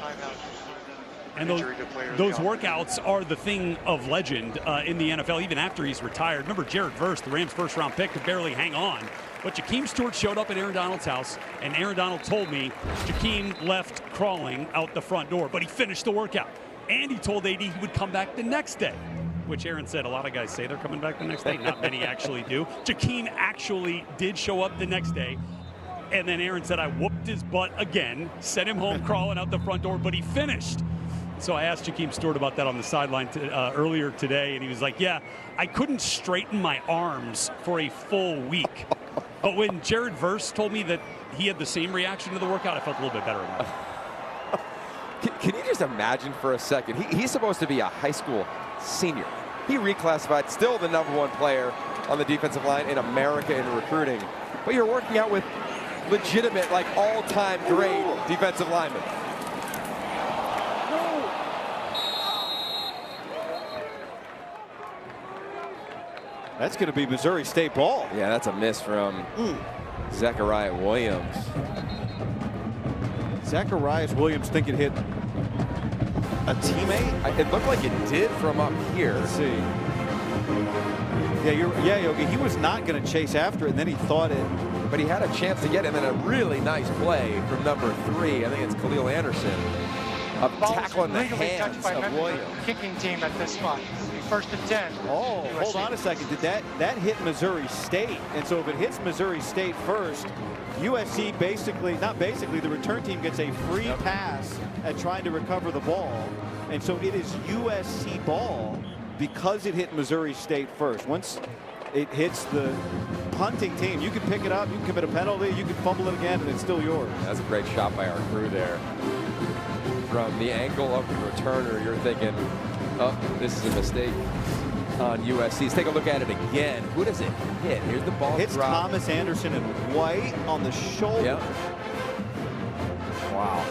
And those workouts are the thing of legend in the NFL, even after he's retired. Remember Jared Verse, the Rams' 1st-round pick, could barely hang on. But Jakeem Stewart showed up at Aaron Donald's house, and Aaron Donald told me Jakeem left crawling out the front door, but he finished the workout. And he told AD he would come back the next day, which Aaron said a lot of guys say they're coming back the next day. Not many actually do. Jakeem actually did show up the next day. And then Aaron said, I whooped his butt again, sent him home crawling out the front door, but he finished. So I asked Jakeem Stewart about that on the sideline earlier today, and he was like, yeah, I couldn't straighten my arms for a full week. But when Jared Verse told me that he had the same reaction to the workout, I felt a little bit better about it. Can you just imagine for a second? He's supposed to be a high school senior. He reclassified, still the #1 player on the defensive line in America in recruiting. But you're working out with legitimate, like all-time great defensive linemen. That's going to be Missouri State ball. Yeah, that's a miss from Zachariah Williams. Zacharias Williams think it hit a teammate? It looked like it did from up here. Let's see. Yeah, Yogi, he was not going to chase after it, and then he thought it. But he had a chance to get it, and then a really nice play from #3. I think it's Khalil Anderson. A tackle in the hands of Williams. Kicking team at this spot. 1st and 10. Oh, USC. hold on a second. Did that hit Missouri State? And so if it hits Missouri State first, USC the return team gets a free pass at trying to recover the ball. And so it is USC ball because it hit Missouri State first. Once it hits the punting team, you can pick it up, you can commit a penalty, you can fumble it again, and it's still yours. That's a great shot by our crew there. From the angle of the returner, you're thinking, oh, this is a mistake on USC. Let's take a look at it again. Who does it hit? Here's the ball. Hits drop. Thomas Anderson in white on the shoulder. Yep. Wow.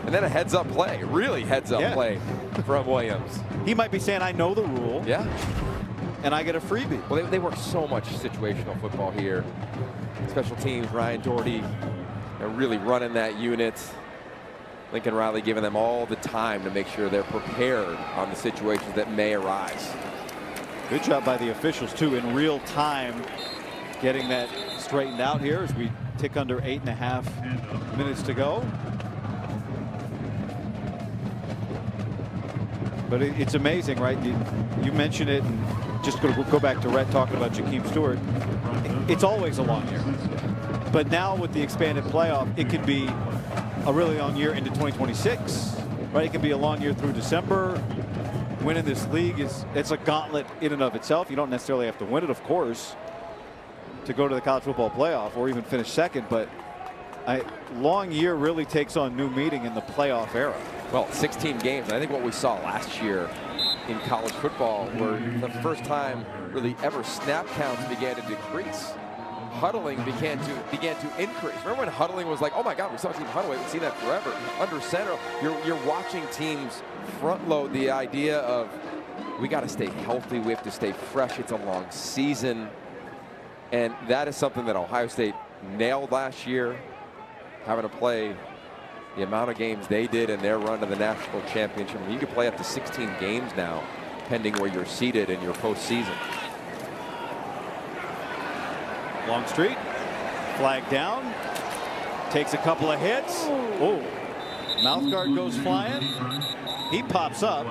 And then a heads-up play, really heads-up play from Williams. He might be saying, I know the rule. Yeah. And I get a freebie. Well, they work so much situational football here. Special teams, Ryan Doherty, they're really running that unit. Lincoln Riley giving them all the time to make sure they're prepared on the situations that may arise. Good job by the officials, too, in real time, getting that straightened out here as we tick under 8.5 minutes to go. But it's amazing, right? You mentioned it, and just going to go back to Rhett talking about Jakeem Stewart. It's always a long year. But now with the expanded playoff, it could be a really long year into 2026, right? It can be a long year through December. Winning this league it's a gauntlet in and of itself. You don't necessarily have to win it, of course, to go to the college football playoff or even finish second, but a long year really takes on new meaning in the playoff era. Well, 16 games. I think what we saw last year in college football were the first time really ever snap counts began to decrease. huddling began to increase. Remember when huddling was like, oh my God, we saw a team huddle. We haven't seen that forever. Under center, you're watching teams front load the idea of we got to stay healthy. We have to stay fresh. It's a long season. And that is something that Ohio State nailed last year, having to play the amount of games they did in their run to the national championship. I mean, you can play up to 16 games now, pending where you're seated in your postseason. Longstreet, flag down, takes a couple of hits. Oh, mouth guard goes flying. He pops up.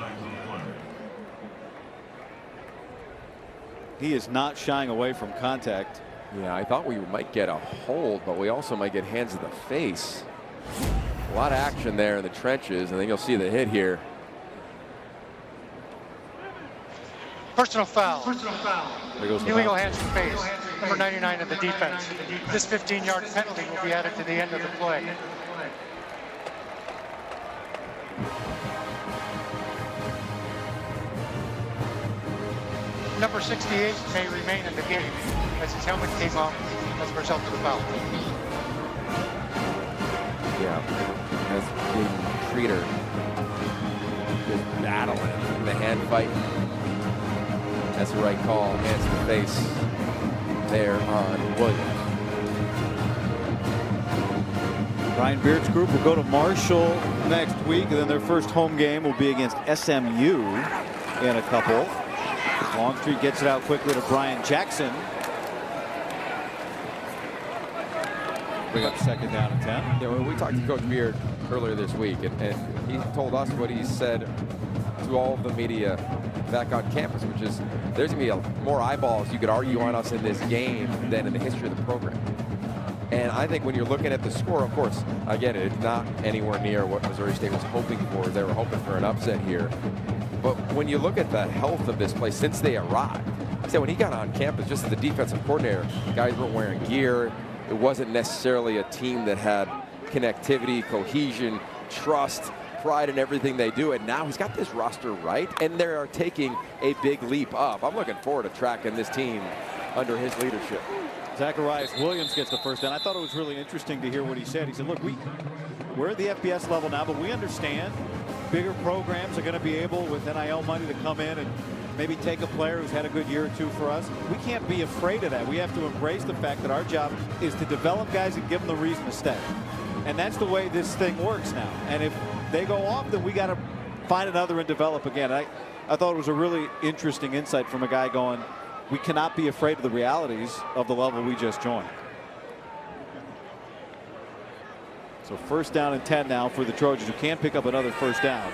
He is not shying away from contact. Yeah, I thought we might get a hold, but we also might get hands to the face. A lot of action there in the trenches, and then you'll see the hit here. Personal foul. There goes the Illegal foul. hands to face. Number 99 of the defense. This 15-yard penalty will be added to the end of the play. Number 68 may remain in the game as his helmet came off as a result of the foul. Yeah, as Jaden Creeder just battling in the hand fight. That's the right call. Hands to the face there on Williams. Brian Beard's group will go to Marshall next week, and then their first home game will be against SMU in a couple. Longstreet gets it out quickly to Brian Jackson. Bring up second down and 10. You know, we talked to Coach Beard earlier this week, and he told us what he said to all of the media back on campus, which is there's going to be more eyeballs you could argue on us in this game than in the history of the program. And I think when you're looking at the score, of course, I get it, it's not anywhere near what Missouri State was hoping for. They were hoping for an upset here. But when you look at the health of this place since they arrived, I said when he got on campus, just as the defensive coordinator, guys weren't wearing gear. It wasn't necessarily a team that had connectivity, cohesion, trust, pride in everything they do. And now he's got this roster right, and they are taking a big leap up. I'm looking forward to tracking this team under his leadership. Zacharias Williams gets the first down. I thought it was really interesting to hear what he said. He said, look, we're at the FBS level now, but we understand bigger programs are going to be able, with NIL money, to come in and maybe take a player who's had a good year or two for us. We can't be afraid of that. We have to embrace the fact that our job is to develop guys and give them the reason to stay. And that's the way this thing works now. And if they go off, then we got to find another and develop again. I thought it was a really interesting insight from a guy going, we cannot be afraid of the realities of the level we just joined. So first down and 10 now for the Trojans, who can't pick up another first down.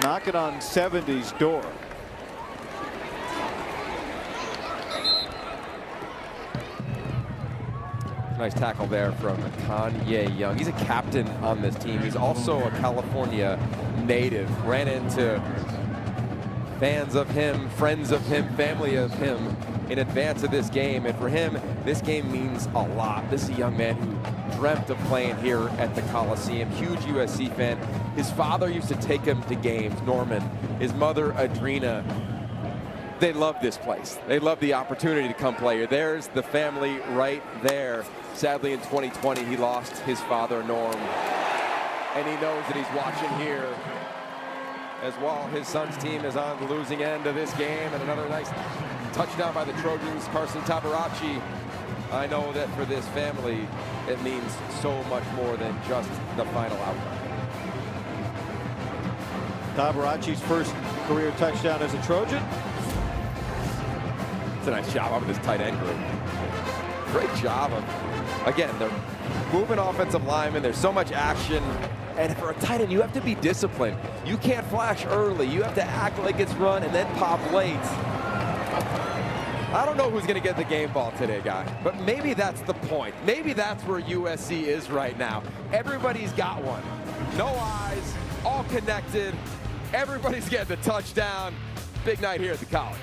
Knocking on 70's door. Nice tackle there from Kanye Young. He's a captain on this team. He's also a California native. Ran into fans of him, friends of him, family of him in advance of this game. And for him, this game means a lot. This is a young man who dreamt of playing here at the Coliseum. Huge USC fan. His father used to take him to games, Norman. His mother, Adrena. They love this place. They love the opportunity to come play here. There's the family right there. Sadly, in 2020, he lost his father, Norm. And he knows that he's watching here as well. His son's team is on the losing end of this game. And another nice touchdown by the Trojans, Carson Tabaracci. I know that for this family, it means so much more than just the final outcome. Tabaracci's first career touchdown as a Trojan. It's a nice job of this tight end group. Great job of, again, they're moving offensive linemen. There's so much action. And for a tight end, you have to be disciplined. You can't flash early. You have to act like it's run and then pop late. I don't know who's going to get the game ball today, guys, but maybe that's the point. Maybe that's where USC is right now. Everybody's got one. No eyes, all connected. Everybody's getting the touchdown. Big night here at the College.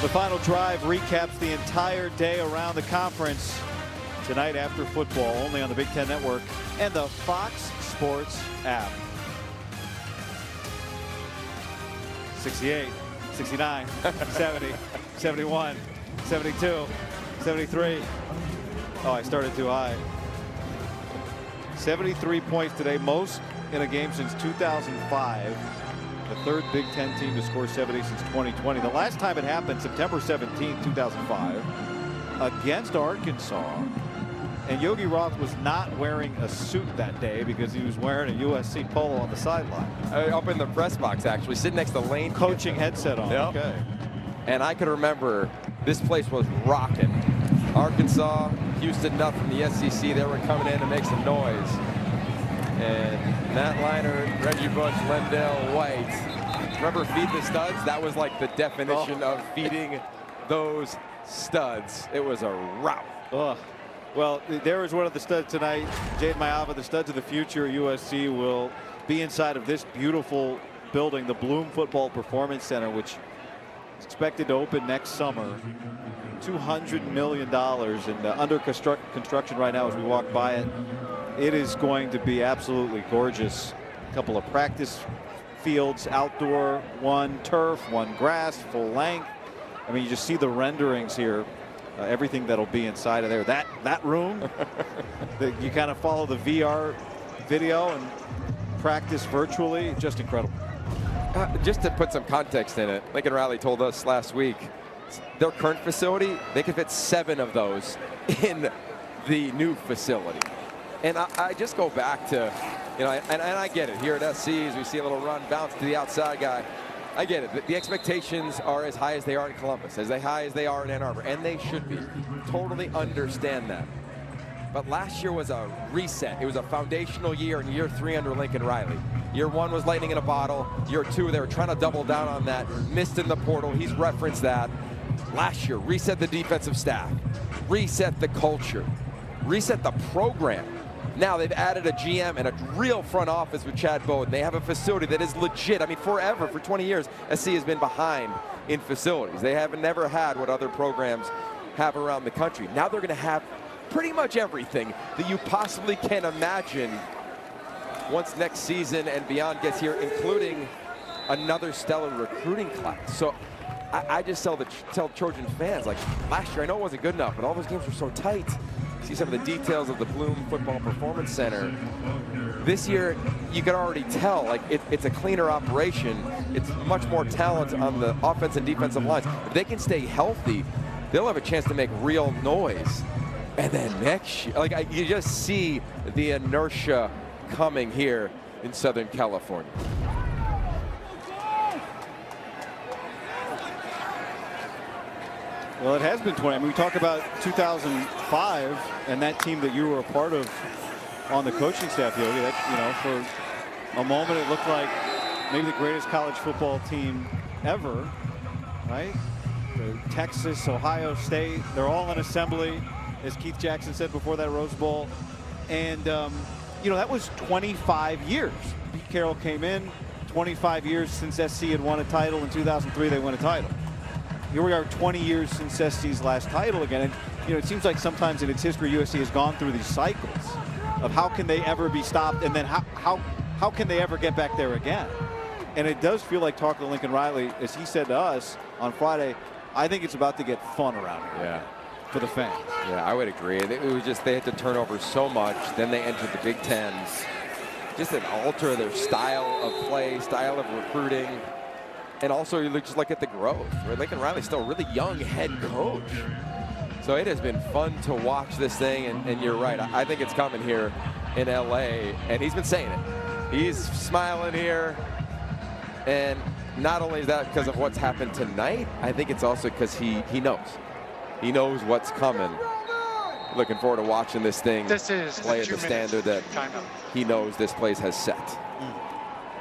The final drive recaps the entire day around the conference tonight after football, only on the Big Ten Network and the Fox Sports app. 68 69, 70, 71, 72, 73. Oh, I started too high. 73 points today, most in a game since 2005. The third Big Ten team to score 70 since 2020. The last time it happened, September 17, 2005, against Arkansas. And Yogi Roth was not wearing a suit that day because he was wearing a USC polo on the sideline. Up in the press box, actually, sitting next to Lane. Coaching headset on. Yep. Okay. And I can remember this place was rocking. Arkansas, Houston, nothing. The SEC, they were coming in to make some noise. And Matt Leinart, Reggie Bush, Lendell White. Remember Feed the Studs? That was like the definition of feeding those studs. It was a rout. Oh. Well, there is one of the studs tonight. Jade Mayava, the studs of the future. USC will be inside of this beautiful building, the Bloom Football Performance Center, which is expected to open next summer. $200 million and under construction right now as we walk by it. It is going to be absolutely gorgeous. A couple of practice fields, outdoor, one turf, one grass, full length. I mean, you just see the renderings here. Everything that'll be inside of there. That room, you kind of follow the VR video and practice virtually. Just incredible. Just to put some context in it, Lincoln Riley told us last week, their current facility, they could fit 7 of those in the new facility. And I just go back to, you know, and I get it. Here at SC, as we see a little run, bounce to the outside guy. I get it. The expectations are as high as they are in Columbus, as high as they are in Ann Arbor, and they should be. Totally understand that. But last year was a reset. It was a foundational year in year 3 under Lincoln Riley. Year 1 was lightning in a bottle. Year 2, they were trying to double down on that. Missed in the portal. He's referenced that. Last year, reset the defensive staff. Reset the culture. Reset the program. Now they've added a GM and a real front office with Chad Bowden. They have a facility that is legit. I mean, forever, for 20 years, SC has been behind in facilities. They have never had what other programs have around the country. Now they're going to have pretty much everything that you possibly can imagine once next season and beyond gets here, including another stellar recruiting class. So I just tell Trojan fans, like, last year I know it wasn't good enough, but all those games were so tight. See some of the details of the Bloom Football Performance Center. This year, you can already tell, like, it's a cleaner operation. It's much more talent on the offense and defensive lines. If they can stay healthy, they'll have a chance to make real noise. And then next year, like, you just see the inertia coming here in Southern California. Well, it has been 20. I mean, we talk about 2005 and that team that you were a part of on the coaching staff, Yogi. That, you know, for a moment it looked like maybe the greatest college football team ever, right? Texas, Ohio State, they're all in assembly, as Keith Jackson said before that Rose Bowl. And, you know, that was 25 years. Pete Carroll came in, 25 years since SC had won a title. In 2003, they won a title. Here we are 20 years since SC's last title again. And, you know, it seems like sometimes in its history, USC has gone through these cycles of how can they ever be stopped, and then how can they ever get back there again? And it does feel like, talking to Lincoln Riley, as he said to us on Friday, I think it's about to get fun around here. Yeah. For the fans. Yeah, I would agree. It was just, they had to turn over so much. Then they entered the Big Ten. Just an alter their style of play, style of recruiting. And also, you just look at the growth. Right? Lincoln Riley's still a really young head coach. So it has been fun to watch this thing, and you're right. I think it's coming here in LA, and he's been saying it. He's smiling here, and not only is that because of what's happened tonight, I think it's also because he knows. He knows what's coming. Looking forward to watching this thing play at the standard that he knows this place has set.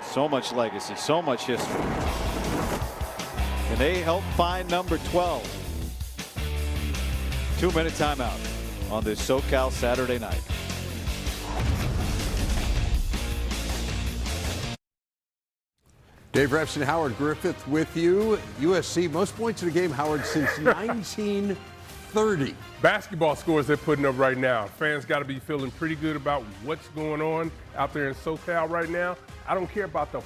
So much legacy, so much history. And they help find number 12. 2-minute timeout on this SoCal Saturday night. Dave Refson, Howard Griffith with you. USC, most points in a game, Howard, since 19 30. Basketball scores they're putting up right now. Fans got to be feeling pretty good about what's going on out there in SoCal right now. I don't care about the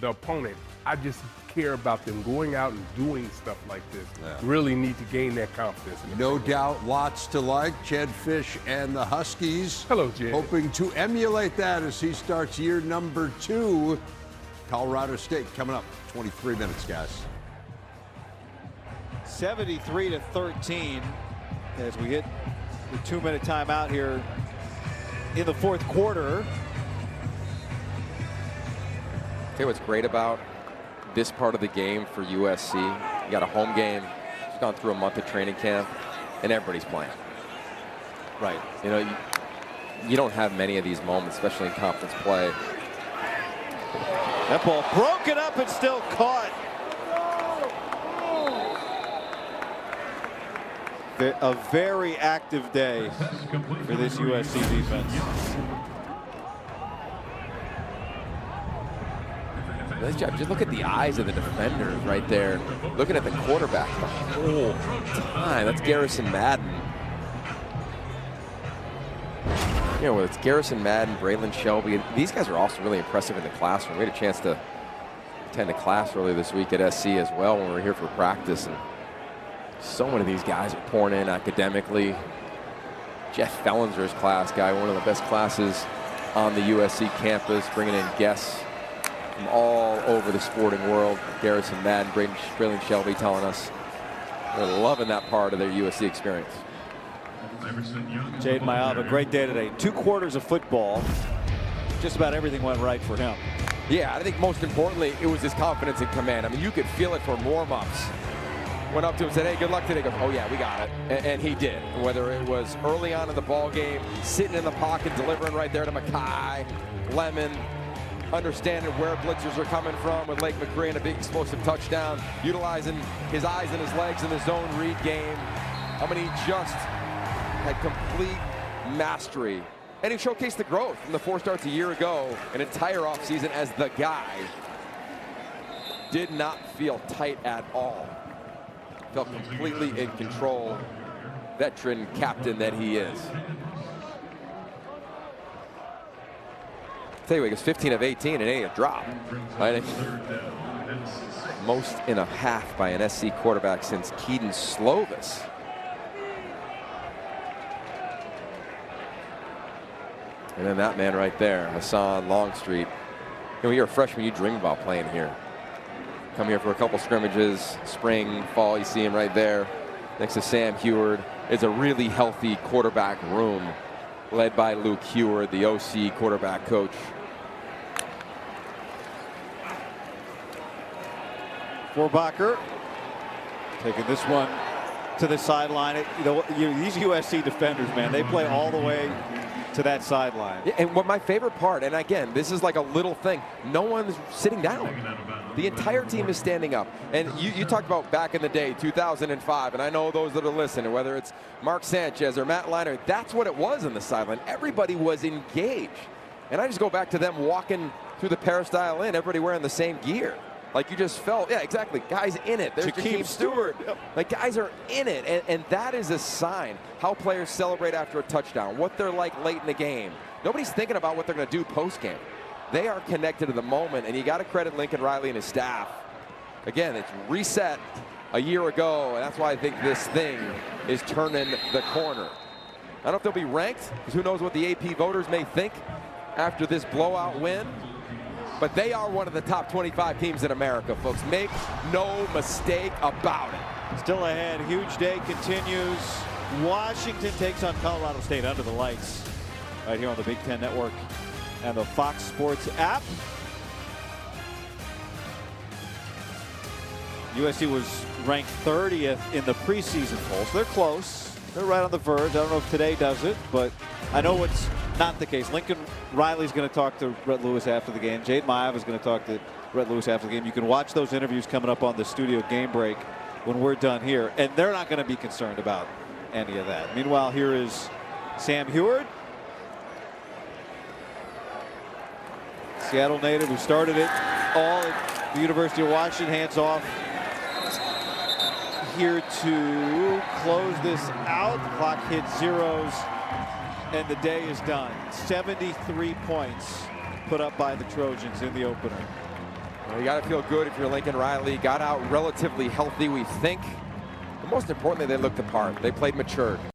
opponent. I just care about them going out and doing stuff like this. Yeah. Really need to gain that confidence. No doubt, lots to like. Jed Fish and the Huskies. Hello, Jed. Hoping to emulate that as he starts year number 2. Colorado State coming up. 23 minutes, guys. 73-13 as we hit the 2-minute timeout here in the fourth quarter. Tell you what's great about this part of the game for USC. You got a home game. It's gone through a month of training camp, and everybody's playing. Right. You know, you don't have many of these moments, especially in conference play. That ball broken up and still caught. A very active day for this USC defense. Nice job. Just look at the eyes of the defenders right there. Looking at the quarterback the whole time. That's Garrison Madden. You know, whether it's Garrison Madden, Braylon Shelby, these guys are also really impressive in the classroom. We had a chance to attend a class earlier this week at SC as well when we were here for practice. And so many of these guys are pouring in academically. Jeff Fellinger's class guy, one of the best classes on the USC campus, bringing in guests from all over the sporting world. Garrison Madden, Braylon Shelby telling us they're loving that part of their USC experience. Jade Mayav, a great day today. 2 quarters of football. Just about everything went right for him. Yeah, I think most importantly, it was his confidence in command. I mean, you could feel it from warm-ups. Went up to him and said, hey, good luck today. Goes, oh, yeah, we got it. And he did. Whether it was early on in the ball game, sitting in the pocket, delivering right there to Mackay, Lemon, understanding where blitzers are coming from with Lake McCree and a big explosive touchdown, utilizing his eyes and his legs in the zone read game. I mean, he just had complete mastery. And he showcased the growth from the 4 starts a year ago, an entire offseason as the guy. Did not feel tight at all. Felt completely in control. Veteran captain that he is. Tell you what, he was 15 of 18 and ain't a drop. Right? Most in a half by an SC quarterback since Keaton Slovis. And then that man right there, Hassan Longstreet. You know, when you're a freshman, you dream about playing here. Come here for a couple scrimmages, spring, fall, you see him right there. Next to Sam Heward. It's a really healthy quarterback room led by Luke Heward, the OC quarterback coach. Vorbacher taking this one to the sideline. These USC defenders, man, they play all the way to that sideline. Yeah, and what my favorite part, and again, this is like a little thing, no one's sitting down. The entire team is standing up. And you talked about back in the day, 2005, and I know those that are listening, whether it's Mark Sanchez or Matt Leinart, that's what it was in the sideline. Everybody was engaged. And I just go back to them walking through the Peristyle Inn, everybody wearing the same gear. Like you just felt, yeah, exactly, guys in it. There's Jakeem Stewart. Yep. Like guys are in it, and that is a sign how players celebrate after a touchdown, what they're like late in the game. Nobody's thinking about what they're going to do post-game. They are connected to the moment, and you got to credit Lincoln Riley and his staff. Again, it's reset a year ago, and that's why I think this thing is turning the corner. I don't know if they'll be ranked, because who knows what the AP voters may think after this blowout win. But they are one of the top 25 teams in America, folks. Make no mistake about it. Still ahead. Huge day continues. Washington takes on Colorado State under the lights right here on the Big Ten Network and the Fox Sports app. USC was ranked 30th in the preseason poll, so they're close. They're right on the verge. I don't know if today does it, but I know it's not the case. Lincoln Riley's going to talk to Rhett Lewis after the game. Jade Mayav is going to talk to Rhett Lewis after the game. You can watch those interviews coming up on the studio game break when we're done here, and they're not going to be concerned about any of that. Meanwhile, here is Sam Heward, Seattle native who started it all at the University of Washington. Hands off here to close this out. The clock hits zeros, and the day is done. 73 points put up by the Trojans in the opener. Well, you got to feel good if you're Lincoln Riley. Got out relatively healthy, we think. But most importantly, they looked the part. They played mature.